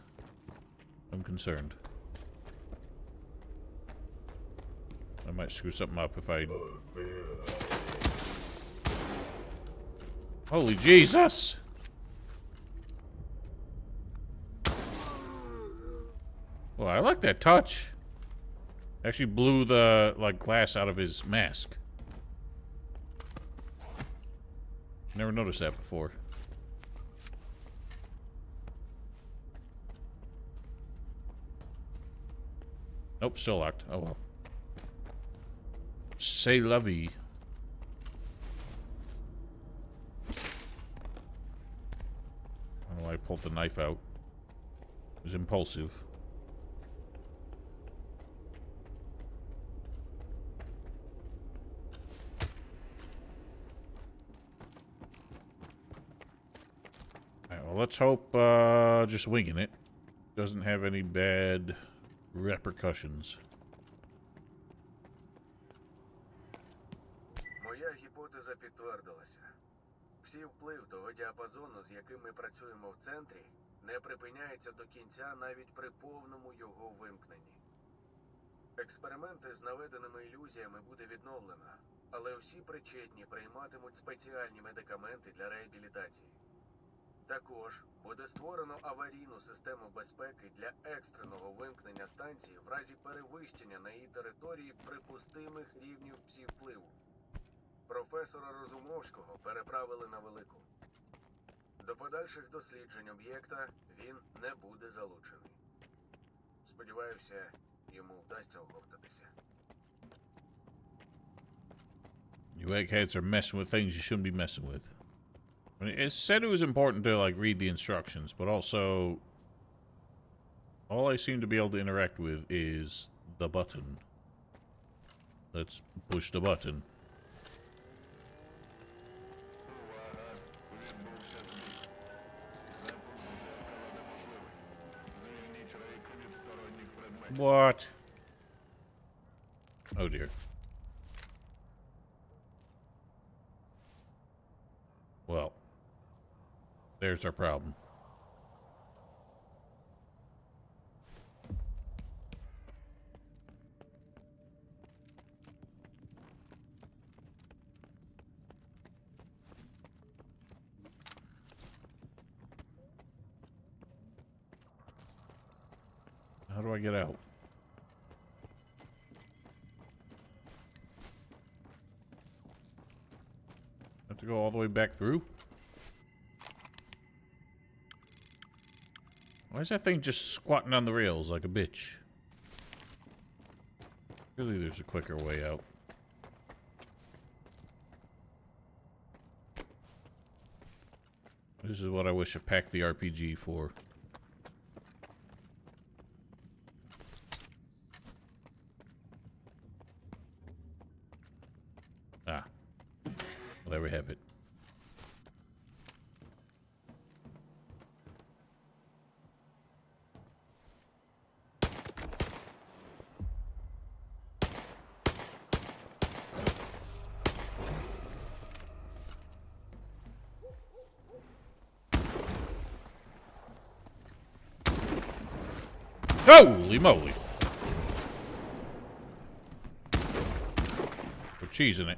I'm concerned. I might screw something up if I... Holy Jesus! Well, I like that touch. Actually blew the, like, glass out of his mask. Never noticed that before. Nope, still locked. Oh well. C'est la vie. I don't know why I pulled the knife out. It was impulsive. Alright, well, let's hope just winging it doesn't have any bad repercussions. Моя гіпотеза підтвердилася. Всі вплив того діапазону, з яким ми працюємо в центрі, не припиняється до кінця навіть при повному його вимкненні. Експерименти з наведеними ілюзіями буде відновлено, але всі причетні прийматимуть спеціальні медикаменти для реабілітації. Також буде створено аварійну систему безпеки для екстреного вимкнення станції в разі перевищення на її території припустимих рівнів псі-впливу. Професора Розумовського переправили на Велику. До подальших досліджень об'єкта він не буде залучений. Сподіваюся, йому вдасться оговтатися. You eggheads are messing with things you shouldn't be messing with. I mean, it said it was important to, like, read the instructions, but also all I seem to be able to interact with is the button. Let's push the button. What? Oh dear. Well, there's our problem. How do I get out? Have to go all the way back through? Why is that thing just squatting on the rails like a bitch? Really, there's a quicker way out. This is what I wish I packed the RPG for. Ah. Well, there we have it. Holy moly! With cheese in it.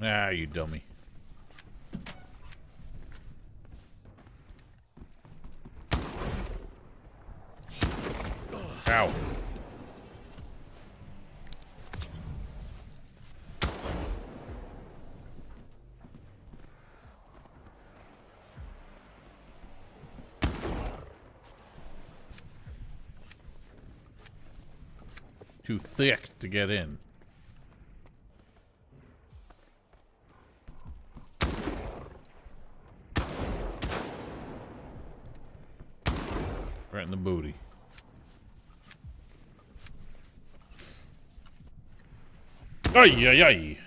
Ah, you dummy. Ow. Too thick to get in. Right in the booty. Ay, ay, ay.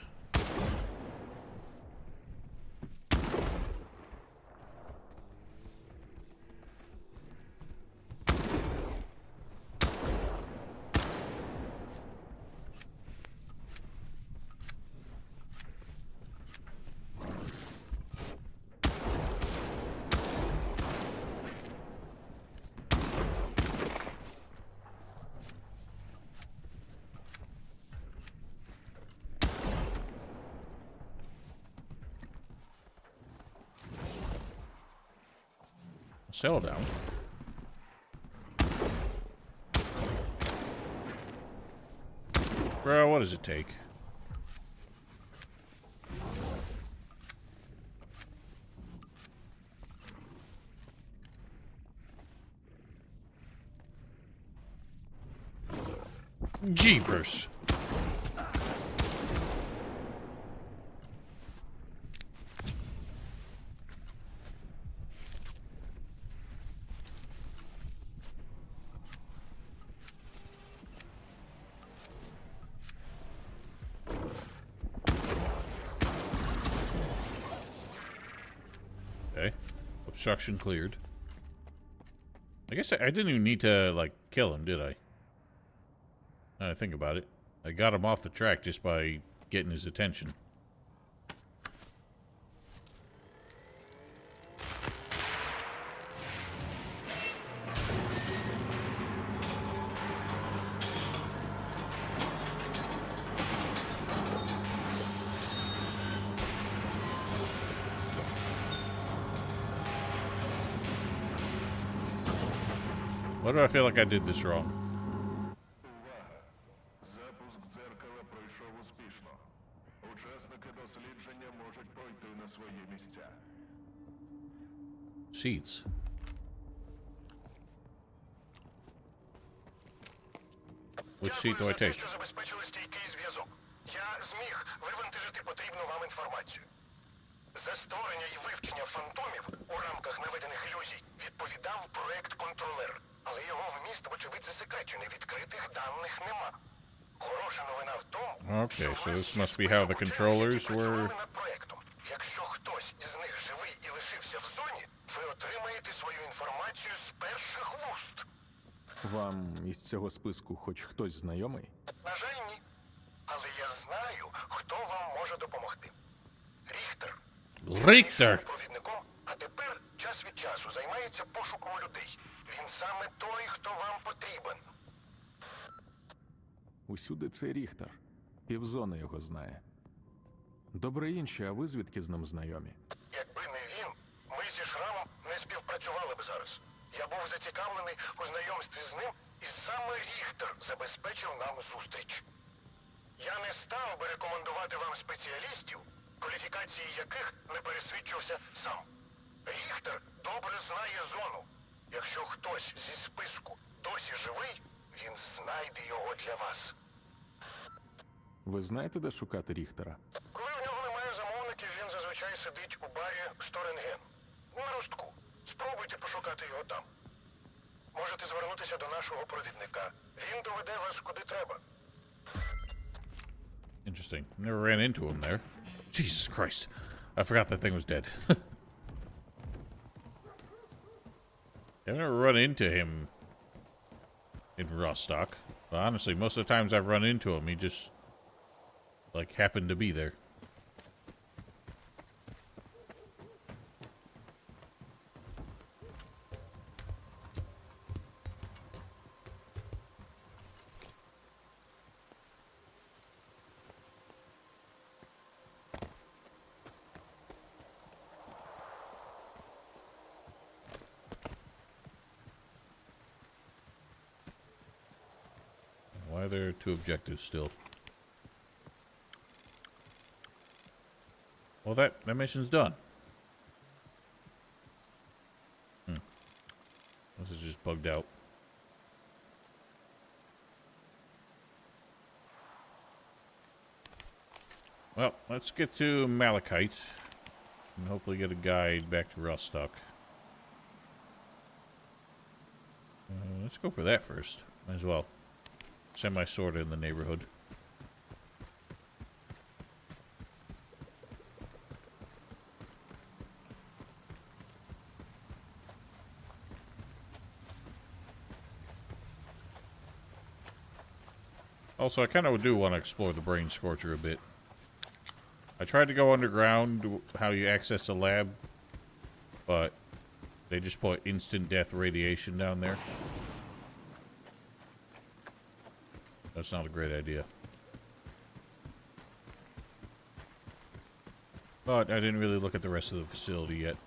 Settle down. Bro, what does it take? Jeepers. Okay. Obstruction cleared. I guess I didn't even need to, like, kill him, did I? Now I think about it. I got him off the track just by getting his attention. Why do I feel like I did this wrong? Запуск дзеркала пройшов успішно. Учасники дослідження можуть пройти на свої місця. Seats. Which seat do I take? Що забезпечили стійкий зв'язок. Я зміг вивантажити потрібну вам інформацію. За створення і вивчення фантомів у рамках наведених ілюзій відповідав проект «Контролер». Але його вміст, вочевидь, засекречений. Відкритих даних нема. Хороша новина в тому, Okay, so this must be how the controllers were. над проектом. Якщо хтось із них живий і лишився в зоні, ви отримаєте свою інформацію з перших вуст. Вам із цього списку хоч хтось знайомий? На жаль, ні. Але я знаю, хто вам може допомогти. Ріхтер. Ріхтер! Був провідником, а тепер час від часу займається пошуком людей. Він саме той, хто вам потрібен. Усюди цей Ріхтер. Півзони його знає. Добре інші, а ви звідки з ним знайомі? Якби не він, ми зі Шрамом не співпрацювали б зараз. Я був зацікавлений у знайомстві з ним, і саме Ріхтер забезпечив нам зустріч. Я не став би рекомендувати вам спеціалістів, кваліфікації яких не пересвідчився сам. Ріхтер добре знає зону. Якщо хтось зі списку досі живий, він знайде його для вас. Ви знаєте, де шукати Ріхтера? Коли в нього немає замовників, він зазвичай сидить у барі «Сторенген». На Ростку. Спробуйте пошукати його там. Можете звернутися до нашого провідника. Він доведе вас куди треба. Interesting. Never ran into him there. Jesus Christ. I forgot that thing was dead. I've never run into him in Rostock. But honestly, most of the times I've run into him, he just, like, happened to be there. Why are there 2 objectives still? Well, that mission's done. This is just bugged out. Well, let's get to Malachite. And hopefully get a guide back to Rostock. Let's go for that first. Might as well. Send my sword in the neighborhood. Also, I kind of do want to explore the Brain Scorcher a bit. I tried to go underground, how you access the lab, but they just put instant death radiation down there. That's not a great idea. But I didn't really look at the rest of the facility yet.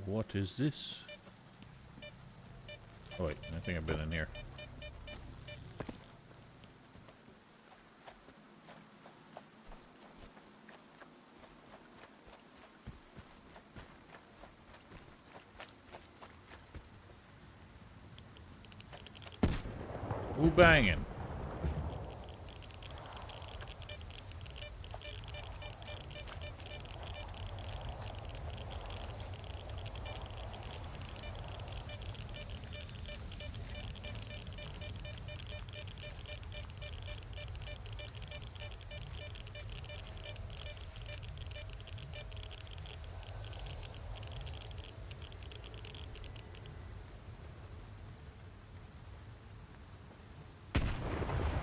What is this? Oh wait, I think I've been in here. Who banging?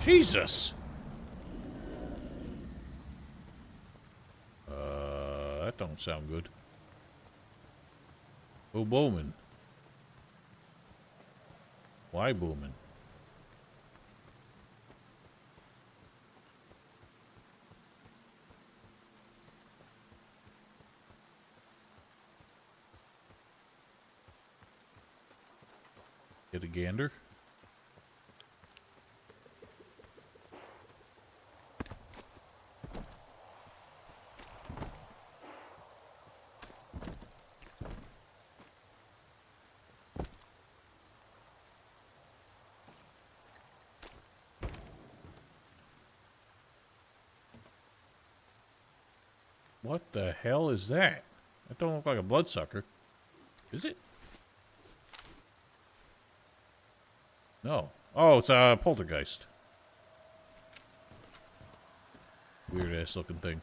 Jesus! That don't sound good. Who booming? Why booming? Get a gander? What the hell is that? That don't look like a bloodsucker. Is it? No. Oh, it's a poltergeist. Weird ass looking thing.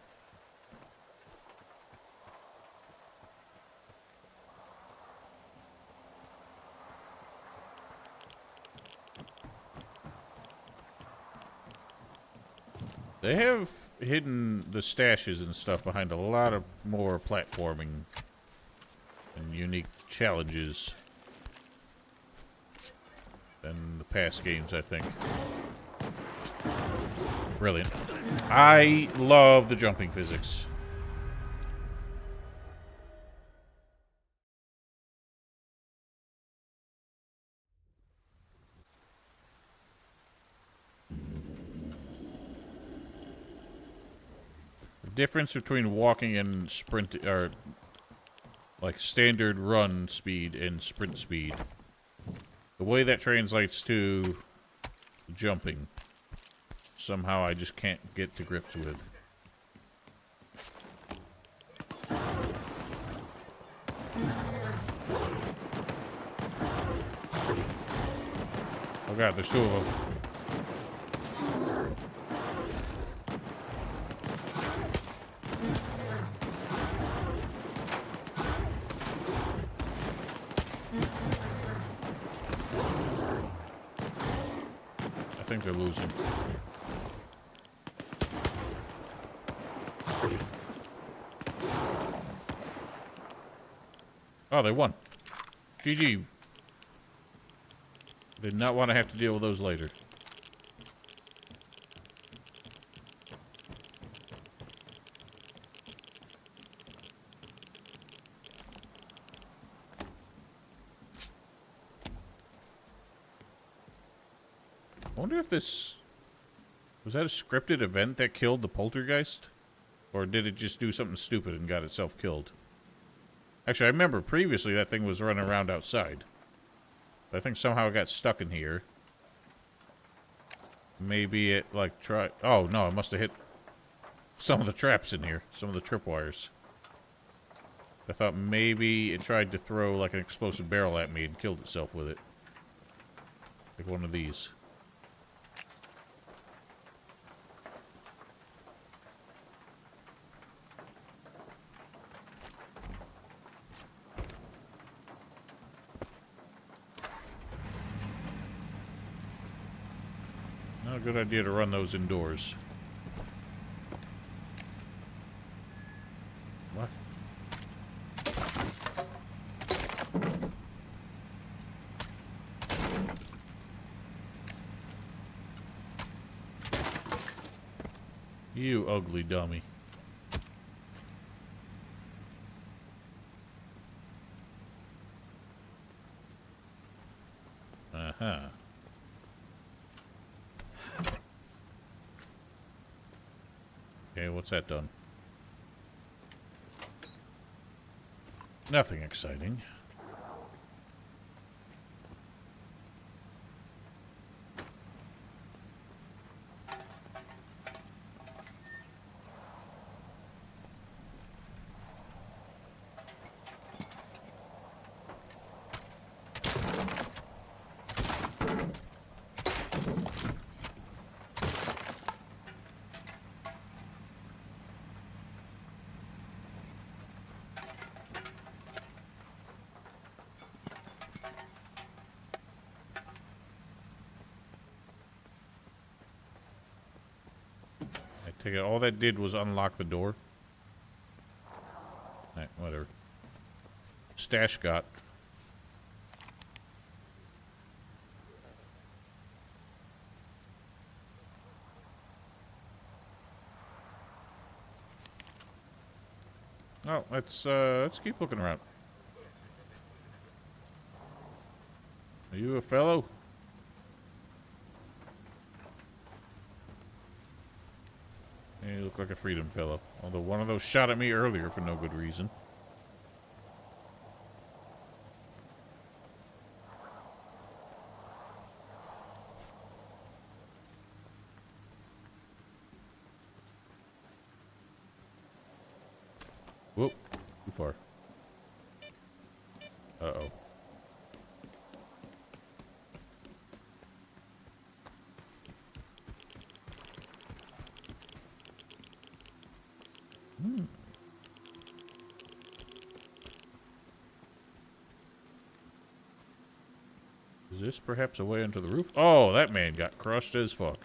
They have hidden the stashes and stuff behind a lot of more platforming and unique challenges than the past games, I think. Brilliant. I love the jumping physics. Difference between walking and sprint, or like standard run speed and sprint speed. The way that translates to jumping, somehow I just can't get to grips with. Oh god, there's 2 of them. I think they're losing. Oh, they won. GG. Did not want to have to deal with those later. I wonder if this... Was that a scripted event that killed the poltergeist? Or did it just do something stupid and got itself killed? Actually, I remember previously that thing was running around outside. But I think somehow it got stuck in here. Maybe it, like, tried... Oh, no, it must have hit some of the traps in here. Some of the tripwires. I thought maybe it tried to throw, like, an explosive barrel at me and killed itself with it. Like one of these. Not a good idea to run those indoors. What? You ugly dummy. Uh-huh. Okay, what's that done? Nothing exciting. Take it. All that did was unlock the door. Alright, whatever. Stash got. Oh, let's keep looking around. Are you a fellow? You look like a freedom fellow. Although one of those shot at me earlier for no good reason. Whoop. Too far. Uh-oh. Is this perhaps a way onto the roof? Oh, that man got crushed as fuck.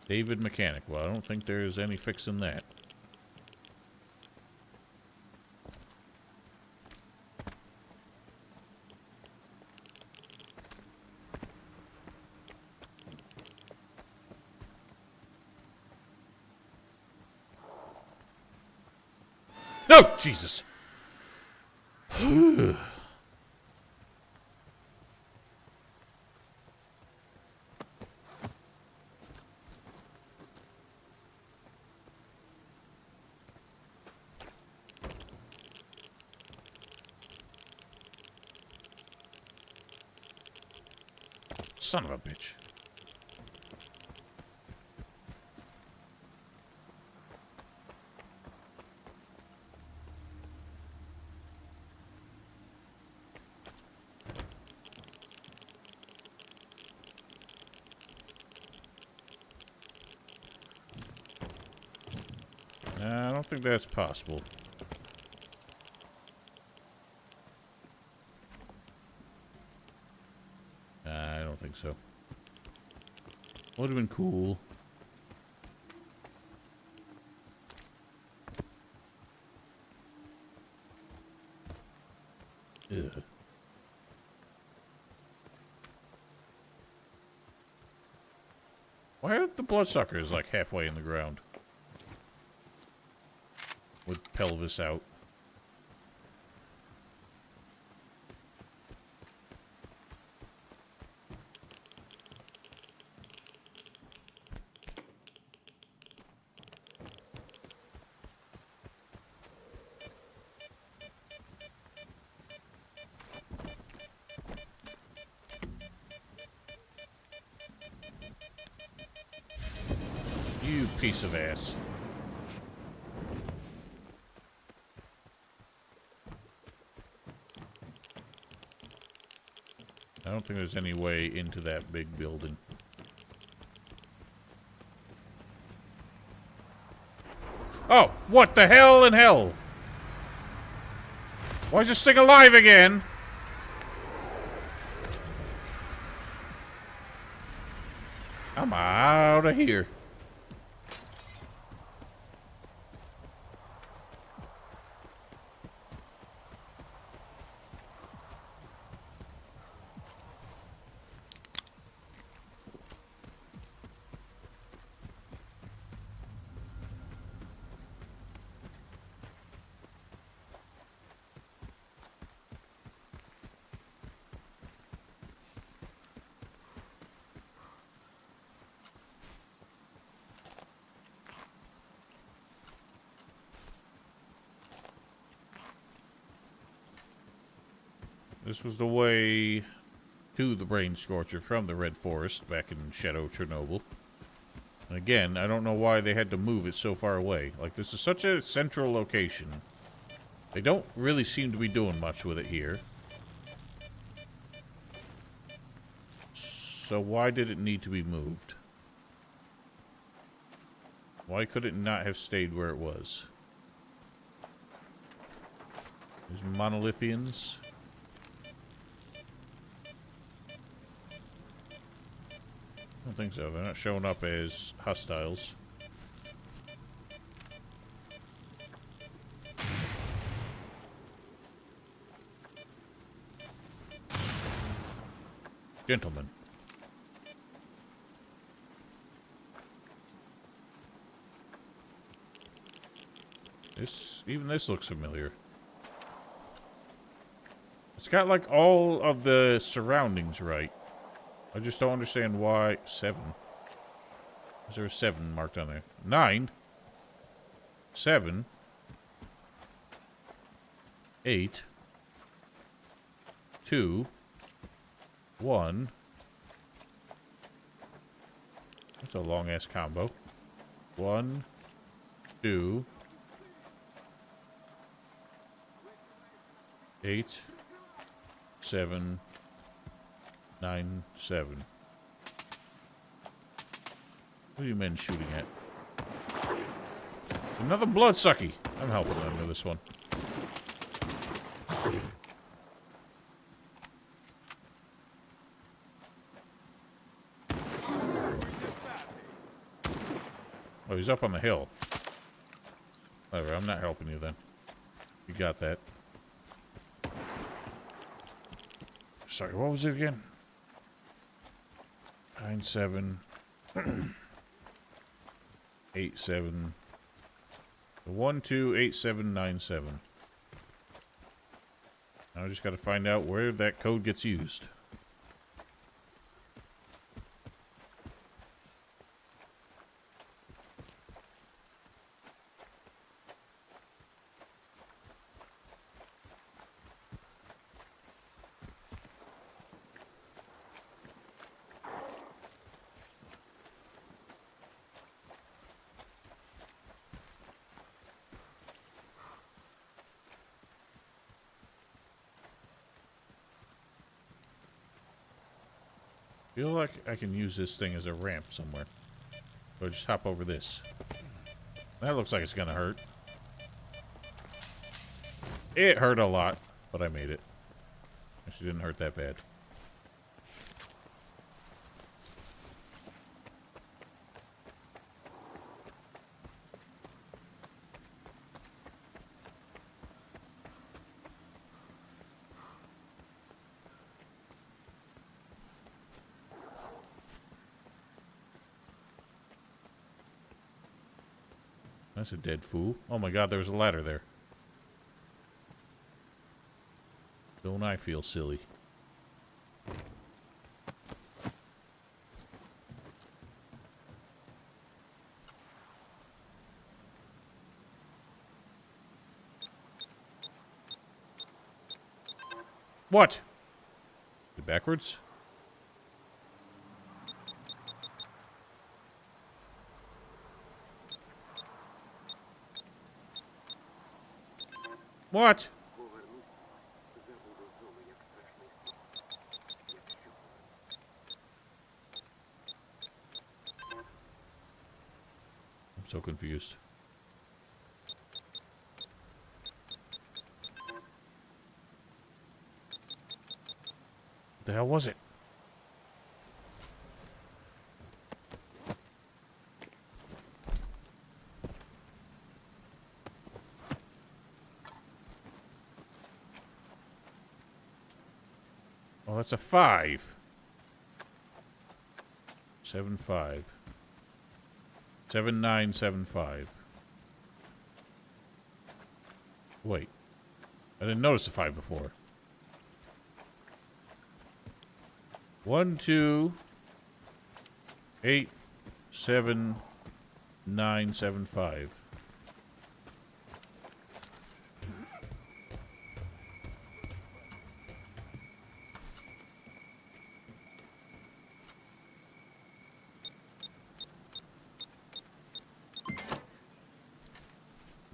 David Mechanic. Well, I don't think there's any fixing that. No! Jesus! Son of a bitch. I don't think that's possible. I don't think so. Would have been cool. Why are the bloodsuckers like halfway in the ground? With pelvis out. You piece of ass. I don't think there's any way into that big building. Oh, what the hell in hell? Why is this thing alive again? I'm out of here. This was the way to the Brain Scorcher from the Red Forest back in Shadow Chernobyl. And again, I don't know why they had to move it so far away. Like, this is such a central location. They don't really seem to be doing much with it here. So why did it need to be moved? Why could it not have stayed where it was? There's monolithians. I don't think so. They're not showing up as hostiles. Gentlemen. Even this looks familiar. It's got like all of the surroundings right. I just don't understand why 7. Is there a 7 marked on there? 9. 7. 8. 2. 1. That's a long ass combo. 1. 2. 8. 7. 9, 7. What are you men shooting at? Another bloodsucky. I'm helping them with this one. Oh, he's up on the hill. Whatever, I'm not helping you then. You got that. Sorry, what was it again? 9, 7. 8, 7. 1, 2, 8, 7, 9, 7. Now I just gotta find out where that code gets used. Feel like I can use this thing as a ramp somewhere. Or just hop over this. That looks like it's gonna hurt. It hurt a lot, but I made it. Actually didn't hurt that bad. That's a dead fool. Oh my god, there was a ladder there. Don't I feel silly? What? Is it backwards? What? I'm so confused. What the hell was it? Oh, that's a 5. 7-5. 7975. Wait. I didn't notice the 5 before. 1, 2, 8, 7, 9, 7, 5.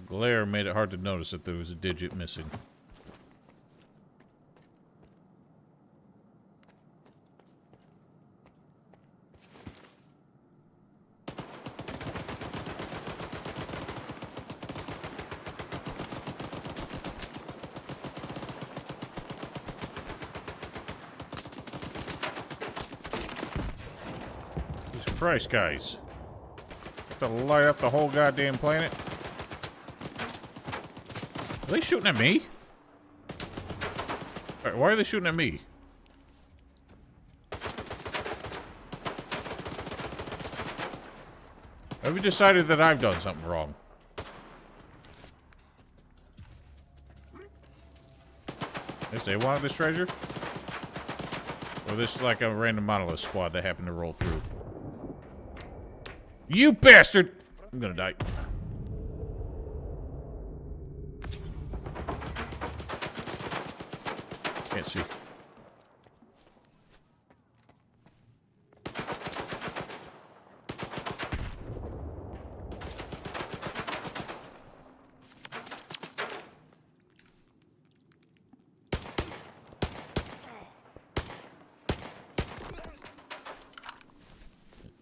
Glare made it hard to notice that there was a digit missing. Jesus Christ, guys. To light up the whole goddamn planet. Are they shooting at me? Alright, why are they shooting at me? Have you decided that I've done something wrong? Yes, they wanted this treasure? Or this like a random monolith squad that happened to roll through? You bastard! I'm gonna die. Can't see.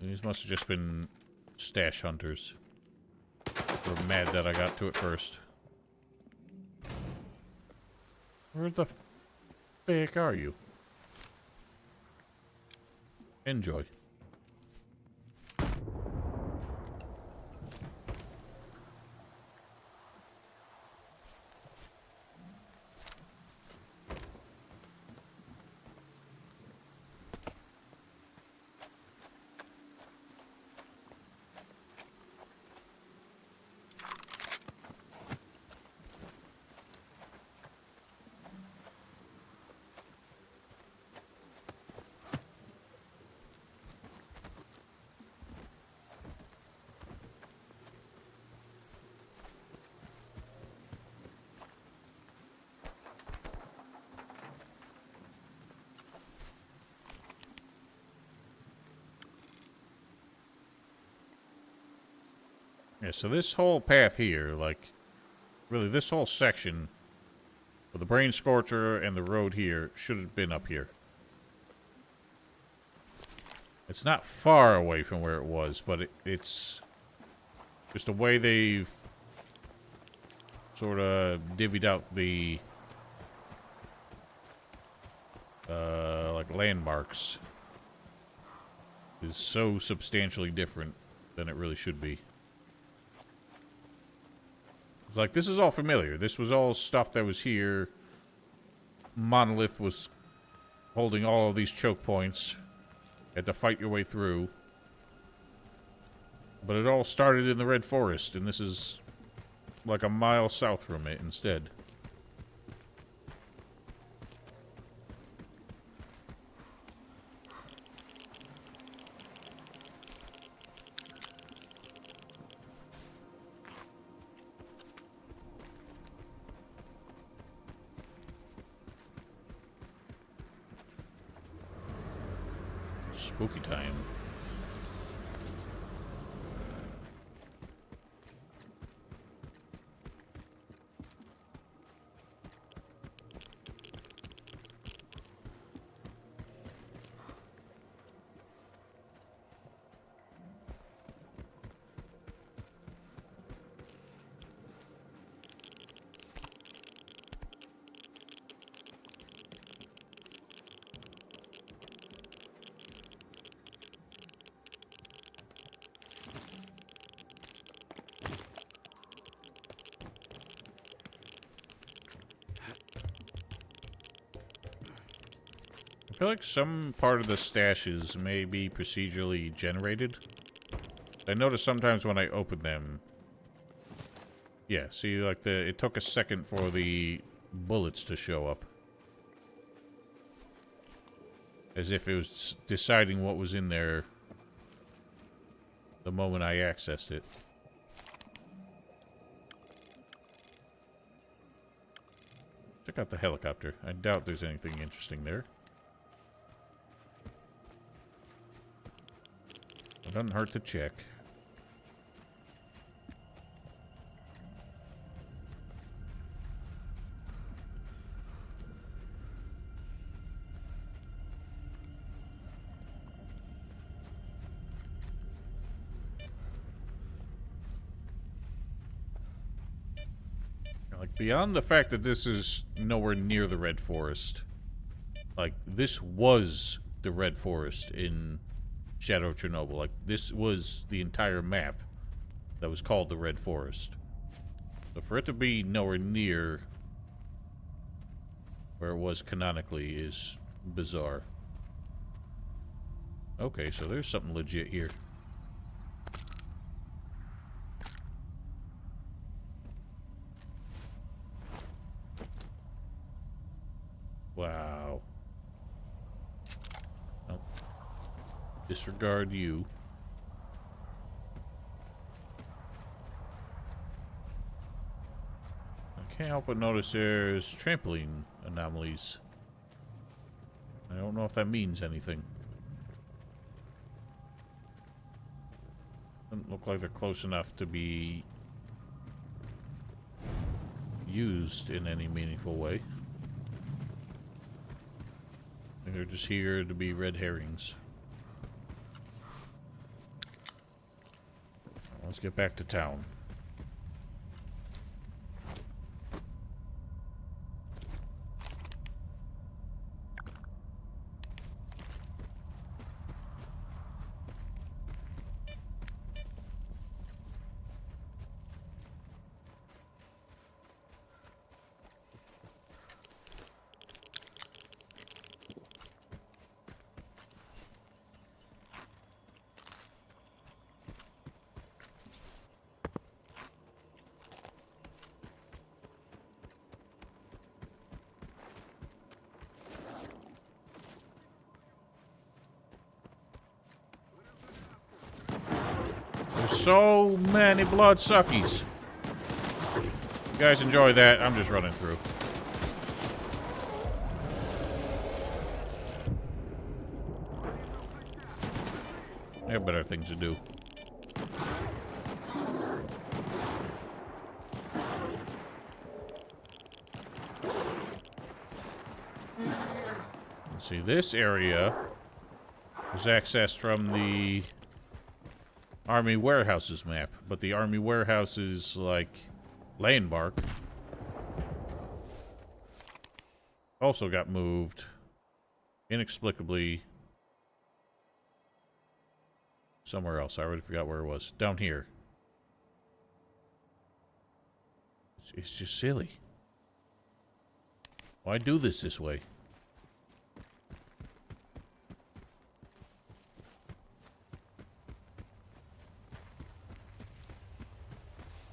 These must have just been stash hunters. We're mad that I got to it first. Where the heck are you? Enjoy. Yeah, so this whole path here, like, really this whole section of the Brain Scorcher and the road here should have been up here. It's not far away from where it was, but it's just the way they've sort of divvied out the like landmarks is so substantially different than it really should be. It's like, this is all familiar. This was all stuff that was here. Monolith was holding all of these choke points. You had to fight your way through. But it all started in the Red Forest, and this is like a mile south from it instead. Spooky time. I feel like some part of the stashes may be procedurally generated. I notice sometimes when I open them... Yeah, see, like, it took a second for the bullets to show up. As if it was deciding what was in there the moment I accessed it. Check out the helicopter. I doubt there's anything interesting there. It doesn't hurt to check. Like, beyond the fact that this is nowhere near the Red Forest, like, this was the Red Forest in Shadow of Chernobyl. Like, this was the entire map that was called the Red Forest. So for it to be nowhere near where it was canonically is bizarre. Okay, so there's something legit here. Wow. Oh. Disregard you. I can't help but notice there's trampoline anomalies. I don't know if that means anything. Doesn't look like they're close enough to be used in any meaningful way. They're just here to be red herrings. Let's get back to town. So many bloodsuckies. You guys enjoy that. I'm just running through. I have better things to do. See, this area was accessed from the Army Warehouses map, but the Army Warehouses, like, landmark also got moved inexplicably somewhere else. I already forgot where it was. Down here. It's just silly. Why do this way?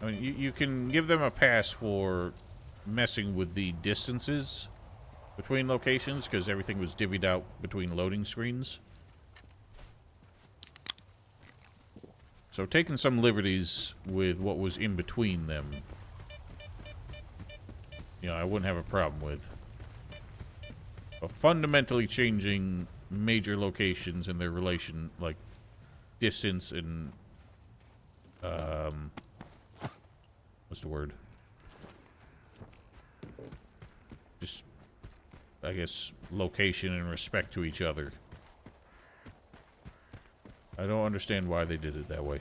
I mean, you can give them a pass for messing with the distances between locations, because everything was divvied out between loading screens. So taking some liberties with what was in between them, you know, I wouldn't have a problem with. But fundamentally changing major locations and their relation, like distance and what's the word? Just, I guess, location and respect to each other. I don't understand why they did it that way.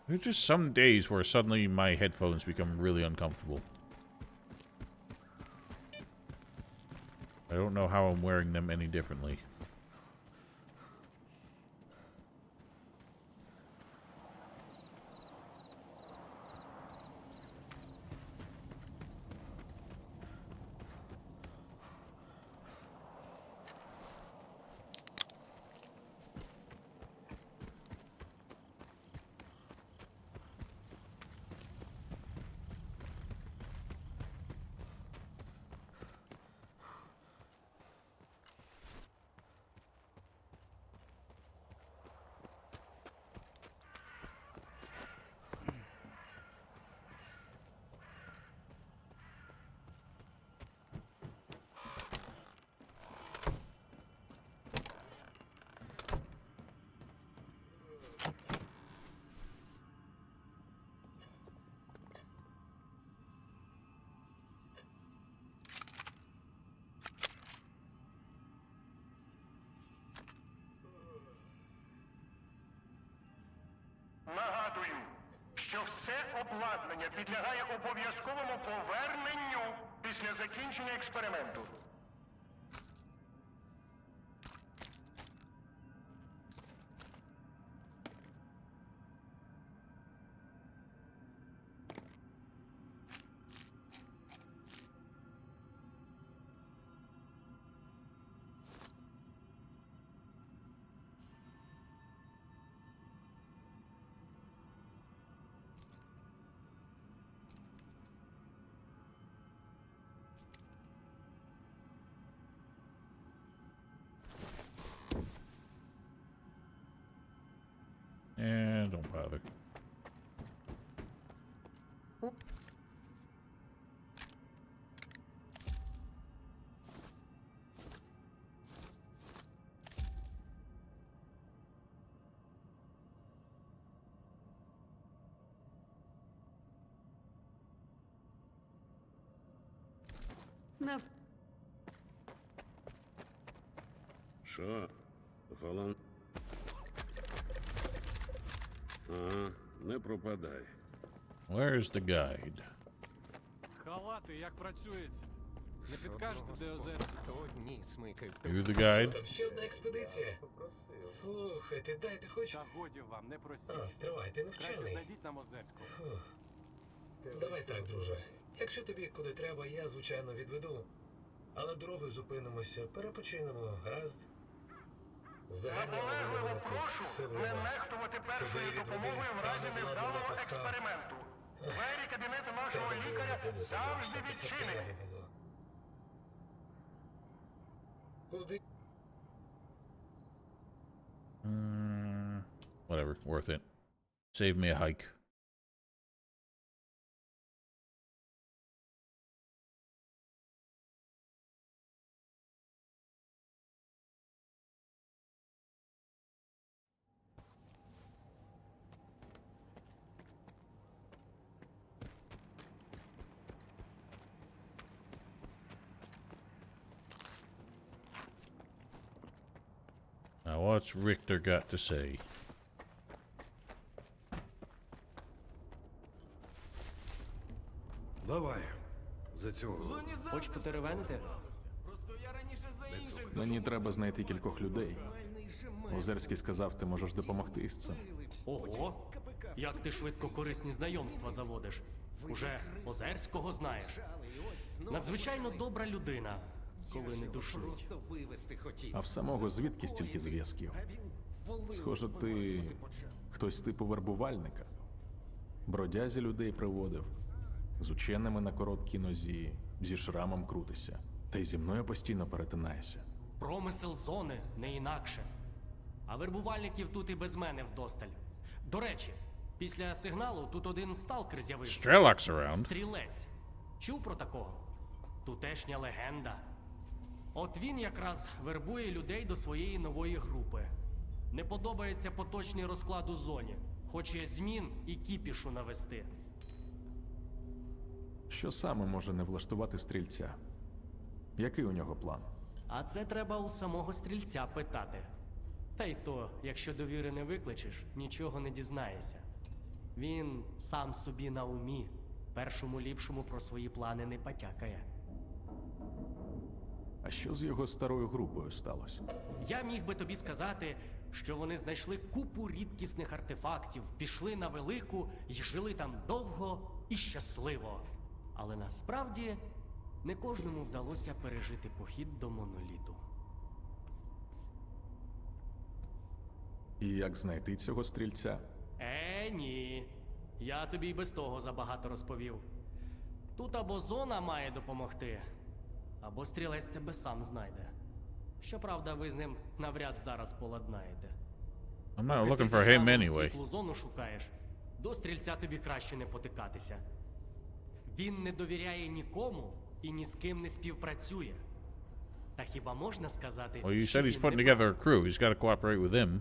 There's just some days where suddenly my headphones become really uncomfortable. I don't know how I'm wearing them any differently. Нагадую, що все обладнання підлягає обов'язковому поверненню після закінчення експерименту. Don't bother. Нав... Що? Голон... Ага, не пропадай. Where's the guide? Халати, як працюється? Не підкажете, де озер? Одні смикають. You the guide? Там ще одна експедиція. Слухайте, дайте хоч... Та годі вам, не простіть. А, стривай, ти не Краще вчений. знайдіть нам Озерського. Фух. Давай так, друже. Якщо тобі куди треба, я, звичайно, відведу. Але дорогою зупинимося, перепочинемо, гаразд? Заганяли вони мене тут, сил Не нема. нехтувати першою Туди відведи, допомогою в там разі обладнання невдалого постав. експерименту. Двері кабінету нашого Треба було лікаря не плутати, завжди залишатися відчинені. треба було. Куди? Whatever, worth it. Save me a hike. Now, what's Richter got to say? Давай. За цього. Хоч потеревенити? Мені треба знайти кількох людей. Озерський сказав, ти можеш допомогти із цим. Ого! Як ти швидко корисні знайомства заводиш. Уже Озерського знаєш. Надзвичайно добра людина. коли не душують. Просто вивезти хотів. А в самого звідки стільки зв'язків? Схоже, ти хтось типу вербувальника. Бродязі людей приводив, з ученими на короткій нозі, зі шрамом крутися. Та й зі мною постійно перетинаєшся. Промисел зони не інакше. А вербувальників тут і без мене вдосталь. До речі, після сигналу тут один сталкер з'явився. Strelok's around. Стрілець. Чув про такого? Тутешня легенда. От він якраз вербує людей до своєї нової групи. Не подобається поточний розклад у зоні. Хоче змін і кіпішу навести. Що саме може не влаштувати стрільця? Який у нього план? А це треба у самого стрільця питати. Та й то, якщо довіри не викличеш, нічого не дізнаєшся. Він сам собі на умі. Першому ліпшому про свої плани не потякає. А що з його старою групою сталося? Я міг би тобі сказати, що вони знайшли купу рідкісних артефактів, пішли на велику і жили там довго і щасливо. Але насправді не кожному вдалося пережити похід до моноліту. І як знайти цього стрільця? Ні. Я тобі й без того забагато розповів. Тут або зона має допомогти, або стрілець тебе сам знайде. Щоправда, ви з ним навряд зараз поладнаєте. I'm not Поки looking ти for зі him шрамом anyway. світлу зону шукаєш, до стрільця тобі краще не потикатися. Він не довіряє нікому і ні з ким не співпрацює. Та хіба можна сказати, Well, you що said he's він putting не together a crew. He's got to cooperate with him.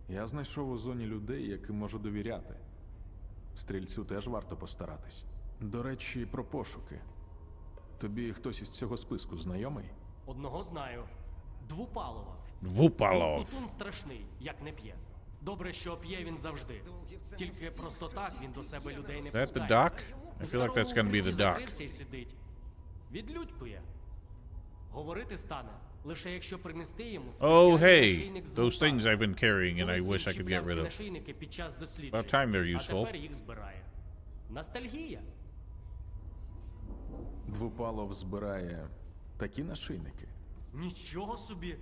Я знайшов у зоні людей, яким можу довіряти. Стрільцю теж варто постаратись. До речі, про пошуки. Тобі хтось із цього списку знайомий? Одного знаю. Двупалова. Двупалов. Кутун страшний, як не п'є. Добре, що п'є він завжди. Тільки просто так він до себе людей не Is that the пускає. dock? I feel like that's gonna be the dock. Закрився й сидить. Відлюдькує. Говорити стане, лише якщо принести йому Oh, спеціальний hey. нашийник з Those вуха. things I've been carrying and I Колись wish I він could get чіпляв rid ці of. нашийники під час досліджень. About time they're А useful. тепер їх збирає. Ностальгія. Двупалов збирає такі нашийники. Нічого собі.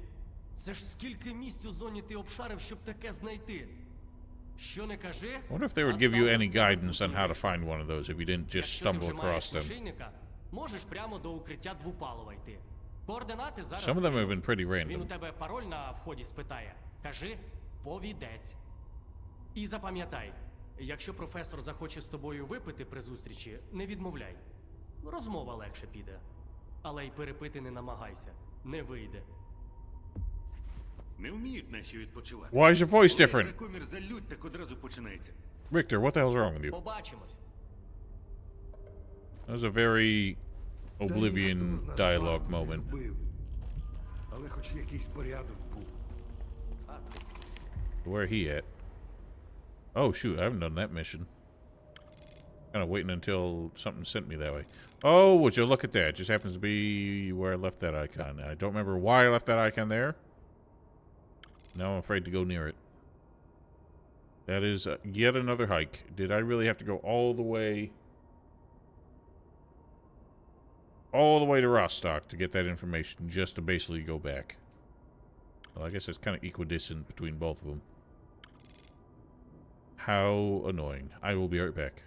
Це ж скільки місць у зоні ти обшарив, щоб таке знайти. Що не кажи? I wonder if they would give you any guidance on how to find one of those if you didn't just Якщо ти stumble вже маєш across them. нашийника, можеш прямо до укриття Двупалова йти. Координати зараз. Some of them have been pretty Він у random. тебе пароль на вході спитає. Кажи «повідець». І запам'ятай, якщо професор захоче з тобою випити при зустрічі, не відмовляй. Розмова легше піде. Але й перепити не намагайся. Не вийде. Не вміють наші відпочивати. Why is your voice Коли different? за комір залють, так одразу починається. Richter, what the hell's wrong with you? Побачимось. That was a very Oblivion dialogue moment. Але хоч якийсь порядок був. Where he at? Oh shoot, I haven't done that mission. Kind of waiting until something sent me that way. Oh, would you look at that? It just happens to be where I left that icon. I don't remember why I left that icon there. Now I'm afraid to go near it. That is yet another hike. Did I really have to go all the way to Rostock to get that information just to basically go back? Well, I guess it's kind of equidistant between both of them. How annoying. I will be right back.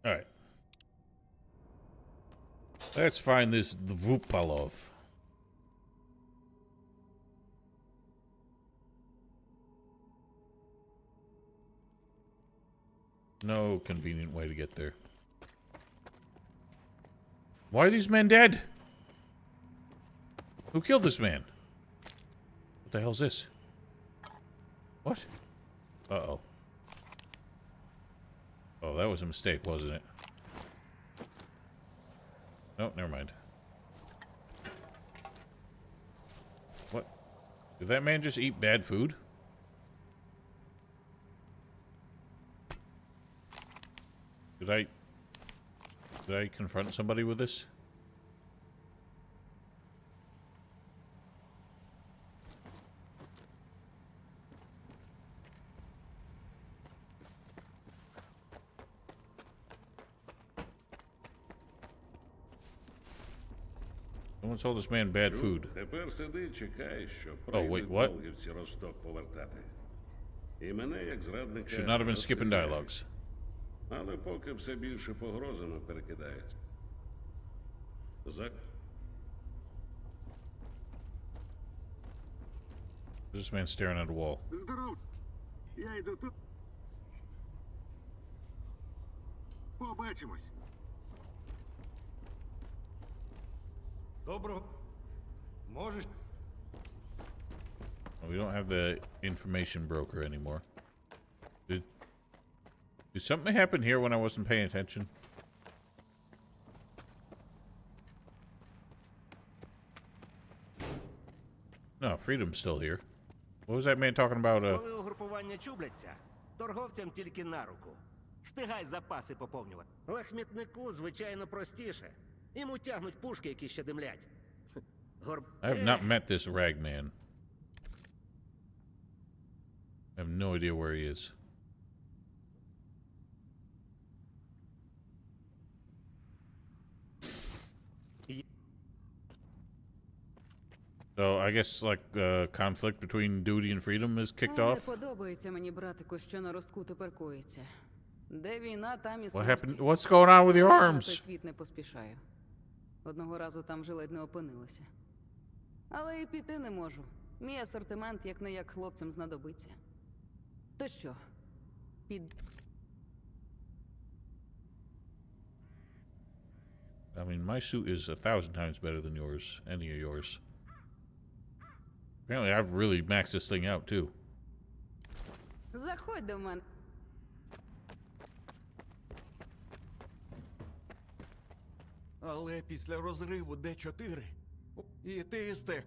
Alright. Let's find this Dvupalov. No convenient way to get there. Why are these men dead? Who killed this man? What the hell's this? What? Uh-oh. Oh, that was a mistake, wasn't it? No, never mind. What? Did that man just eat bad food? Did I confront somebody with this? Someone told this man bad food. Тепер сиди, чекай, що Oh, wait, what? долгівці Росток повертати. І мене, як зрадника, Should not have been skipping розстріляють. dialogues. Але поки все більше погрозами перекидається. За... This man staring at a wall. Здоров. Я йду тут. Побачимось. Доброго. Можеш. Well, we don't have the information broker anymore. Did something happen here when I wasn't paying attention? No, Freedom's still here. What was that man talking about? Коли угрупування чубляться, торговцям тільки на руку. Встигай запаси поповнювати. Лахмітнику, звичайно, простіше. Йому тягнуть пушки, які ще димлять. I have not met this ragman. I have no idea where he is. So I guess like the conflict between duty and freedom is kicked Не off. подобається мені, братику, що на ростку тепер коїться. Де війна, там і What смерть. happened? What's going on with your Я на той arms? світ не поспішаю. Одного разу там вже ледь не опинилася. Але і піти не можу. Мій асортимент як-не-як хлопцям знадобиться. То що? Під... I mean, my suit is 1,000 times better than yours. Any of yours. Apparently, I've really maxed this thing out too. Заходь до мене. Але після розриву Д4 і ти стек.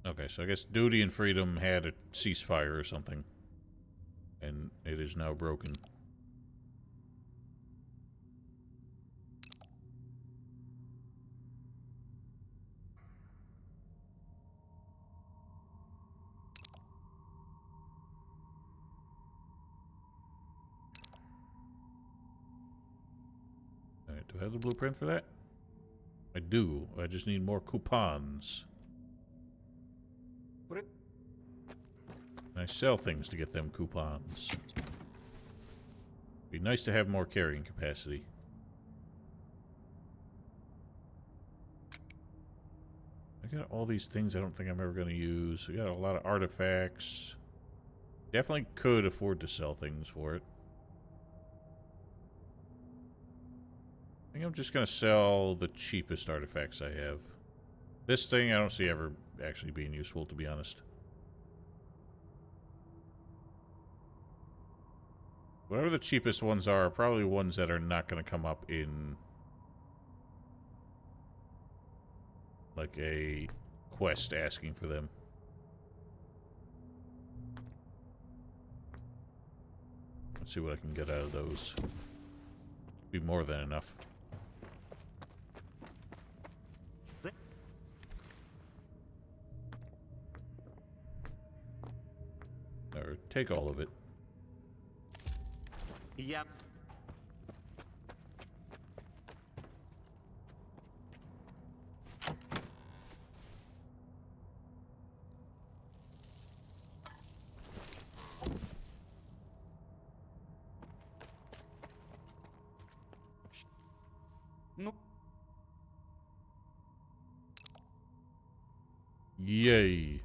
Okay, so I guess duty and freedom had a ceasefire or something, and it is now broken. Alright, do I have the blueprint for that? I do. I just need more coupons. I sell things to get them coupons. Be nice to have more carrying capacity. I got all these things I don't think I'm ever going to use. I got a lot of artifacts. Definitely could afford to sell things for it. I think I'm just going to sell the cheapest artifacts I have. This thing I don't see ever actually being useful, to be honest. Whatever the cheapest ones are probably ones that are not going to come up in like a quest asking for them. Let's see what I can get out of those. Be more than enough. Or take all of it. Я... Yay.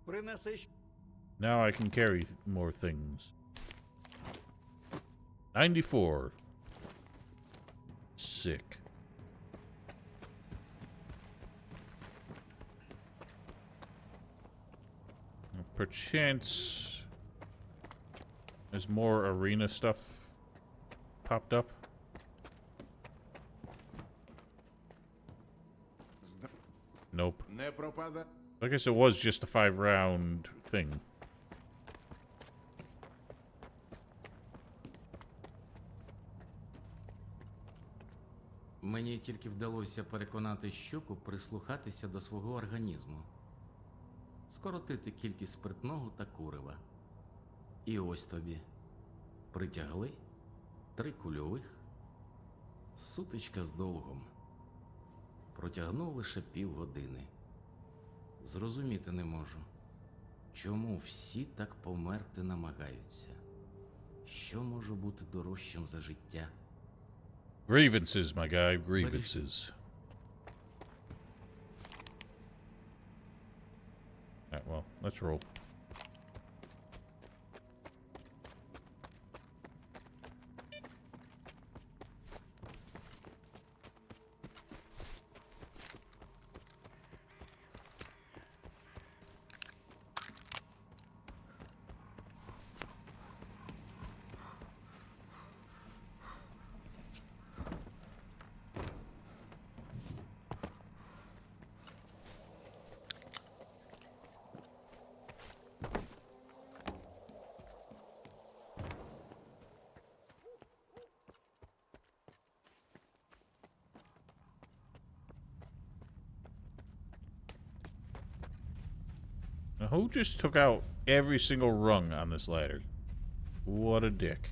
Принеси. Now I can carry more things. 94. Sick. Perchance there's more arena stuff popped up. Nope. I guess it was just a 5-round thing. Мені тільки вдалося переконати щуку прислухатися до свого організму, скоротити кількість спиртного та курива. І ось тобі. Притягли 3 кульових, сутичка з долгом. Протягнув лише півгодини. Зрозуміти не можу, чому всі так померти намагаються. Що може бути дорожчим за життя? Grievances, my guy, grievances. Alright, well, let's roll. Now, who just took out every single rung on this ladder? What a dick.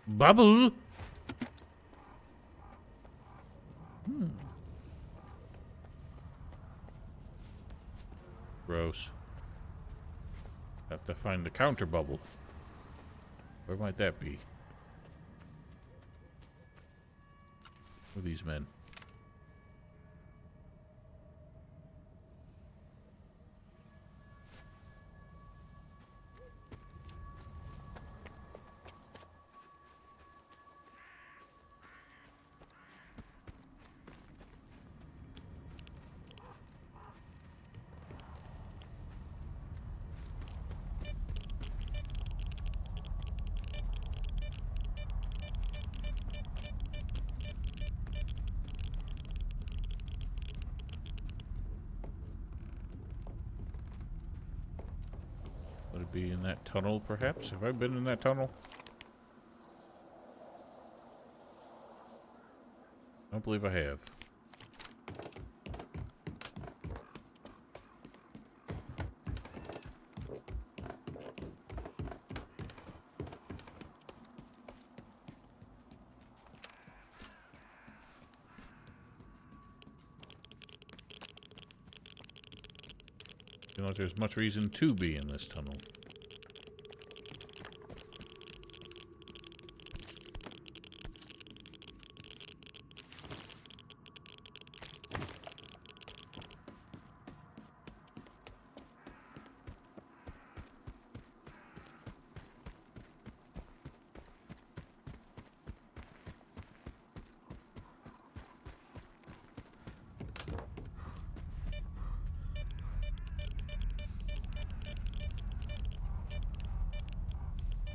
Bubble. Gross. Have to find the counter bubble. Where might that be? Who are these men? Would it be in that tunnel, perhaps? Have I been in that tunnel? I don't believe I have. Feel like there's much reason to be in this tunnel.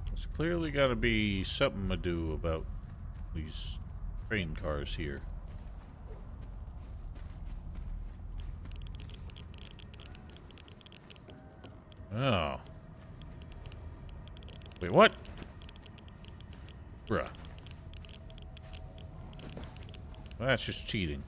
There's clearly got to be something to do about these train cars here. Oh. Wait, what? Bruh. That's just cheating.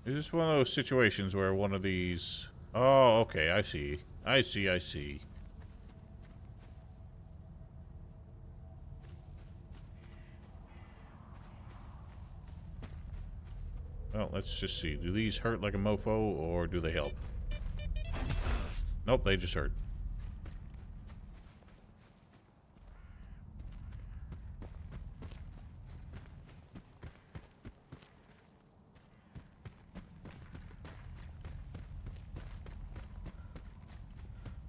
Is this one of those situations where one of these... Oh, okay, I see. I see. Well, let's just see. Do these hurt like a mofo, or do they help? Nope, they just hurt.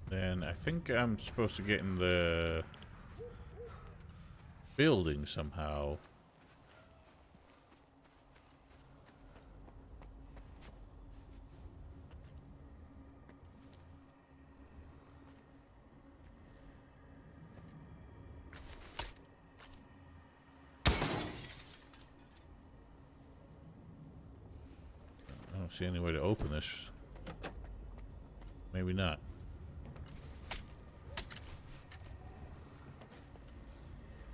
Then I think I'm supposed to get in the building somehow. I don't see any way to open this. Maybe not.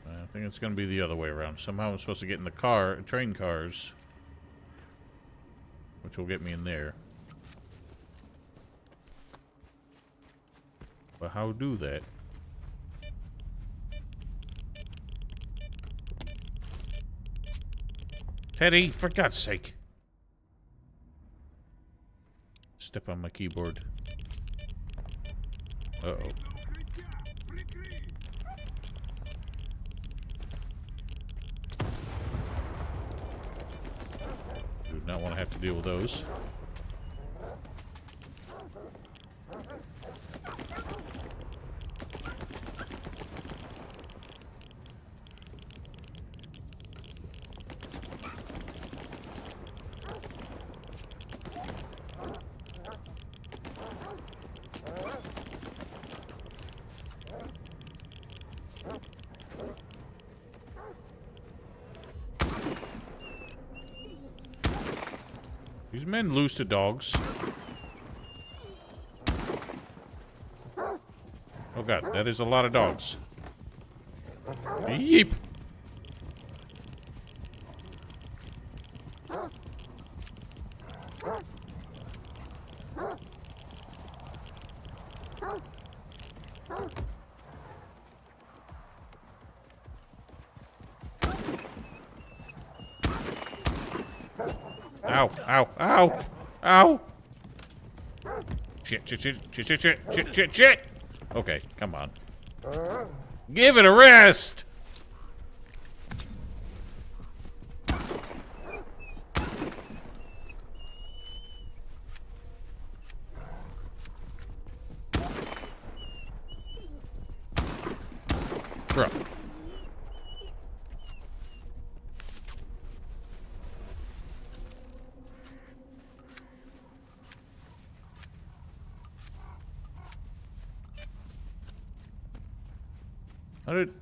I think it's going to be the other way around. Somehow I'm supposed to get in the train cars, which will get me in there. But how do that? Teddy, for God's sake. Step on my keyboard. Uh-oh. Do not want to have to deal with those. These men loose to dogs. Oh god, that is a lot of dogs. Yeep! Ow, ow, ow, ow! Shit. Okay, come on. Give it a rest! Bro.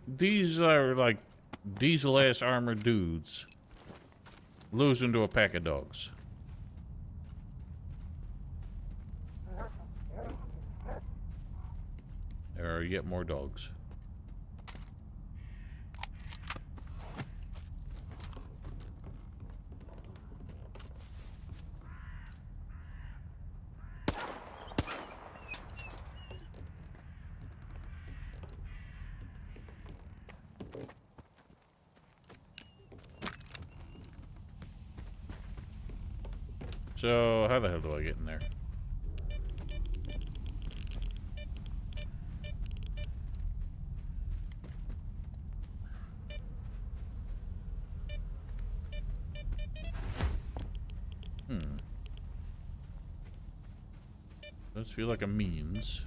These are like diesel-ass armored dudes losing to a pack of dogs. There are yet more dogs. So, how the hell do I get in there? Does feel like a means.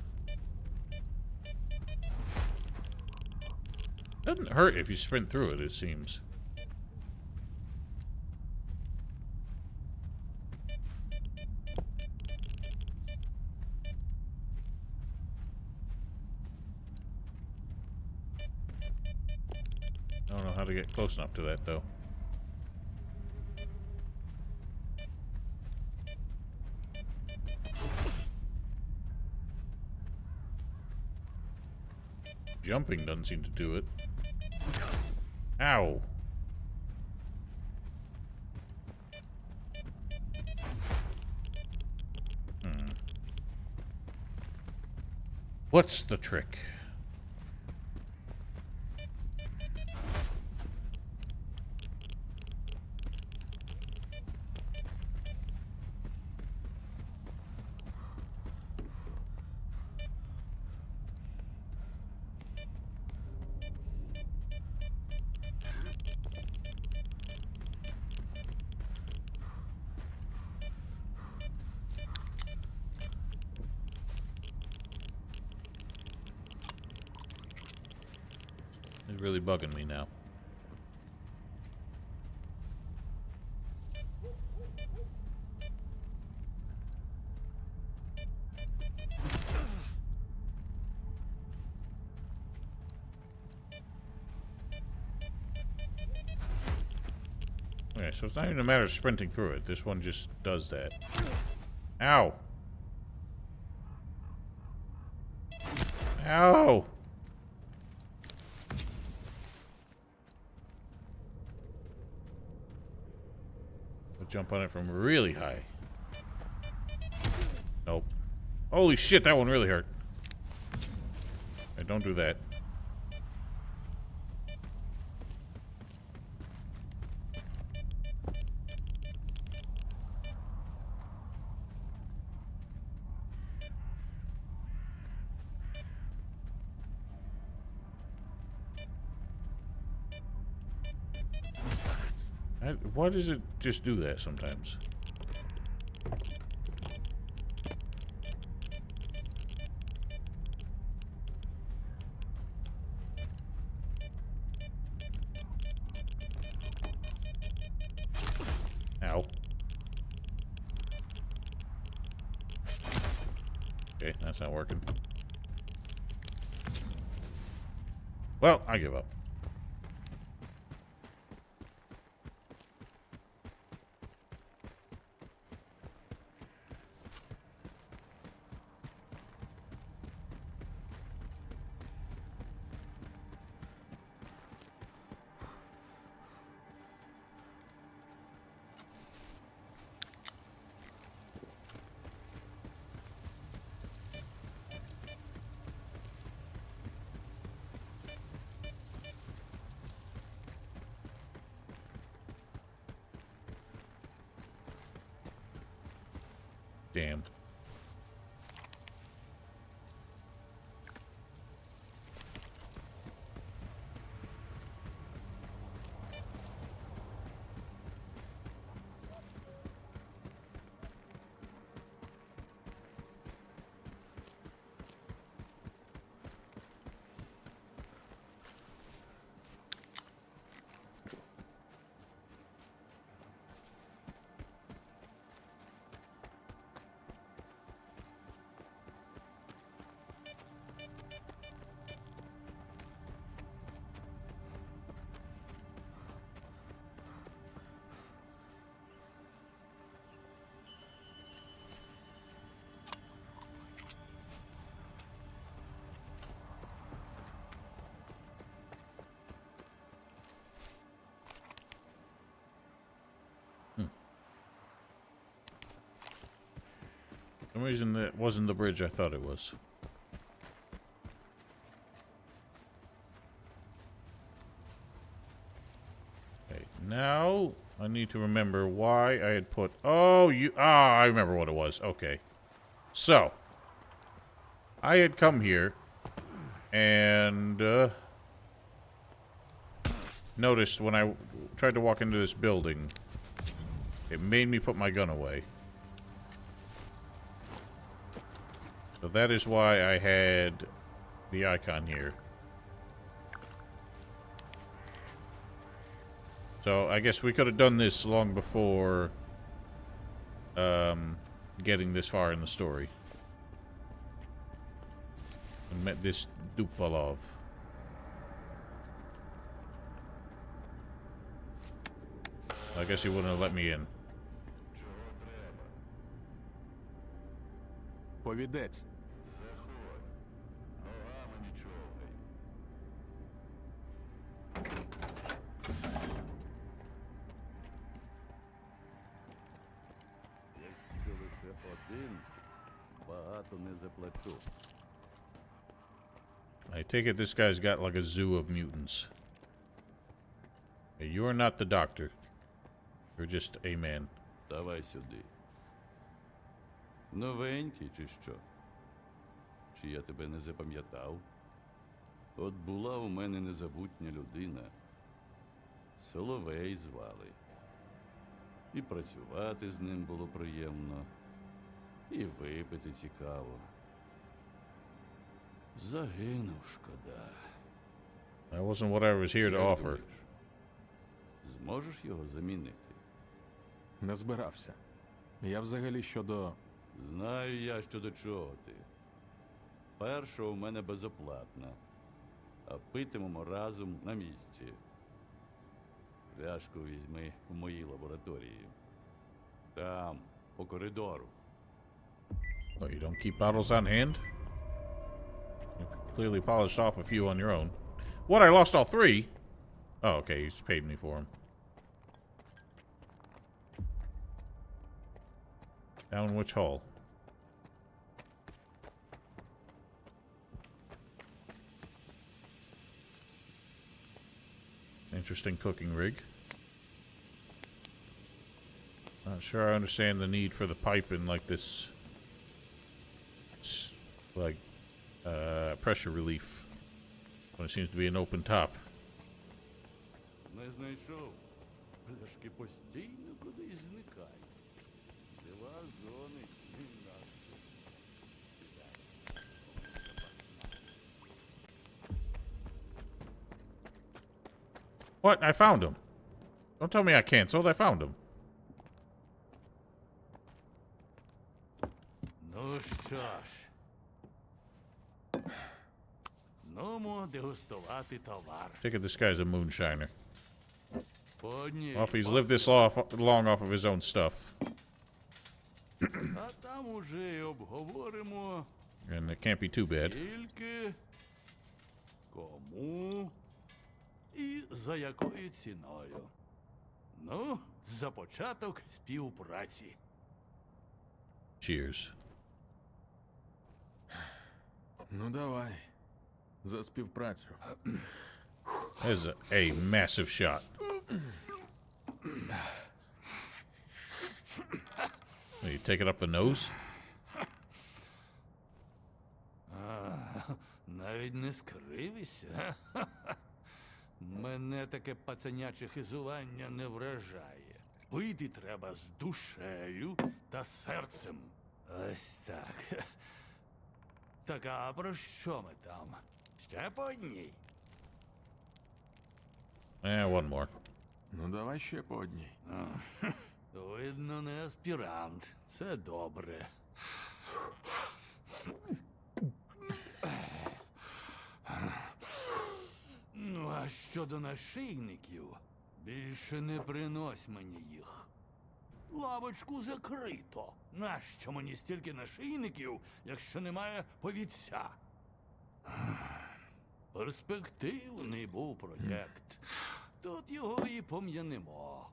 Doesn't hurt if you sprint through it, it seems. I don't know how to get close enough to that, though. Jumping doesn't seem to do it. Ow. What's the trick? It's really bugging me now. Okay, so it's not even a matter of sprinting through it. This one just does that. Ow! Ow! I'll jump on it from really high. Nope. Holy shit, that one really hurt. Hey, don't do that. Why does it just do that sometimes? Ow. Okay, that's not working. Well, I give up. Damn. For some reason that wasn't the bridge I thought it was. Okay, Now, I need to remember why I had put... Oh, you... Ah, I remember what it was. Okay. So, I had come here and noticed when I tried to walk into this building, it made me put my gun away. So that is why I had the icon here. So I guess we could have done this long before getting this far in the story. And met this Dupvalov. I guess he wouldn't have let me in. Повідець. Якщо лише один, багато не заплачу. I take it this guy's got like a zoo of mutants. Hey, you are not the doctor. You're just a man. Давай сюди. Новенький чи що? Чи я тебе не запам'ятав? От була у мене незабутня людина. Соловей звали. І працювати з ним було приємно, і випити цікаво. Загинув, шкода. That wasn't what I was here to Як offer. думаєш, зможеш його замінити? Не збирався. Я взагалі щодо... Знаю я, що до чого ти. Перша у мене безоплатна, а питимемо разом на місці. Пляшку візьми в моїй лабораторії. Там, по коридору. Oh, you don't keep bottles on hand? You clearly polished off a few on your own. What, I lost all three? Oh, okay, he's paid me for them. Down which hole? Interesting cooking rig. Not sure I understand the need for the piping like this. It's like pressure relief when it seems to be an open top. Не знайшов. Пляшки постійно кудись зникають. Дива зони не інакше. What? I found him. Don't tell me I canceled. I found him. Ну що ж. Нумо дегустувати товар. Take it this guy's a moonshiner. По одній Well, if he's lived this long off of his own stuff. А там уже й обговоримо. And it can't be too bad. Скільки, кому і за якою ціною. Ну, за початок співпраці. Cheers. Ну давай. За співпрацю. There's a massive shot. You take it up the nose? Навіть не скривися. Мене таке пацаняче хизування не вражає. Пити треба з душею та серцем. Ось так. Так, а про що ми там? Ще по одній? One more. Ну давай ще по одній. Видно, не аспірант. Це добре. Ну, а щодо нашийників, більше не принось мені їх. Лавочку закрито. Нащо мені стільки нашийників, якщо немає повідця? Перспективний був проєкт. Тут його і пом'янемо.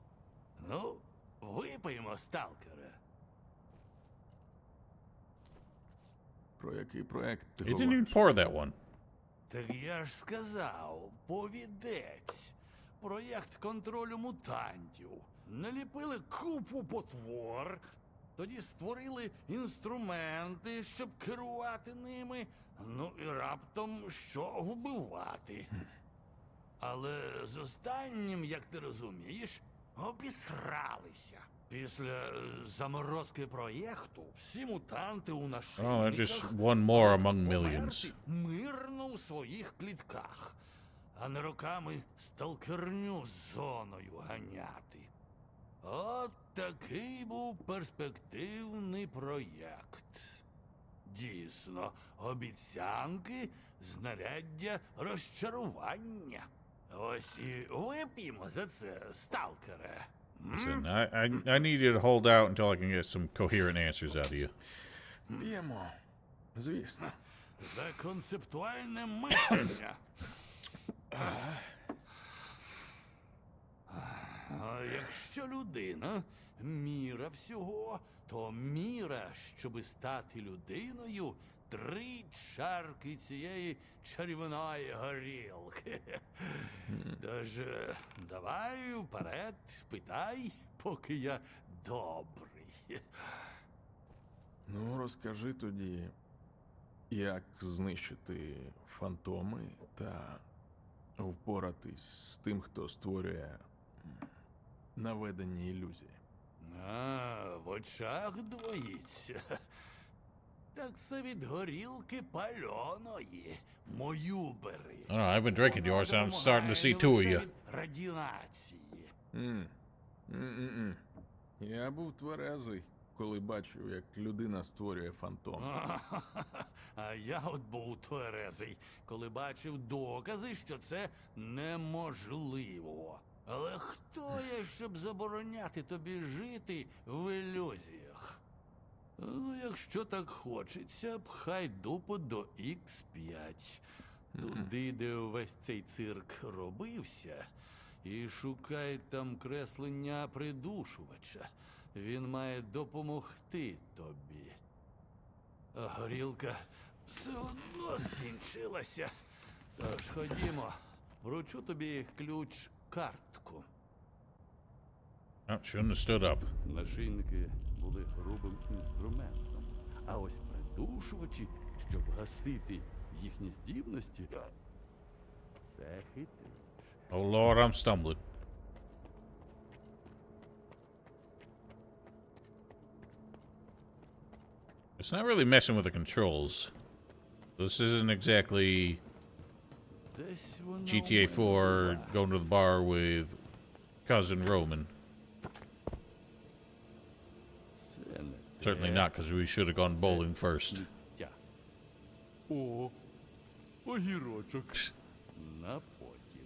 Ну, випиймо, сталкере. Про який проект ти You didn't говориш? even pour that one. Так я ж сказав, повідець. проєкт контролю мутантів. Наліпили купу потвор, тоді створили інструменти, щоб керувати ними, ну і раптом що вбивати. Але з останнім, як ти розумієш, обісралися. Після заморозки проєкту всі мутанти у Oh, нашийниках just one more among millions. мирно у своїх клітках, а не роками сталкерню з зоною ганяти. От такий був перспективний проєкт. Дійсно, обіцянки, знаряддя розчарування. Ось і вип'ємо за це, сталкере. Listen, I need you to hold out until I can get some coherent answers out of you. П'ємо. Звісно. За концептуальне мислення. А якщо людина міра всього, то міра, щоби стати людиною, 3 чарки цієї чарівної горілки. Тож, давай вперед, питай, поки я добрий. Ну, розкажи тоді, як знищити фантоми та впоратись з тим, хто створює наведені ілюзії. В очах двоїться. Так це від горілки пальоної. Мою бери. I don't know, I've been drinking yours, and I'm starting to see two of you. Від радіації. Я був тверезий, коли бачив, як людина створює фантом. А я от був тверезий, коли бачив докази, що це неможливо. Але хто я, щоб забороняти тобі жити в ілюзіях? Ну, якщо так хочеться, пхай дупу до Х5. Туди, де увесь цей цирк робився, і шукай там креслення придушувача. Він має допомогти тобі. А горілка все одно скінчилася. Тож ходімо, вручу тобі ключ-картку. Oh, shouldn't have stood up. Нашийники були грубим інструментом, а ось придушувачі, щоб гасити їхні здібності, це хитрість. Oh Lord, I'm stumbling. It's not really messing with the controls. This isn't exactly GTA 4 going to the bar with cousin Roman. Certainly not, because we should have gone bowling first. О, огірочок. На потім.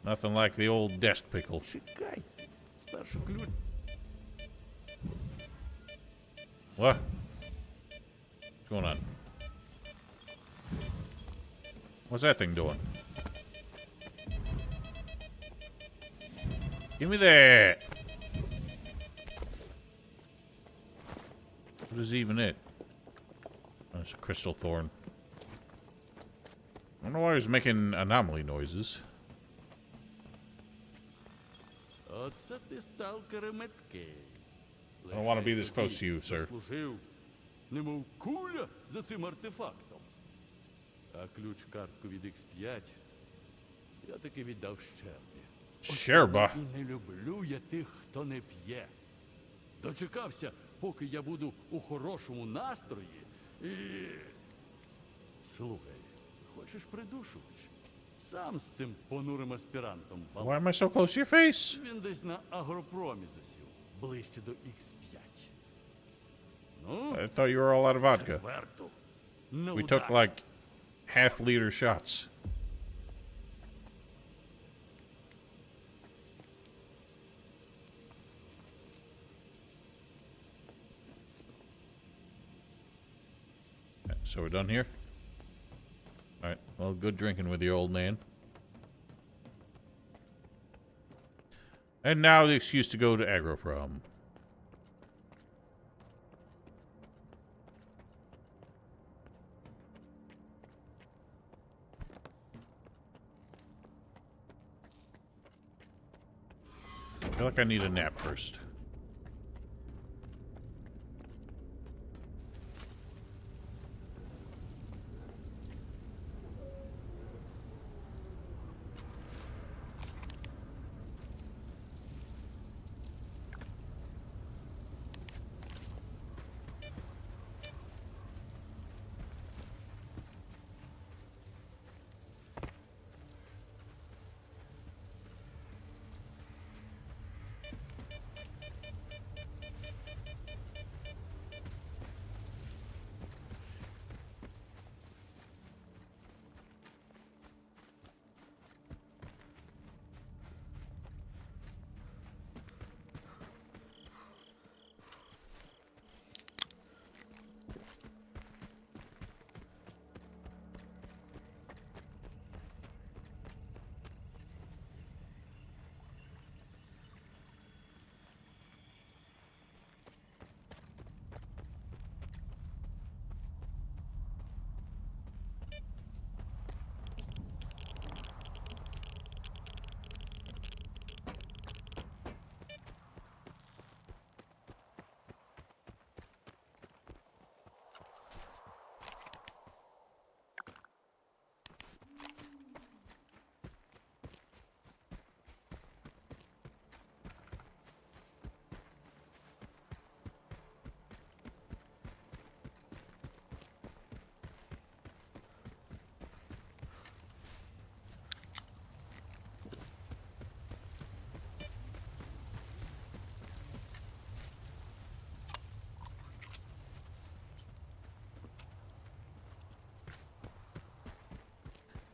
Nothing like the old desk pickle. Чекай, спершу ключ. What? What's going on? What's that thing doing? Give me that! What is even it? Oh, it's a crystal thorn. I don't know why he was making anomaly noises. Оце ти, сталкере, меткий. I don't want to be this close to you, sir. Заслужив, немов куля за цим артефактом. А ключ-картку від X5 я таки віддав Щербі. Щерба? І не люблю я тих, хто не п'є. Дочекався, поки я буду у хорошому настрої і... Слухай, хочеш придушувач? Сам з цим понурим аспірантом. Why am I so close to your face? Він десь на агропромі засів, ближче до X5. Ну, I thought you were all out of vodka. четверту. We took like half-liter shots. So we're done here? Alright, well, good drinking with the old man. And now the excuse to go to Agroprom. feel like I need a nap first.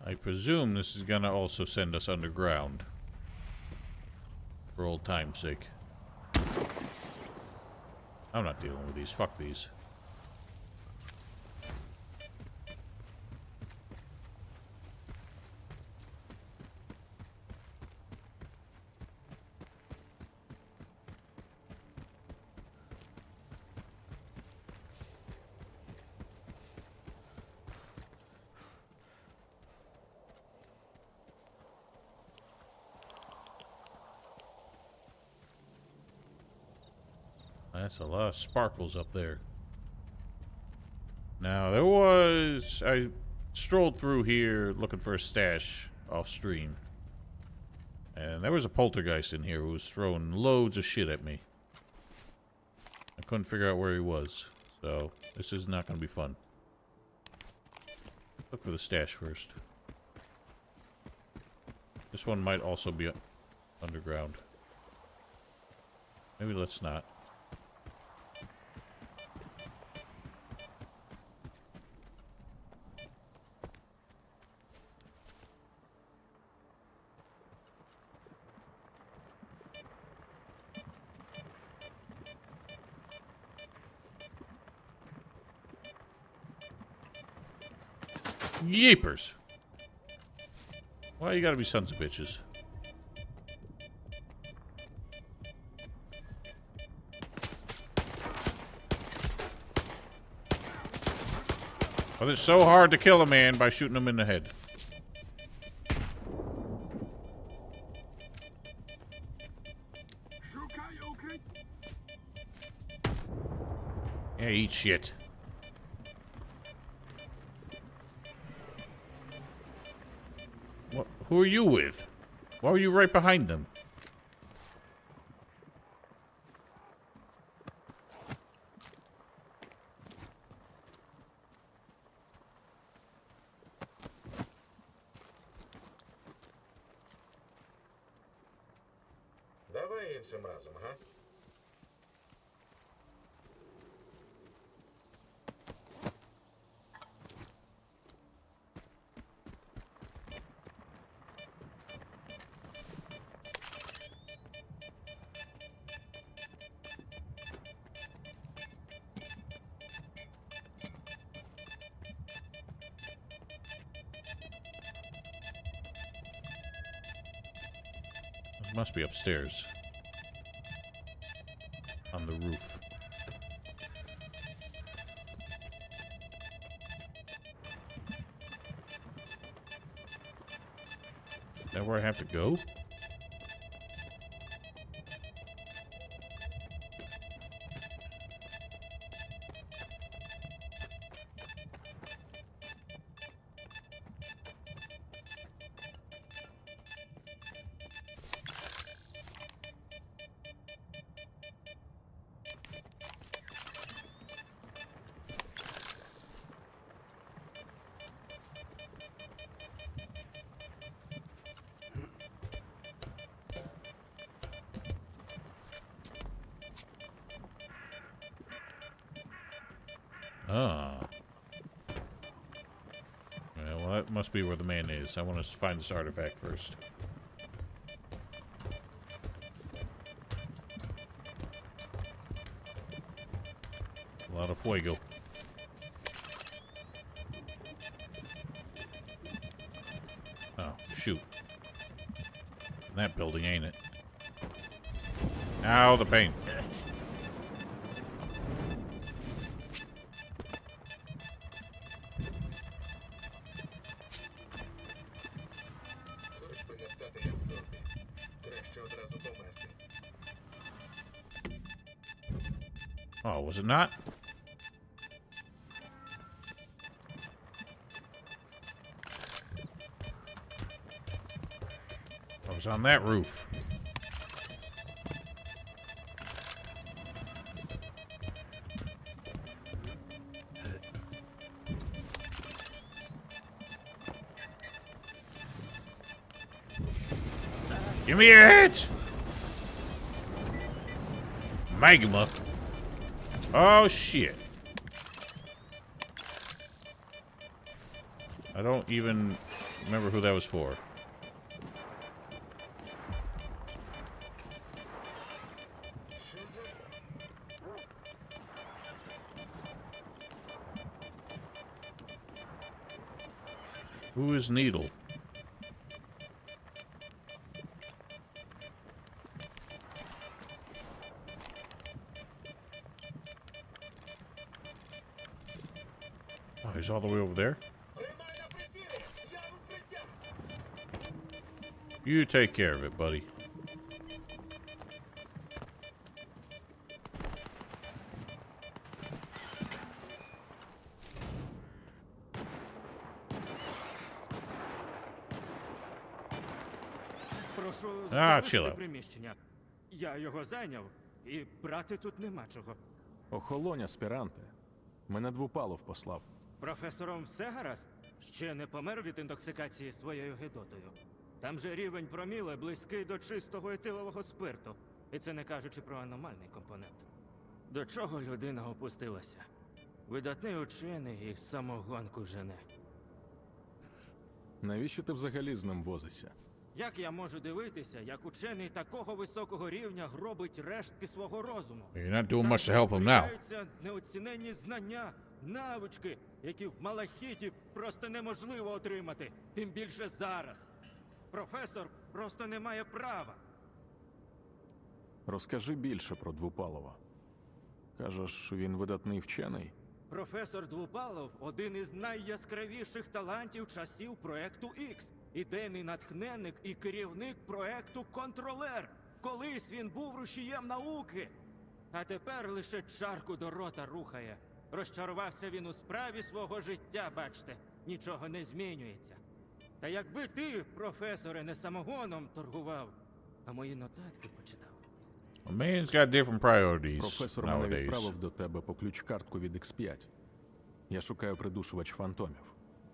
I presume this is gonna also send us underground. For old time's sake. I'm not dealing with these. Fuck these. That's a lot of sparkles up there. Now, I strolled through here looking for a stash off stream. And there was a poltergeist in here who was throwing loads of shit at me. I couldn't figure out where he was. So, this is not going to be fun. Look for the stash first. This one might also be underground. Maybe let's not. Yeepers. Why you gotta be sons of bitches? Well, it's so hard to kill a man by shooting him in the head. Yeah, eat shit. What? Who are you with? Why were you right behind them? Давай іншим разом, га? It must be upstairs. On the roof. Is that where I have to go? Ah. Yeah, well, that must be where the man is. I want to find this artifact first. A lot of fuego. Oh, shoot. In that building, ain't it? Ow, the pain. Oh, was it not? I was on that roof. Give me a hit! Magma. Oh, shit. I don't even remember who that was for. Who is Needle? Oh, he's all the way over there? You take care of it, buddy. Прошу chill залишити out. приміщення. Я його зайняв, і брати тут нема чого. Охолонь, аспіранте. Мене Двупалов послав. Професором все гаразд? Ще не помер від інтоксикації своєю гидотою. Там же рівень проміле близький до чистого етилового спирту. І це не кажучи про аномальний компонент. До чого людина опустилася? Видатний учений і самогонку жене. Навіщо ти взагалі з ним возишся? Як я можу дивитися, як учений такого високого рівня гробить рештки свого розуму? You're not doing much to help him now. Зберігаються неоціненні знання, навички, які в Малахіті просто неможливо отримати, тим більше зараз. Професор просто не має права. Розкажи більше про Двупалова. Кажеш, він видатний вчений? Професор Двупалов – один із найяскравіших талантів часів проекту X. Ідейний натхненник і керівник проекту «Контролер». Колись він був рушієм науки, а тепер лише чарку до рота рухає. Розчарувався він у справі свого життя, бачте, нічого не змінюється. Та якби ти, професоре, не самогоном торгував, а мої нотатки почитав. A man's got different priorities Професор мене nowadays. відправив до тебе по ключ-картку від X5. Я шукаю придушувач фантомів.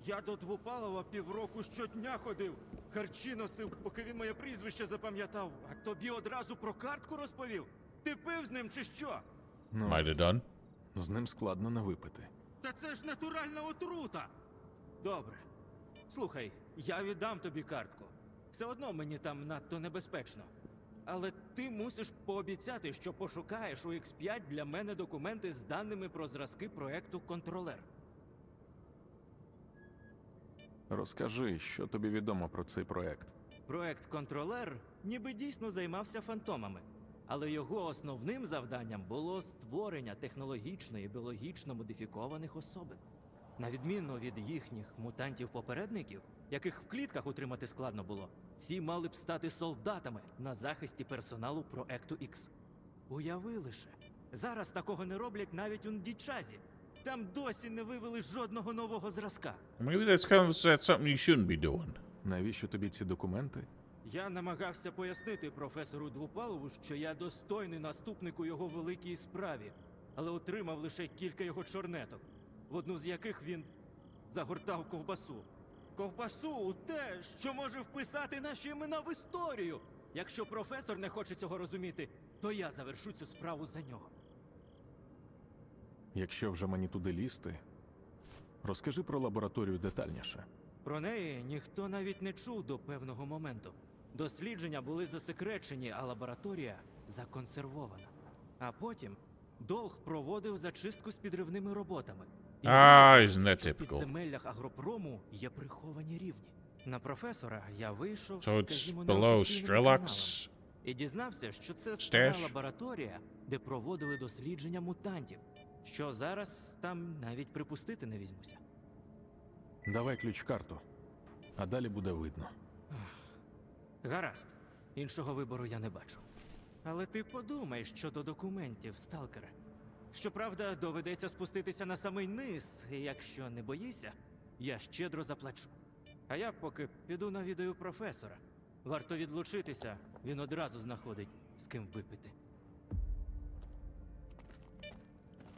Я до Двупалова півроку щодня ходив, харчі носив, поки він моє прізвище запам'ятав, а тобі одразу про картку розповів? Ти пив з ним чи що? Ну, Might have done. з ним складно не випити. Та це ж натуральна отрута! Добре. Слухай, я віддам тобі картку. Все одно мені там надто небезпечно. Але ти мусиш пообіцяти, що пошукаєш у X5 для мене документи з даними про зразки проекту «Контролер». Розкажи, що тобі відомо про цей проект. Проект «Контролер» ніби дійсно займався фантомами. Але його основним завданням було створення технологічно і біологічно модифікованих особин. На відміну від їхніх мутантів-попередників, яких в клітках утримати складно було, ці мали б стати солдатами на захисті персоналу проекту X. Уяви лише, зараз такого не роблять навіть у Ндічазі. Там досі не вивели жодного нового зразка. Maybe that's something you shouldn't be doing. Навіщо тобі ці документи? Я намагався пояснити професору Двупалову, що я достойний наступник у його великій справі, але отримав лише кілька його чорнеток, в одну з яких він загортав ковбасу. Ковбасу у те, що може вписати наші імена в історію. Якщо професор не хоче цього розуміти, то я завершу цю справу за нього. Якщо вже мені туди лізти, розкажи про лабораторію детальніше. Про неї ніхто навіть не чув до певного моменту. Дослідження були засекречені, а лабораторія законсервована. А потім Долг проводив зачистку з підривними роботами. І Isn't that виявилося, що в typical? підземеллях агропрому є приховані рівні. На професора я вийшов, So it's скажімо, below неофіційними Strelok's каналами. І дізнався, що це стара stash? лабораторія, де проводили дослідження мутантів. Що зараз там навіть припустити не візьмуся. Давай ключ-карту, а далі буде видно. Гаразд. Іншого вибору я не бачу. Але ти подумай щодо документів, сталкере. Щоправда, доведеться спуститися на самий низ, і якщо не боїшся, я щедро заплачу. А я поки піду навідаю професора. Варто відлучитися, він одразу знаходить, з ким випити.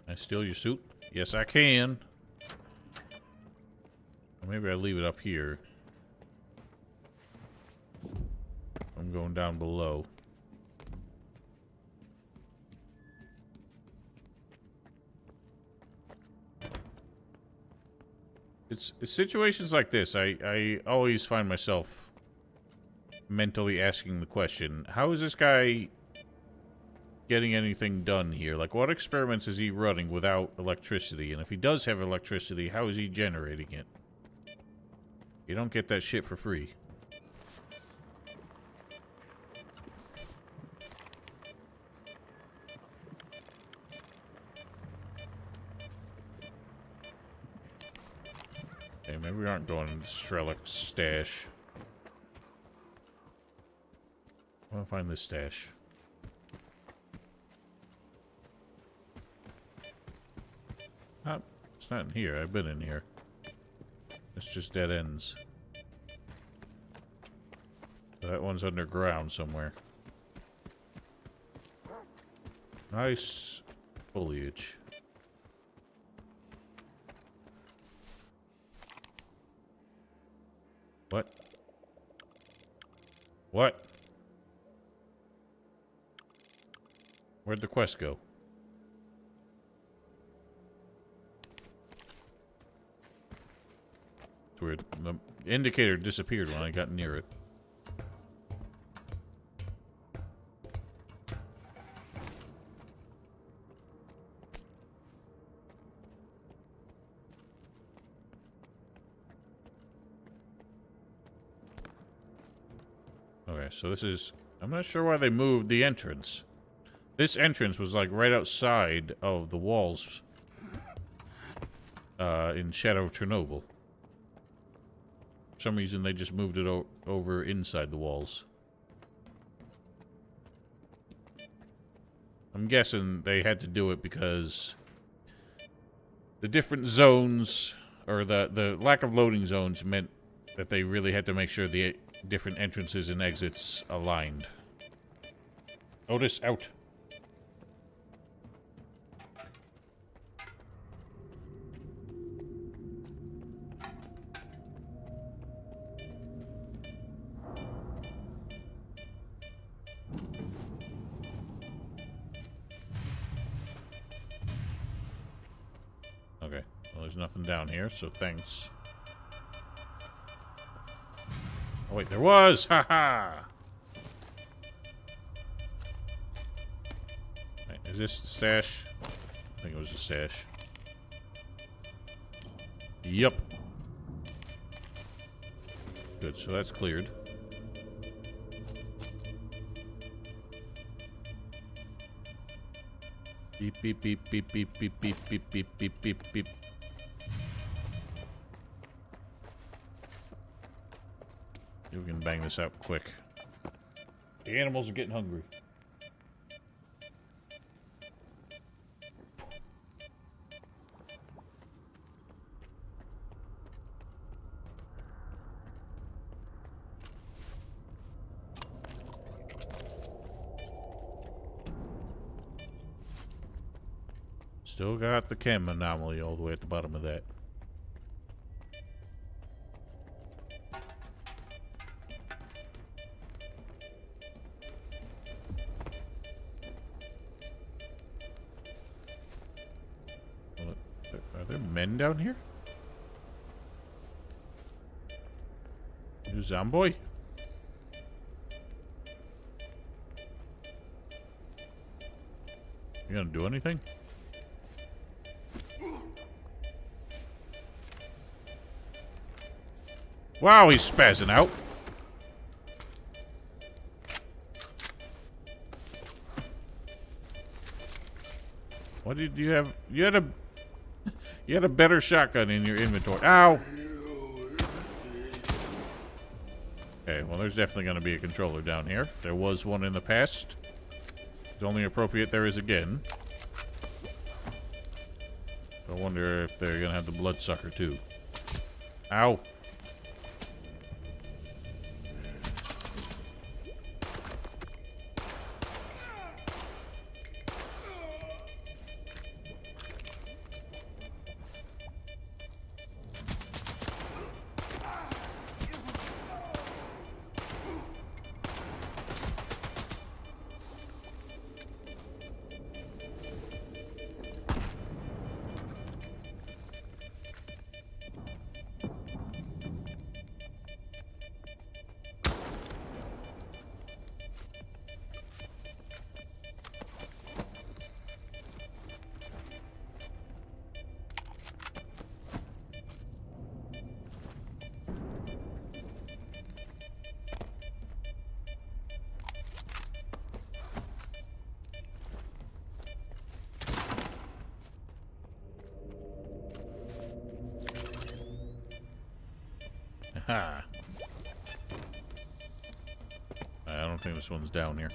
Can I steal your suit? Yes, I can. Or maybe I leave it up here. I'm going down below. It's situations like this, I always find myself mentally asking the question, how is this guy getting anything done here? Like, what experiments is he running without electricity? And if he does have electricity, how is he generating it? You don't get that shit for free. Okay, maybe we aren't going to Strelok's stash. I want to find this stash. It's not in here. I've been in here. It's just dead ends. So that one's underground somewhere. Nice foliage. What? What? Where'd the quest go? It's weird. The indicator disappeared when I got near it. Okay, so this is... I'm not sure why they moved the entrance. This entrance was like right outside of the walls in Shadow of Chernobyl. For some reason they just moved it over inside the walls. I'm guessing they had to do it because the different zones, or the lack of loading zones, meant that they really had to make sure the different entrances and exits aligned. Otis, out. Okay, well, there's nothing down here, so thanks. Oh, wait, there was! Haha! Right, is this the stash? I think it was the stash. Yup. Good, so that's cleared. Beep, beep, beep, beep, beep, beep, beep, beep, beep, beep, beep, beep. We can bang this out quick. The animals are getting hungry. Still got the chem anomaly all the way at the bottom of that. men down here? New zombie? You gonna do anything? Wow, he's spazzing out. What did you have? You had a better shotgun in your inventory. Ow! Okay, well there's definitely going to be a controller down here. There was one in the past. It's only appropriate there is again. I wonder if they're going to have the bloodsucker too. Ow! Ha! I don't think this one's down here.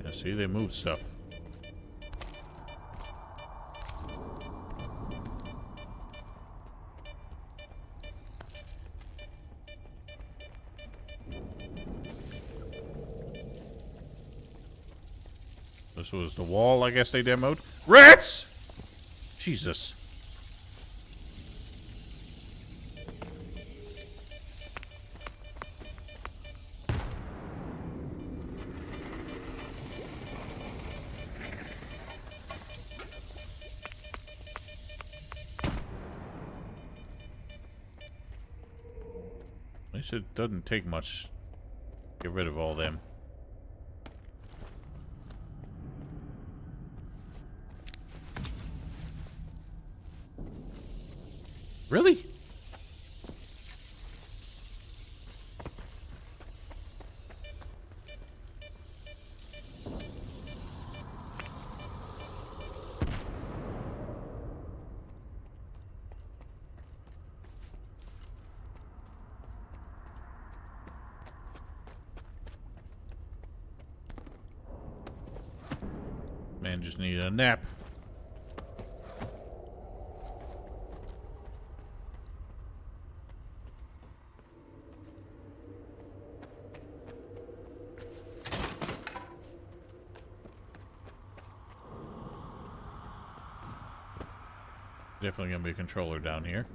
Yeah, see, they moved stuff. This was the wall, I guess they demoed. Rats! Jesus. At least it doesn't take much to get rid of all them. Really? Man just needed a nap. Definitely gonna be a controller down here.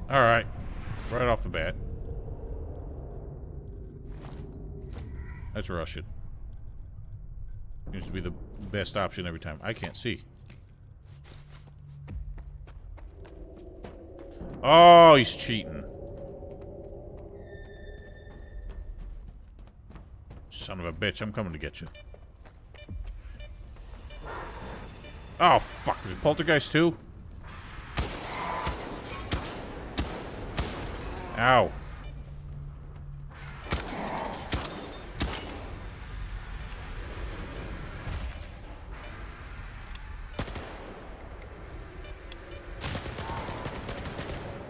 Alright. Right off the bat. Let's rush it. Seems to be the best option every time. I can't see. Oh, he's cheating. Son of a bitch, I'm coming to get you. Oh, fuck. There's a poltergeist too? Ow.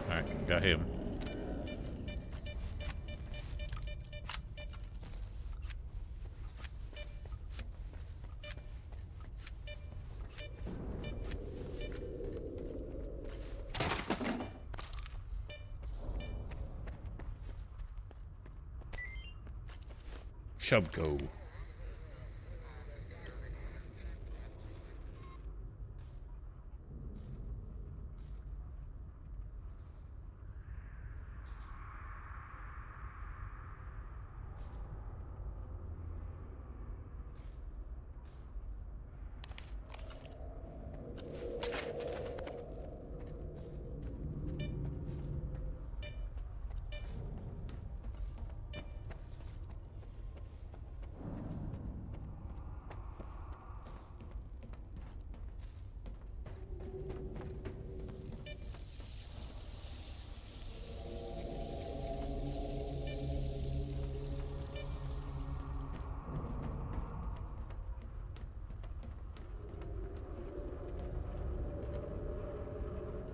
Alright, got him. Chubco.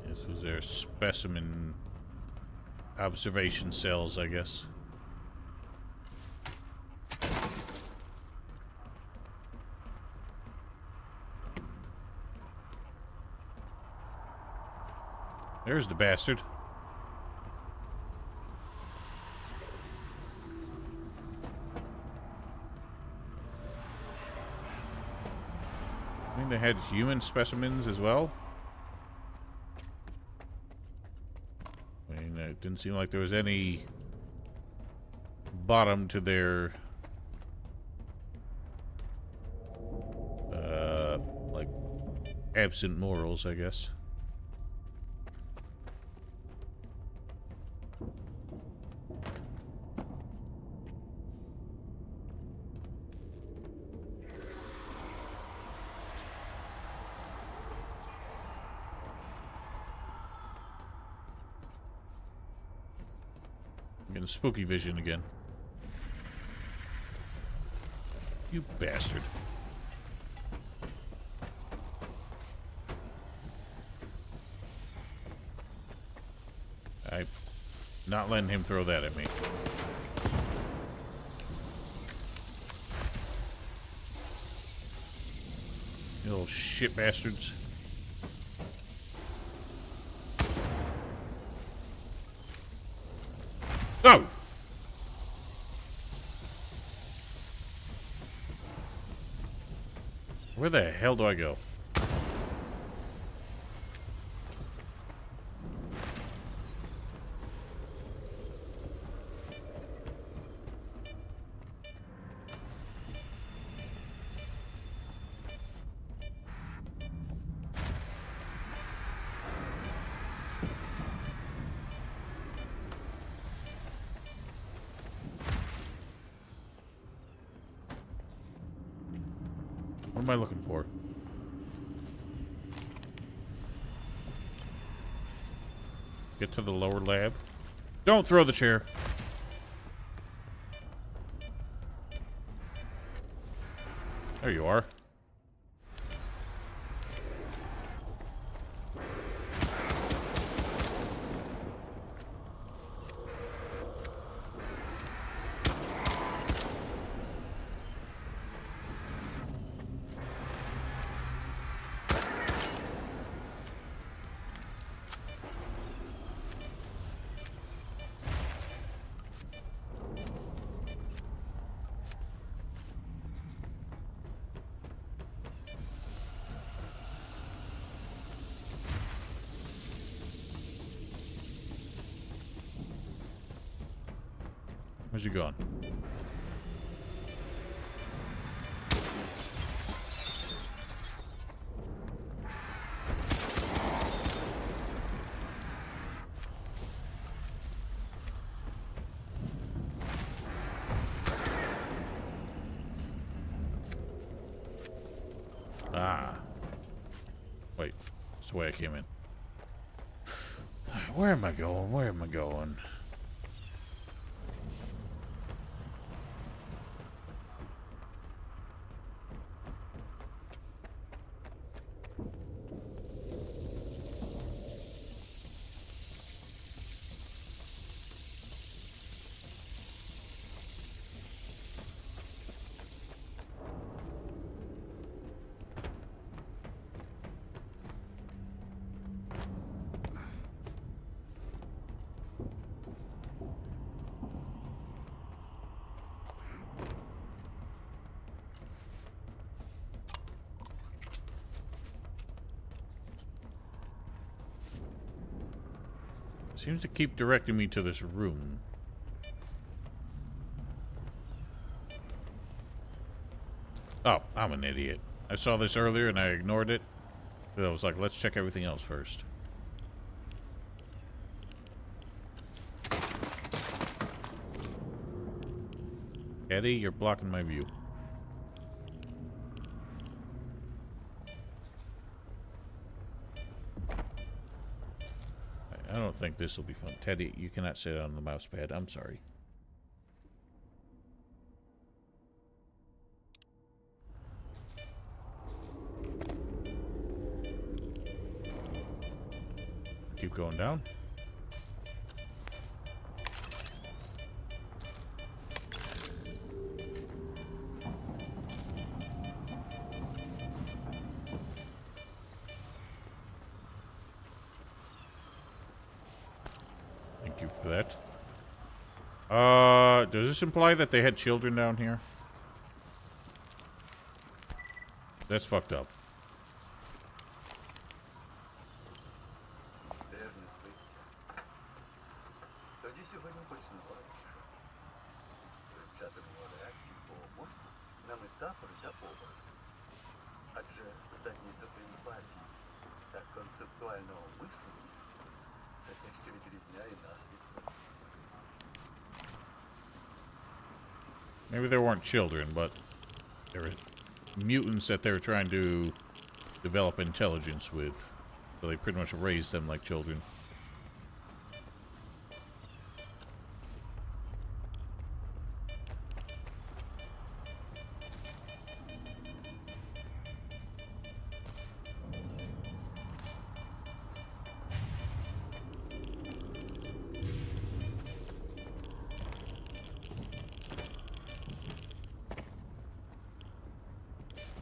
This was their specimen observation cells, I guess. There's the bastard. I think they had human specimens as well. I mean, it didn't seem like there was any bottom to their like absent morals, I guess. I'm getting spooky vision again. You bastard. I'm not letting him throw that at me. You little shit bastards. No! Where the hell do I go? What am I looking for? Get to the lower lab. Don't throw the chair. There you are. Where's he gone? Ah. That's the way I came in. Where am I going? Where am I going? Seems to keep directing me to this room. Oh, I'm an idiot. I saw this earlier and I ignored it. I was like, let's check everything else first. Eddie, you're blocking my view. I don't think this will be fun. Teddy, you cannot sit on the mouse pad. I'm sorry. Keep going down. Thank you for that. Does this imply that they had children down here? That's fucked up. Тоді сьогодні почнемо раніше. Вивчатимемо реакції по мозку на метафори та образи. Адже здатність до емпатії та концептуального мислення – це те, що відрізняє нас від них. Maybe they weren't children, but they were mutants that they were trying to develop intelligence with. So they pretty much raised them like children.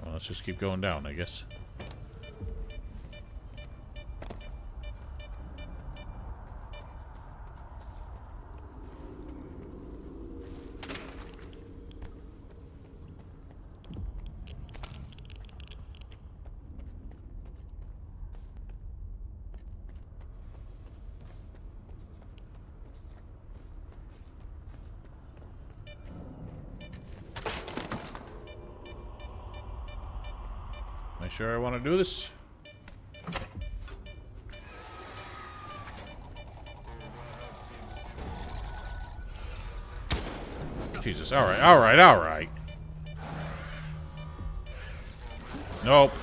Well, let's just keep going down, I guess. Am I sure I want to do this? Jesus, alright, alright, alright. Nope.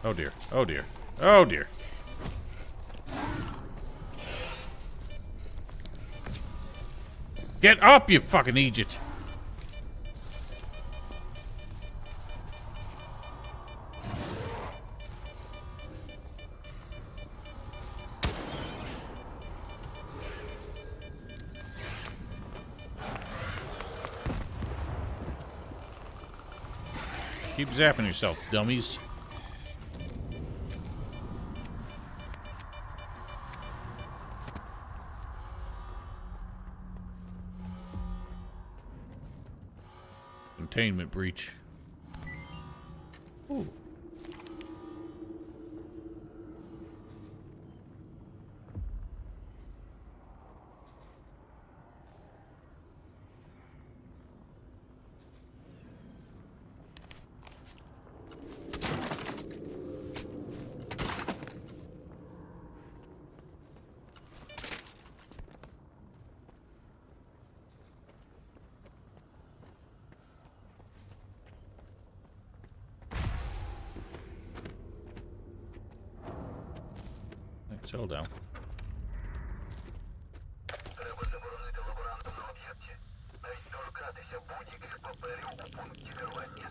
Oh dear, oh dear, oh dear. Get up, you fucking Egypt! Keep zapping yourself, dummies. Containment breach. Ooh. Settle down. Треба заборонити лаборантам на об'єкті навіть торкатися будь-яких паперів у пункті керування.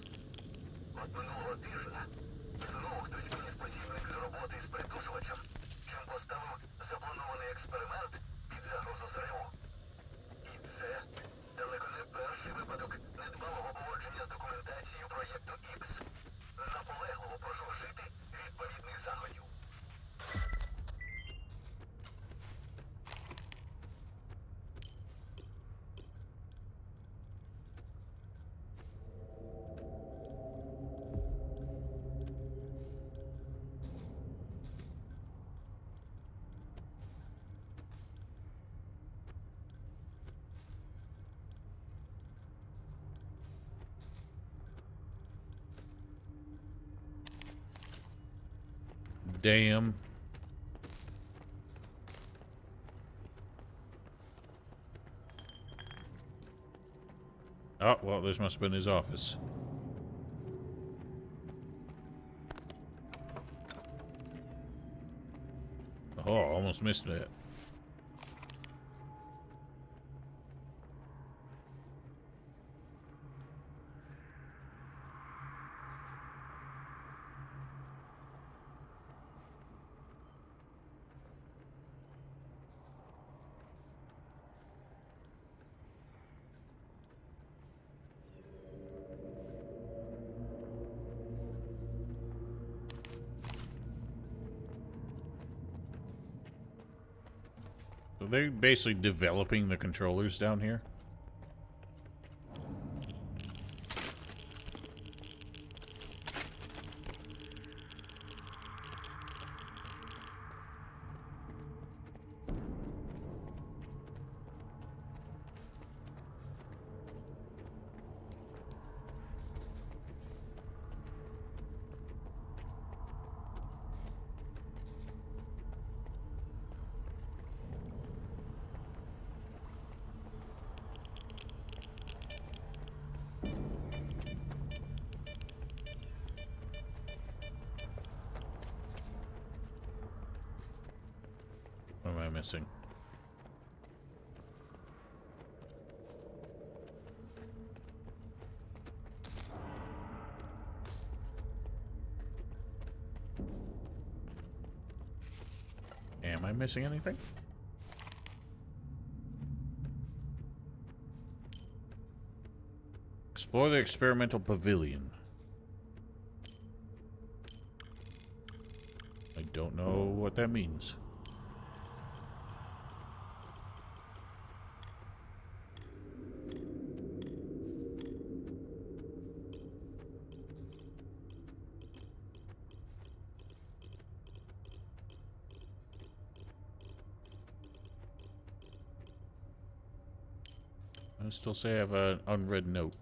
От минулого тижня знову хтось виніс посібник з роботи з придушувачем, чим поставив запланований експеримент під загрозу зриву. І це далеко не перший випадок недбалого поводження з документацією проєкту X. Наполегливо прошу вжити відповідних заходів. Damn. Oh, well, this must have been his office. Oh, almost missed that. So they're basically developing the controllers down here. What am I missing? Am I missing anything? Explore the experimental pavilion. I don't know what that means. I still say I have an unread note.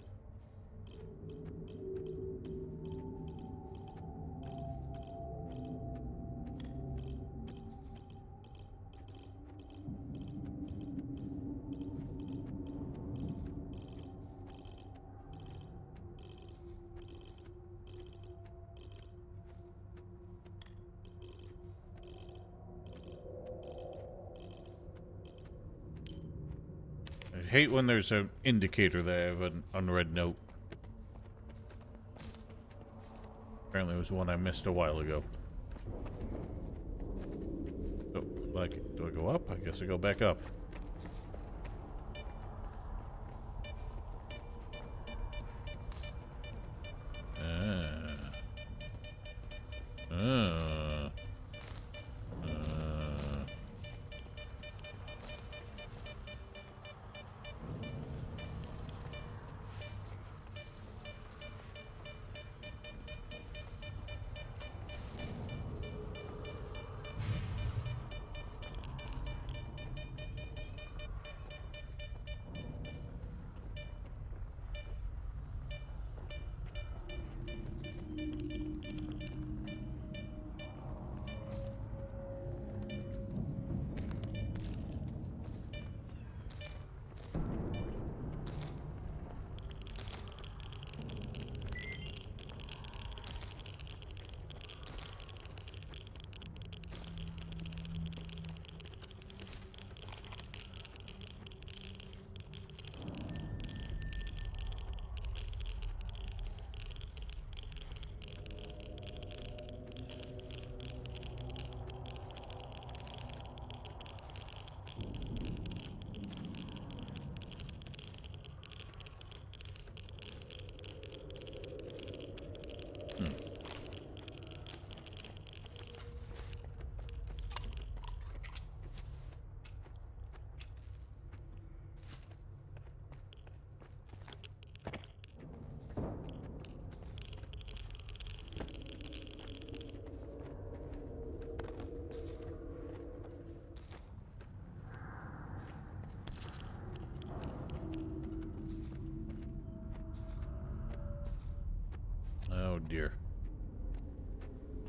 I hate when there's an indicator that I have an unread note. Apparently it was one I missed a while ago. Oh, like, do I go up? I guess I go back up.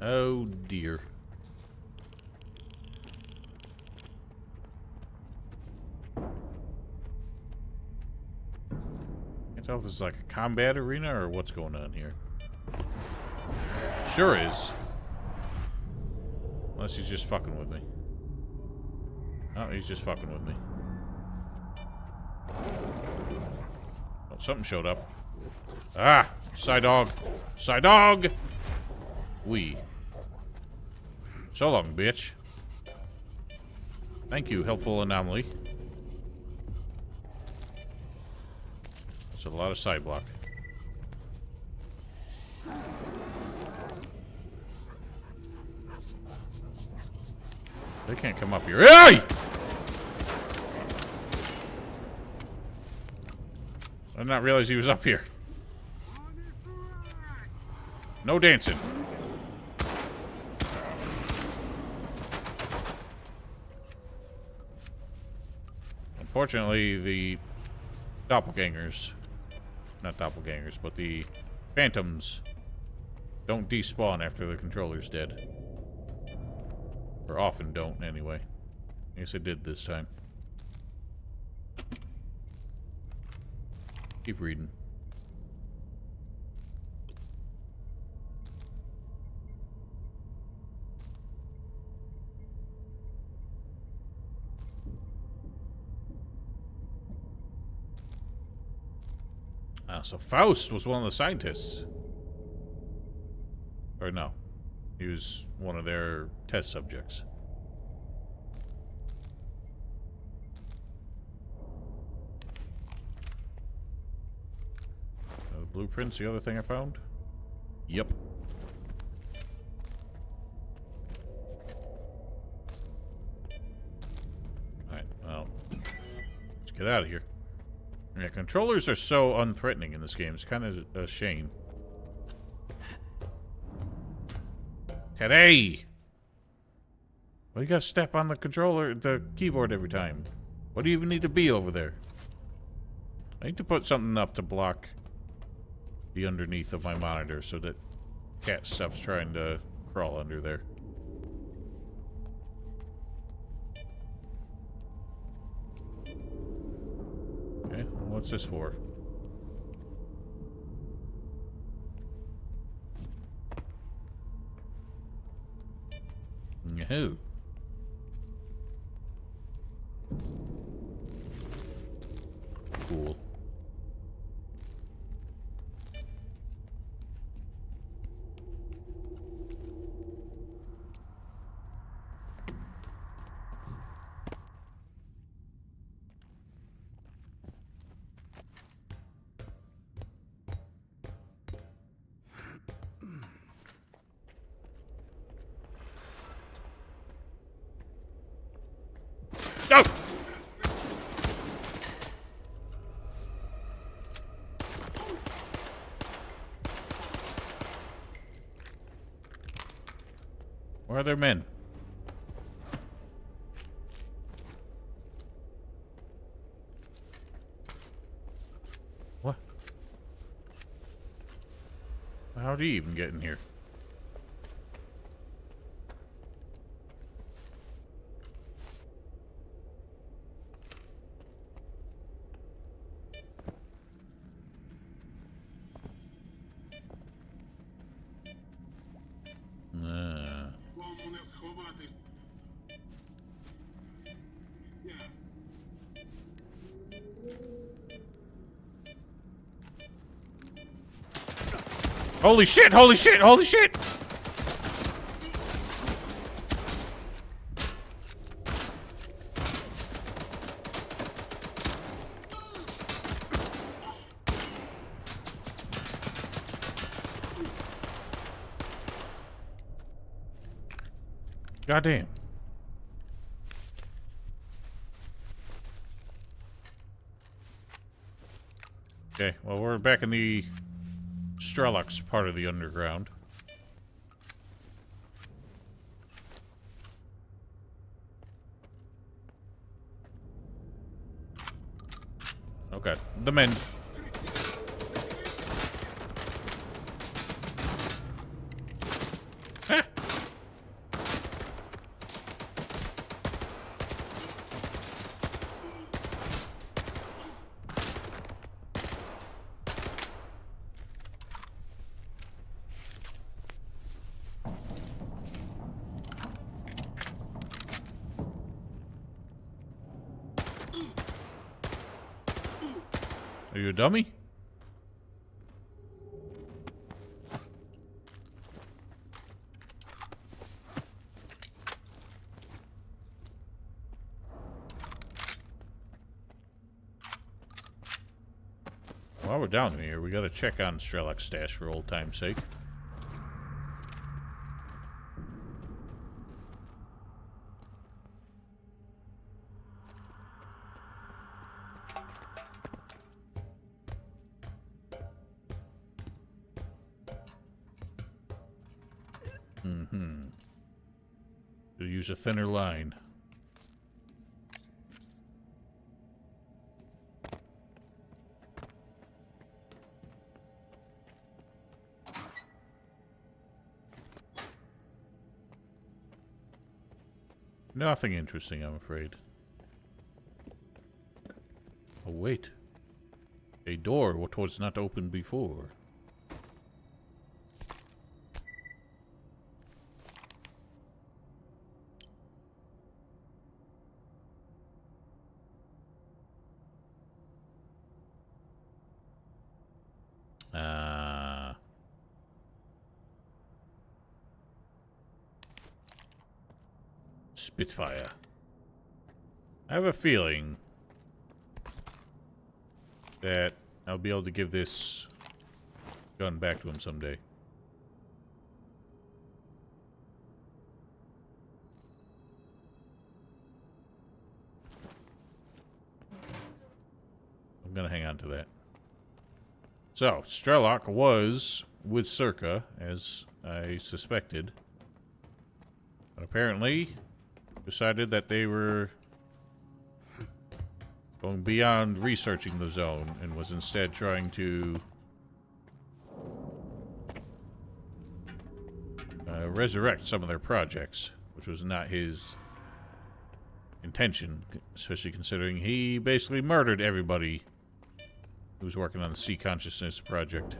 Oh dear. Can't tell if this is like a combat arena or what's going on here. Sure is. Unless he's just fucking with me. Oh, he's just fucking with me. Oh, something showed up. Ah! Side dog! Side dog! We. So long, bitch. Thank you, helpful anomaly. That's a lot of side block. They can't come up here. Hey! I did not realize he was up here. No dancing. Unfortunately, the doppelgangers, not doppelgangers, but the phantoms don't despawn after the controller's dead. Or often don't, anyway. I guess it did this time. Keep reading. Ah, so Faust was one of the scientists. Or no. He was one of their test subjects. The blueprint's the other thing I found? Yep. Alright, well. Let's get out of here. Yeah, controllers are so unthreatening in this game. It's kind of a shame. Today! Why you gotta step on the controller, the keyboard every time? What do you even need to be over there? I need to put something up to block the underneath of my monitor so that cat stops trying to crawl under there. Okay, well, what's this for? No. Cool. Go! Where are their men? What? How do you even get in here? Holy shit, holy shit, holy shit! Goddamn. Okay, well, we're back in the Strelux part of the underground. Okay, the men. Ah! Are you a dummy? While we're down here, we gotta check on Strelok's stash for old time's sake. Could use a thinner line. Nothing interesting, I'm afraid. Oh, wait. A door what was not open before. Spitfire. I have a feeling that I'll be able to give this gun back to him someday. I'm gonna hang on to that. So, Strelok was with Circa, as I suspected. But apparently decided that they were going beyond researching the zone and was instead trying to resurrect some of their projects, which was not his intention, especially considering he basically murdered everybody who was working on the Sea Consciousness project.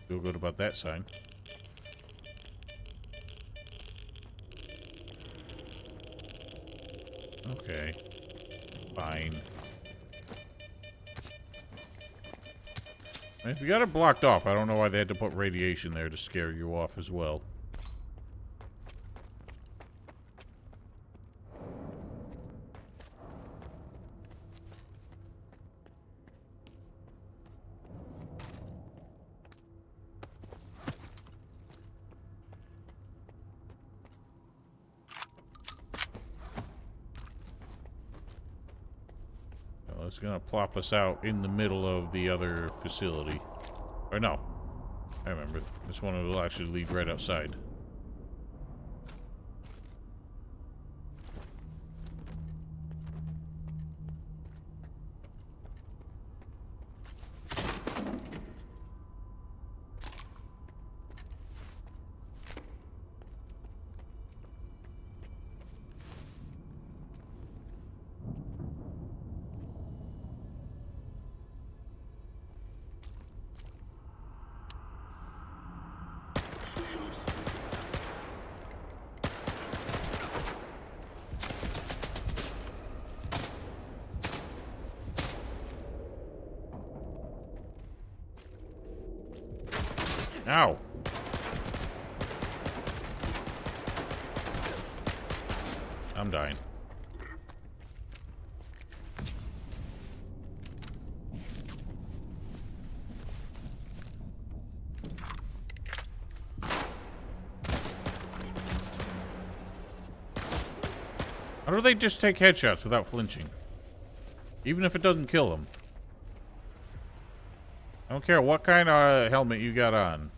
Feel good about that sign. Okay. Fine. If you got it blocked off, I don't know why they had to put radiation there to scare you off as well. It's gonna plop us out in the middle of the other facility. Or no. I remember. This one will actually lead right outside. Ow! I'm dying. How do they just take headshots without flinching? Even if it doesn't kill them. I don't care what kind of helmet you got on.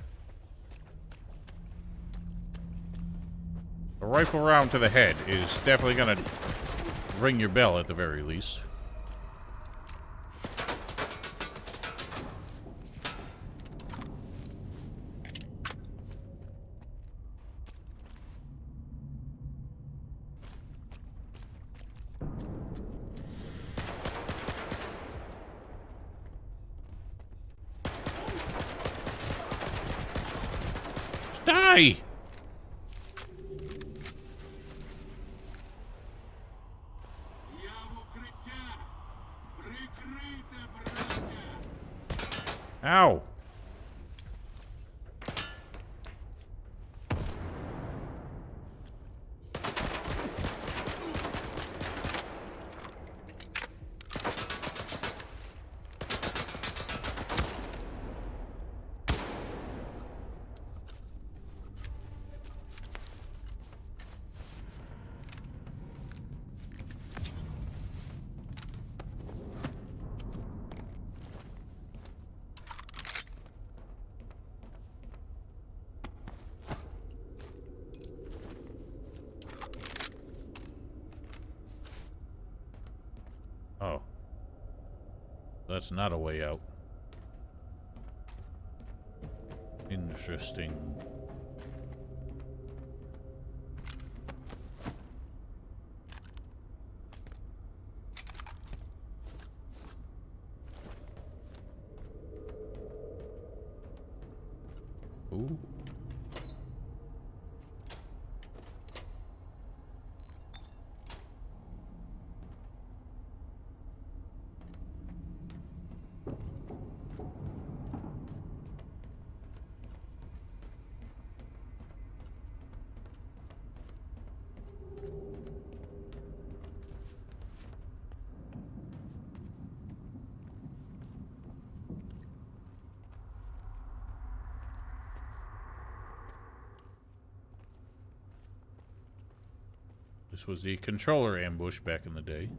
A rifle round to the head is definitely gonna ring your bell at the very least. Die! Ow! Oh. That's not a way out. Interesting. Ooh. This was the controller ambush back in the day.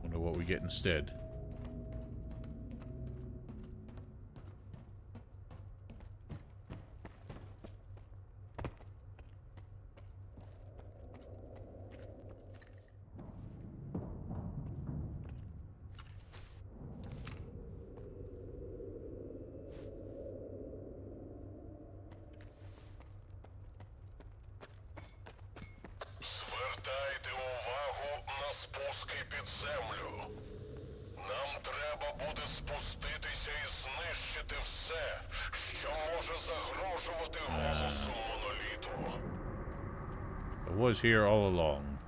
Wonder what we get instead. Звертайте увагу на спуски під землю. Нам треба буде спуститися і знищити все, що може загрожувати голосу моноліту. I was here all along.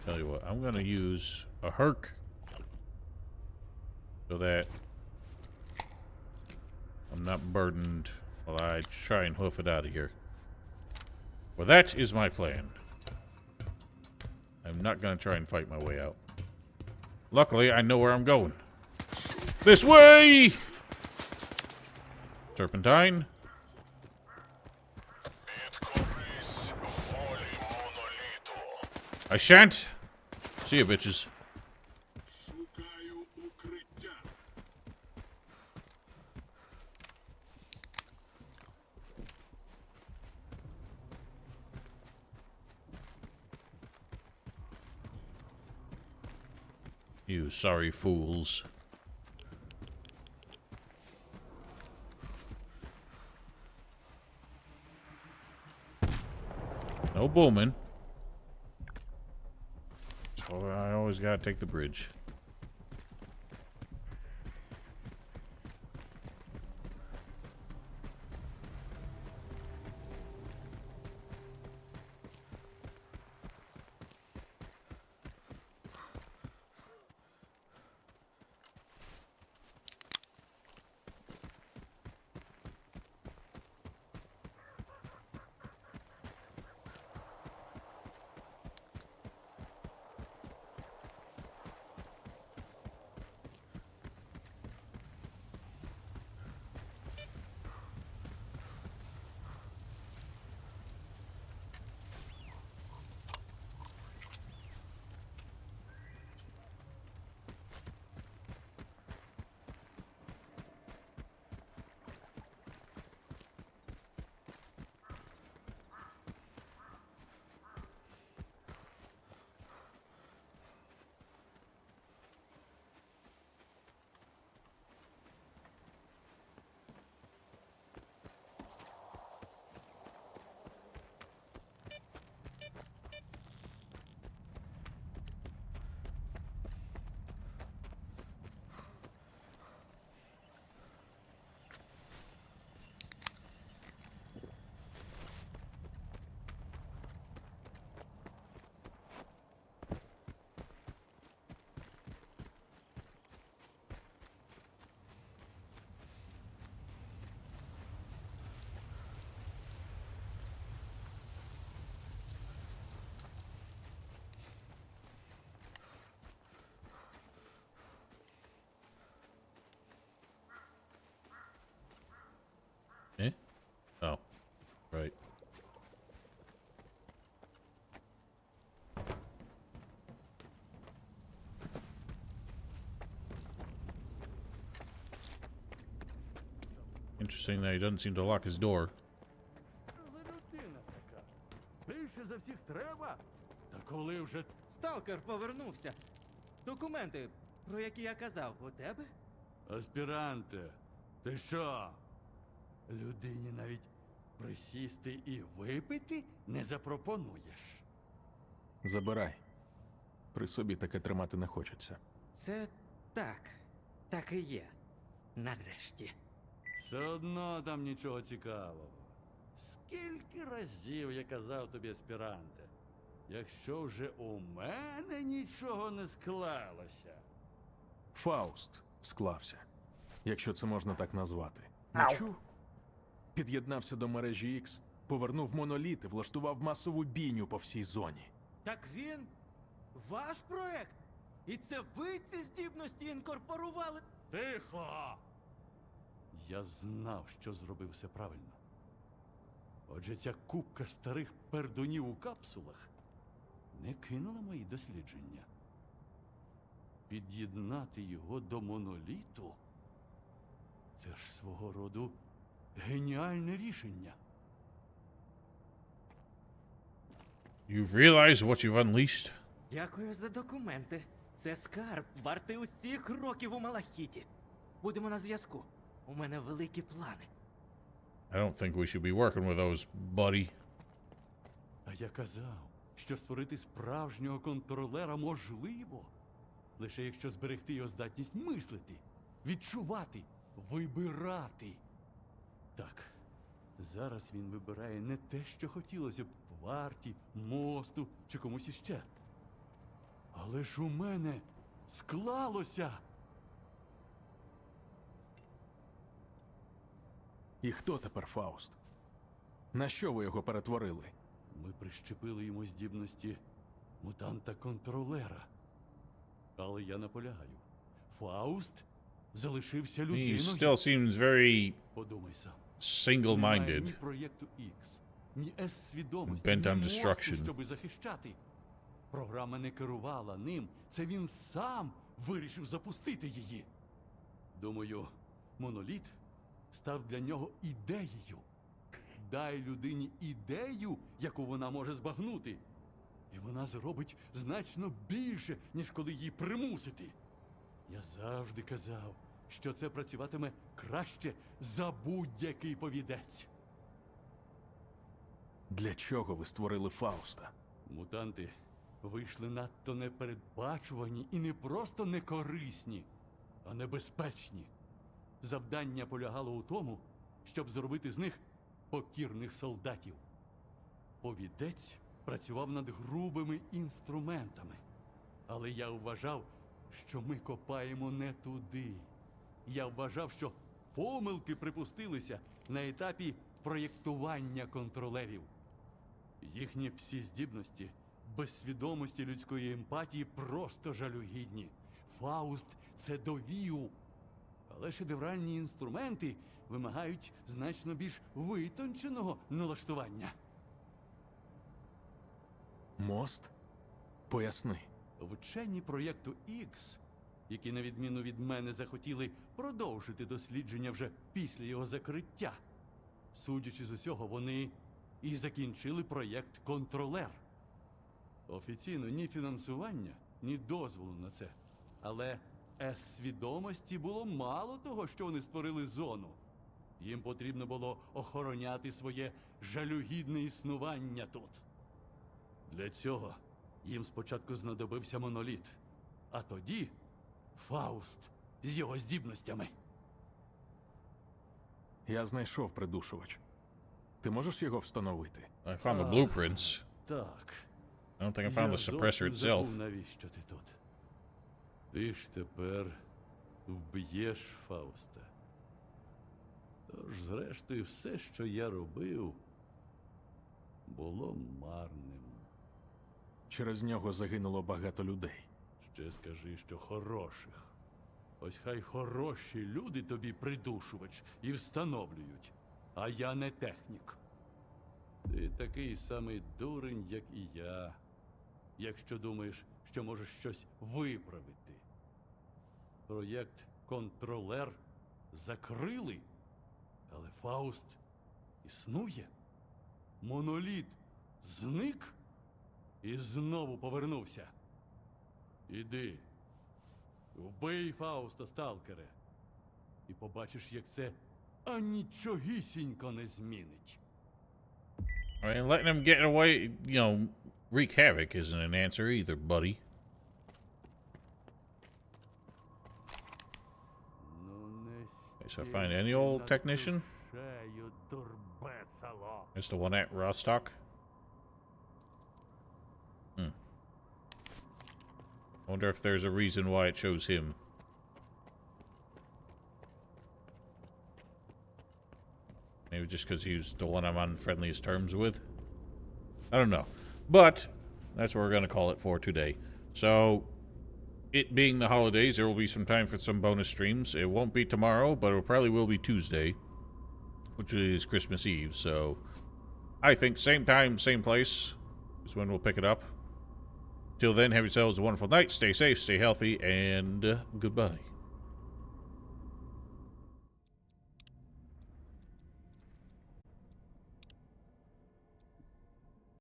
Tell you what, I'm gonna use a herc so that I'm not burdened while I try and hoof it out of here. Well, that is my plan. I'm not gonna try and fight my way out. Luckily, I know where I'm going. This way! Serpentine. I shan't. See ya, bitches. You sorry fools. No booming. So I always gotta take the bridge. Interesting that he doesn't seem to lock his door. За людина така. Більше за всіх треба. Та коли вже Сталкер повернувся. Документи, про які я казав, у тебе? Аспіранте, ти що? Людині навіть присісти і випити не запропонуєш. Забирай. При собі таке тримати не хочеться. Це так і є. Нарешті. Все одно там нічого цікавого. Скільки разів я казав тобі, аспіранте, якщо вже у мене нічого не склалося. Фауст склався, якщо це можна так назвати. Не чув? Під'єднався до мережі X, повернув моноліт і влаштував масову бійню по всій зоні. Так він ваш проект? І це ви ці здібності інкорпорували? Тихо! Я знав, що зробив все правильно. Отже, ця купка старих пердунів у капсулах не кинула мої дослідження. Під'єднати його до моноліту – це ж свого роду геніальне рішення. You've realized what you've unleashed? Дякую за документи. Це скарб, вартий усіх років у Малахіті. Будемо на зв'язку. У мене великі плани. I don't think we should be working with those, buddy. А я казав, що створити справжнього контролера можливо, лише якщо зберегти його здатність мислити, відчувати, вибирати. Так, зараз він вибирає не те, що хотілося б варті, мосту чи комусь іще. Але ж у мене склалося. І хто тепер Фауст? На що ви його перетворили? Ми прищепили йому здібності мутанта-контролера. Але я наполягаю. Фауст залишився He людиною. still seems very Подумай сам. single-minded. Немає ні проєкту X, ні С-свідомості, Bent ні on мозку, destruction. щоби захищати. Програма не керувала ним. Це він сам вирішив запустити її. Думаю, моноліт став для нього ідеєю. Дай людині ідею, яку вона може збагнути. І вона зробить значно більше, ніж коли її примусити. Я завжди казав, що це працюватиме краще за будь-який повідець. Для чого ви створили Фауста? Мутанти вийшли надто непередбачувані і не просто некорисні, а небезпечні. Завдання полягало у тому, щоб зробити з них покірних солдатів. Повідець працював над грубими інструментами. Але я вважав, що ми копаємо не туди. Я вважав, що помилки припустилися на етапі проєктування контролерів. Їхні псі-здібності, без свідомості людської емпатії просто жалюгідні. Фауст це довів. Але шедевральні інструменти вимагають значно більш витонченого налаштування. Мост? Поясни. Вчені проєкту X, які на відміну від мене захотіли продовжити дослідження вже після його закриття. Судячи з усього, вони і закінчили проєкт «Контролер». Офіційно ні фінансування, ні дозволу на це. Але С-свідомості було мало того, що вони створили зону. Їм потрібно було охороняти своє жалюгідне існування тут. Для цього їм спочатку знадобився моноліт, а тоді Фауст з його здібностями. Я знайшов придушувач. Ти можеш його встановити? I found the blueprints. Так. I don't think I found the suppressor зовсім забув, itself. навіщо ти тут. Ти ж тепер вб'єш Фауста. Тож, зрештою, все, що я робив, було марним. Через нього загинуло багато людей. Ще скажи, що хороших. Ось хай хороші люди тобі придушувач і встановлюють, а я не технік. Ти такий самий дурень, як і я, якщо думаєш, що можеш щось виправити. Проєкт «Контролер» закрили, Але Фауст існує? Моноліт зник і знову повернувся. Іди, вбий Фауста, сталкере, і побачиш, як це анічогісінько не змінить. I mean, letting him get away, you know, wreak havoc isn't an answer either, buddy. Okay, so I find any old technician? It's the one at Rostock. Wonder if there's a reason why it chose him. Maybe just because he was the one I'm on friendliest terms with. I don't know. But that's what we're going to call it for today. So, it being the holidays, there will be some time for some bonus streams. It won't be tomorrow, but it probably will be Tuesday, which is Christmas Eve. So, I think same time, same place is when we'll pick it up. Till then, have yourselves a wonderful night. Stay safe, stay healthy, and goodbye.